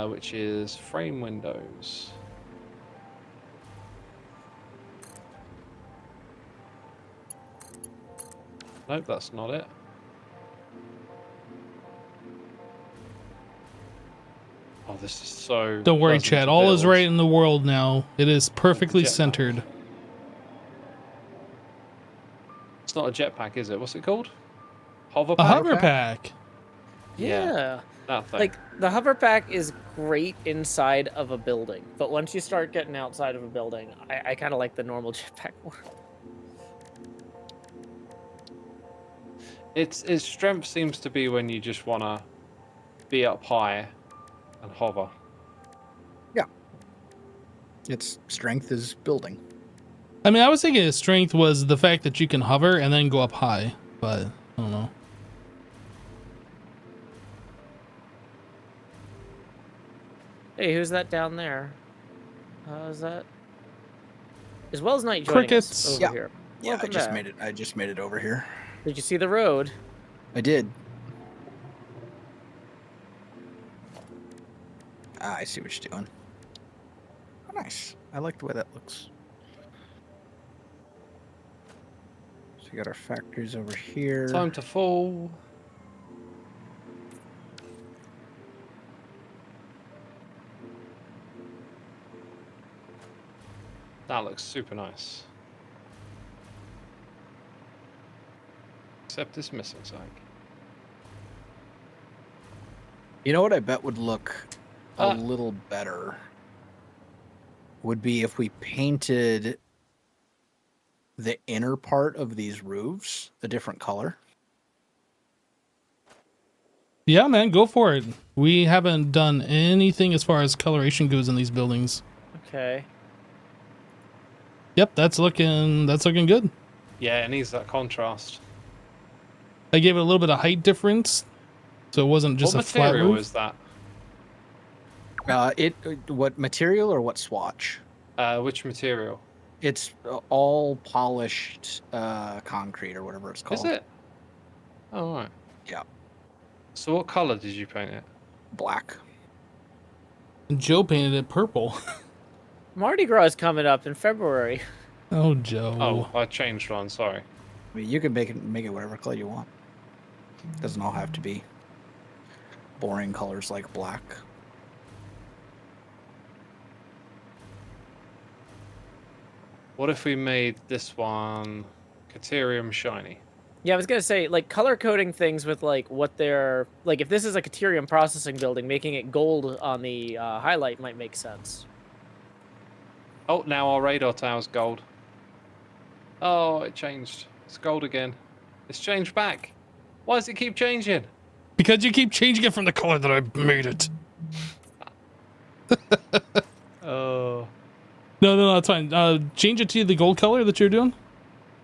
S4: Which is frame windows. Nope, that's not it. Oh, this is so...
S1: Don't worry,
S4: pleasant
S1: Chad.
S4: to
S1: All is
S4: build.
S1: right in the world now. It is perfectly
S4: Jetpack.
S1: centered.
S4: It's not a jetpack, is it? What's it called? Hover
S1: A
S4: pack?
S1: hover pack.
S5: Yeah.
S4: That thing.
S5: Like, the hover pack is great inside of a building, but once you start getting outside of a building, I kind of like the normal jetpack more.
S4: Its strength seems to be when you just want to be up high and hover.
S3: Yeah. Its strength is building.
S1: I mean, I was thinking his strength was the fact that you can hover and then go up high, but I don't know.
S5: Hey, who's that down there? Is that... Is Wells Knight joining
S1: Crickets.
S5: us over
S3: Yeah.
S5: here?
S3: Yeah,
S5: Welcome back.
S3: I just made it over here.
S5: Did you see the road?
S3: I did. Ah, I see what you're doing. Oh, nice. I like the way that looks. So we got our factories over here.
S4: Time to fall. That looks super nice. Except it's missing something.
S3: You know what I bet would look a
S4: Uh.
S3: little better would be if we painted the inner part of these roofs a different color.
S1: Yeah, man, go for it. We haven't done anything as far as coloration goes in these buildings.
S5: Okay.
S1: Yep, that's looking good.
S4: Yeah, it needs that contrast.
S1: I gave it a little bit of height difference, so it wasn't just
S4: What
S1: a flat
S4: material
S1: roof.
S4: is that?
S3: What material or what swatch?
S4: Which material?
S3: It's all polished concrete or whatever it's called.
S4: Is it? Oh, right.
S3: Yeah,
S4: So what color did you paint it?
S3: black.
S1: Joe painted it purple.
S5: Mardi Gras is coming up in February.
S1: Oh, Joe.
S4: Oh, I changed one. Sorry.
S3: I mean, you can make it whatever color you want. Doesn't all have to be boring colors like black.
S4: What if we made this one Caterium shiny?
S5: Yeah, I was gonna say, like, color coding things with like what they're like. If this is a Caterium processing building, making it gold on the highlight might make sense.
S4: Oh, now our radar tower's gold. Oh, it changed. It's gold again. It's changed back. Why does it keep changing?
S1: Because you keep changing it from the color that I made it.
S4: Oh.
S1: No, it's fine. Change it to the gold color that you're doing.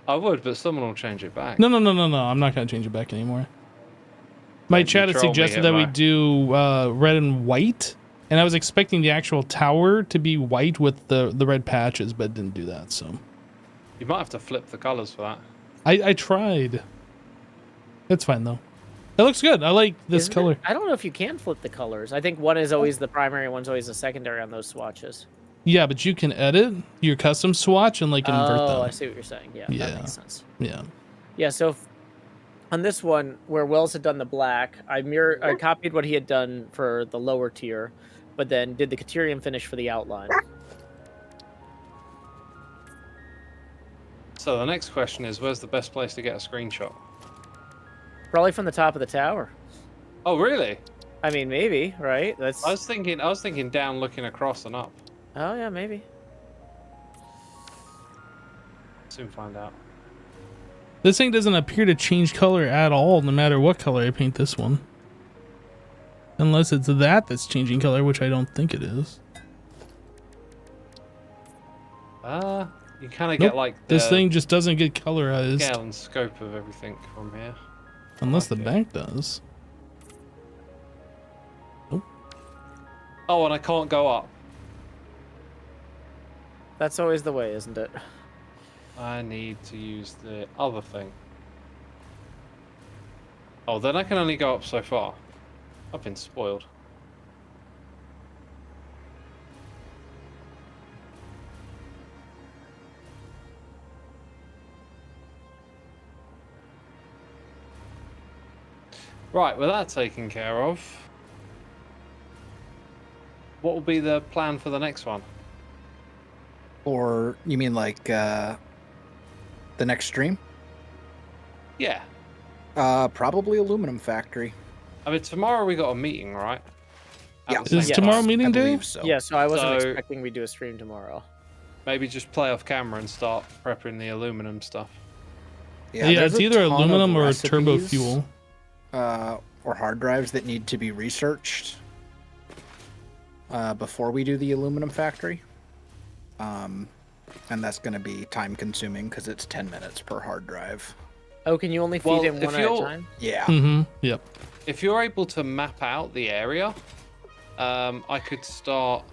S4: I would, but someone will change it back.
S1: No. I'm not gonna change it back anymore. My
S4: Don't
S1: chat had
S4: control me,
S1: suggested that we
S4: Hitler.
S1: do red and white, and I was expecting the actual tower to be white with the red patches, but it didn't do that. So
S4: You might have to flip the colors for that.
S1: I tried. It's fine though. It looks good. I like this
S5: Isn't
S1: color.
S5: it? I don't know if you can flip the colors. I think one is always the primary, one's always the secondary on those swatches.
S1: Yeah, but you can edit your custom swatch and like invert
S5: Oh,
S1: them.
S5: I see what you're saying. Yeah,
S1: Yeah.
S5: that makes sense.
S1: Yeah.
S5: Yeah, so on this one, where Wells had done the black, I copied what he had done for the lower tier, but then did the Caterium finish for the outline.
S4: So the next question is, where's the best place to get a screenshot?
S5: Probably from the top of the tower.
S4: Oh, really?
S5: I mean, maybe, right? That's.
S4: I was thinking down, looking across and up.
S5: Oh yeah, maybe.
S4: Soon find out.
S1: This thing doesn't appear to change color at all, no matter what color I paint this one. Unless it's that's changing color, which I don't think it is.
S4: You kind of
S1: Nope.
S4: get like
S1: This
S4: the
S1: thing just doesn't get colorized.
S4: scale and scope of everything from here.
S1: Unless the
S4: Okay.
S1: bank does.
S4: Oh, and I can't go up.
S5: That's always the way, isn't it?
S4: I need to use the other thing. Oh, then I can only go up so far. I've been spoiled. Right, with that taken care of, what will be the plan for the next one?
S3: Or you mean like the next stream?
S4: Yeah.
S3: Probably aluminum factory.
S4: I mean, tomorrow we got a meeting, right? At
S3: Yeah.
S4: the same
S1: Is
S5: Yeah.
S1: tomorrow
S4: time.
S1: meeting
S3: I
S1: day?
S3: believe so.
S5: Yeah, so I wasn't
S4: So-
S5: expecting we'd do a stream tomorrow.
S4: Maybe just play off camera and start prepping the aluminum stuff.
S1: Yeah,
S3: there's
S1: it's
S3: a
S1: either
S3: ton of
S1: aluminum or turbo
S3: recipes,
S1: fuel.
S3: or hard drives that need to be researched before we do the aluminum factory. And that's going to be time consuming because it's 10 minutes per hard drive.
S5: Oh, can you only feed
S4: Well,
S5: in
S4: if
S5: one at a
S4: you're-
S5: time?
S3: Yeah.
S1: Mm-hmm. Yep.
S4: If you're able to map out the area, I could start.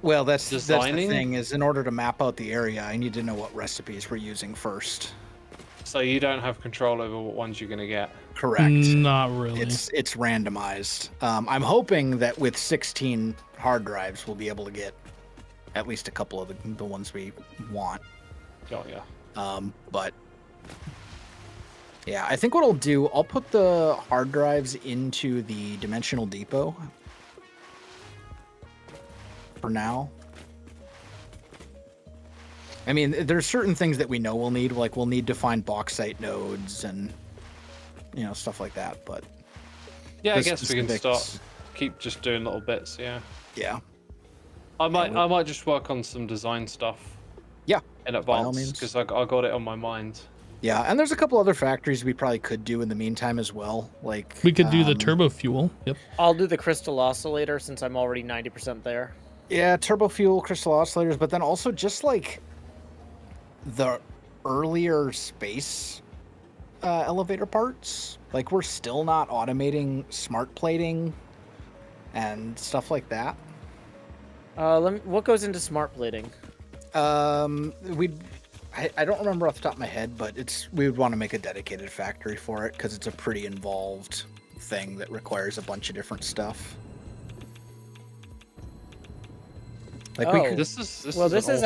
S3: Well, that's the
S4: Designing?
S3: thing is in order to map out the area, I need to know what recipes we're using first.
S4: So you don't have control over what ones you're going to get.
S3: Correct.
S1: Not really.
S3: It's randomized. I'm hoping that with 16 hard drives, we'll be able to get at least a couple of the ones we want.
S4: Got ya.
S3: But yeah, I think what I'll do, I'll put the hard drives into the dimensional depot for now. I mean, there's certain things that we know we'll need, like we'll need to find bauxite nodes and stuff like that. But
S4: Yeah, I
S3: the
S4: guess we can start
S3: specifics-
S4: keep just doing little bits. Yeah.
S3: Yeah.
S4: I might just work on some design stuff.
S3: Yeah.
S4: In
S3: By all
S4: advance,
S3: means.
S4: because I got it on my mind.
S3: Yeah, and there's a couple other factories we probably could do in the meantime as well. Like
S1: We could do the turbo fuel. Yep.
S5: I'll do the crystal oscillator since I'm already 90% there.
S3: Yeah, turbo fuel, crystal oscillators, but then also just like the earlier space elevator parts. Like we're still not automating smart plating and stuff like that.
S5: What goes into smart plating?
S3: I don't remember off the top of my head, but we would want to make a dedicated factory for it because it's a pretty involved thing that requires a bunch of different stuff. Like we could,
S5: This is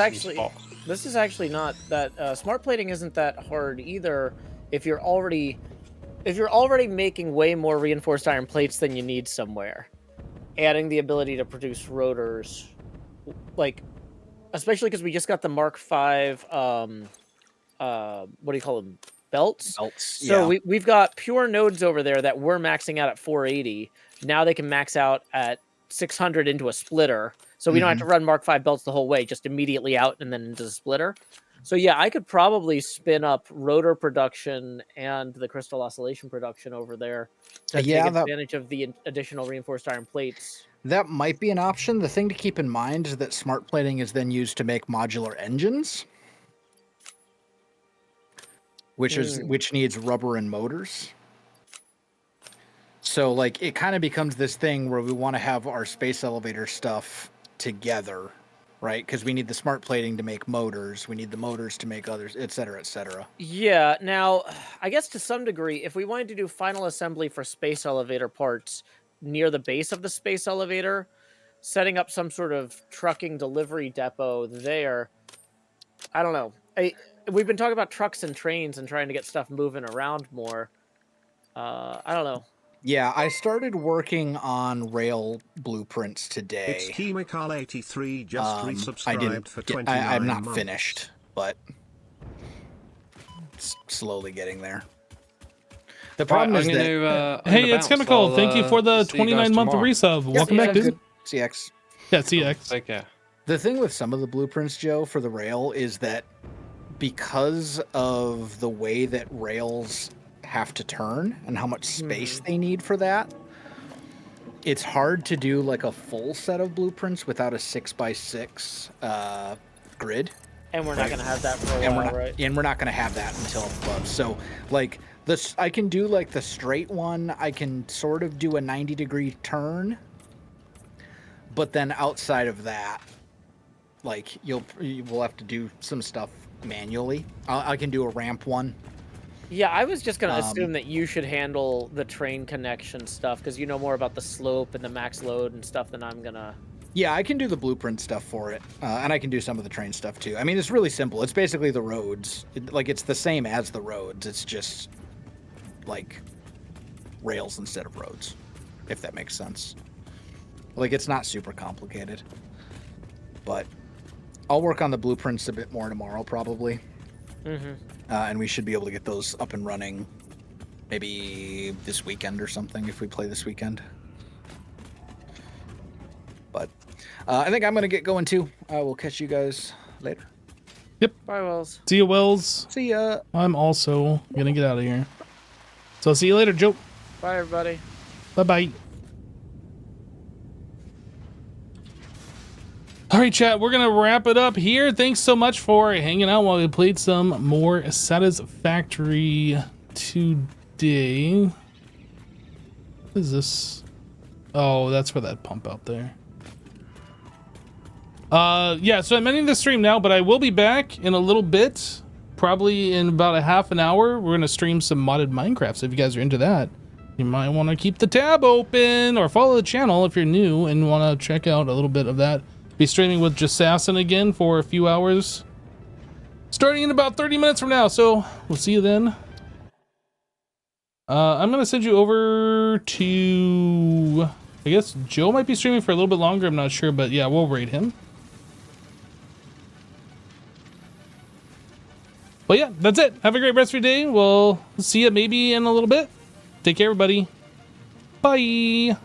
S5: actually not that smart plating isn't that hard either if you're already making way more reinforced iron plates than you need somewhere. Adding the ability to produce rotors, like especially because we just got the Mark V, what do you call them? Belts? So
S3: yeah.
S5: we've got pure nodes over there that we're maxing out at 480. Now they can max out at 600 into a splitter. So we don't have to run Mark V belts the whole way, just immediately out and then into the splitter. So yeah, I could probably spin up rotor production and the crystal oscillation production over there to take advantage of the additional reinforced iron plates.
S3: That might be an option. The thing to keep in mind is that smart plating is then used to make modular engines, which needs rubber and motors. So like it kind of becomes this thing where we want to have our space elevator stuff together, right? Because we need the smart plating to make motors, we need the motors to make others, et cetera, et cetera.
S5: Yeah. Now, I guess to some degree, if we wanted to do final assembly for space elevator parts near the base of the space elevator, setting up some sort of trucking delivery depot there. I don't know. We've been talking about trucks and trains and trying to get stuff moving around more. I don't know.
S3: Yeah, I started working on rail blueprints today.
S2: It's Chemical83 just resubscribed for 29
S3: I'm not
S2: months.
S3: finished, but it's slowly getting there. The problem is that...
S1: hey, it's Chemical. Thank you for the 29-month resub. Welcome back, dude.
S3: CX.
S1: Yeah, CX.
S4: Take care.
S3: The thing with some of the blueprints, Joe, for the rail is that because of the way that rails have to turn and how much space they need for that, it's hard to do like a full set of blueprints without a 6x6 grid.
S5: And we're not going to have that for a while, right?
S3: And we're not going to have that until above. So, like, I can do like the straight one. I can sort of do a 90-degree turn, but then outside of that, like we'll have to do some stuff manually. I can do a ramp one.
S5: Yeah, I was just going to assume that you should handle the train connection stuff because you know more about the slope and the max load and stuff than I'm going to.
S3: Yeah, I can do the blueprint stuff for it, and I can do some of the train stuff too. I mean, it's really simple. It's basically the roads. It's the same as the roads. It's just like rails instead of roads, if that makes sense. Like, it's not super complicated, but I'll work on the blueprints a bit more tomorrow probably. And we should be able to get those up and running maybe this weekend or something if we play this weekend. But I think I'm going to get going too. I will catch you guys later.
S1: Yep.
S5: Bye, Wells.
S1: See you, Wells.
S3: See ya.
S1: I'm also going to get out of here. So I'll see you later, Joe.
S5: Bye, everybody.
S1: Bye-bye. All right, chat, we're going to wrap it up here. Thanks so much for hanging out while we played some more Satisfactory today. What is this? Oh, that's for that pump out there. Yeah, so I'm ending the stream now, but I will be back in a little bit. Probably in about a half an hour. We're going to stream some modded Minecraft, so if you guys are into that, you might want to keep the tab open or follow the channel if you're new and want to check out a little bit of that. Be streaming with Jassassin again for a few hours, starting in about 30 minutes from now, so we'll see you then. I'm going to send you over to, I guess Joe might be streaming for a little bit longer, I'm not sure, but yeah, we'll raid him. But yeah, that's it. Have a great rest of your day. We'll see you maybe in a little bit. Take care, everybody. Bye.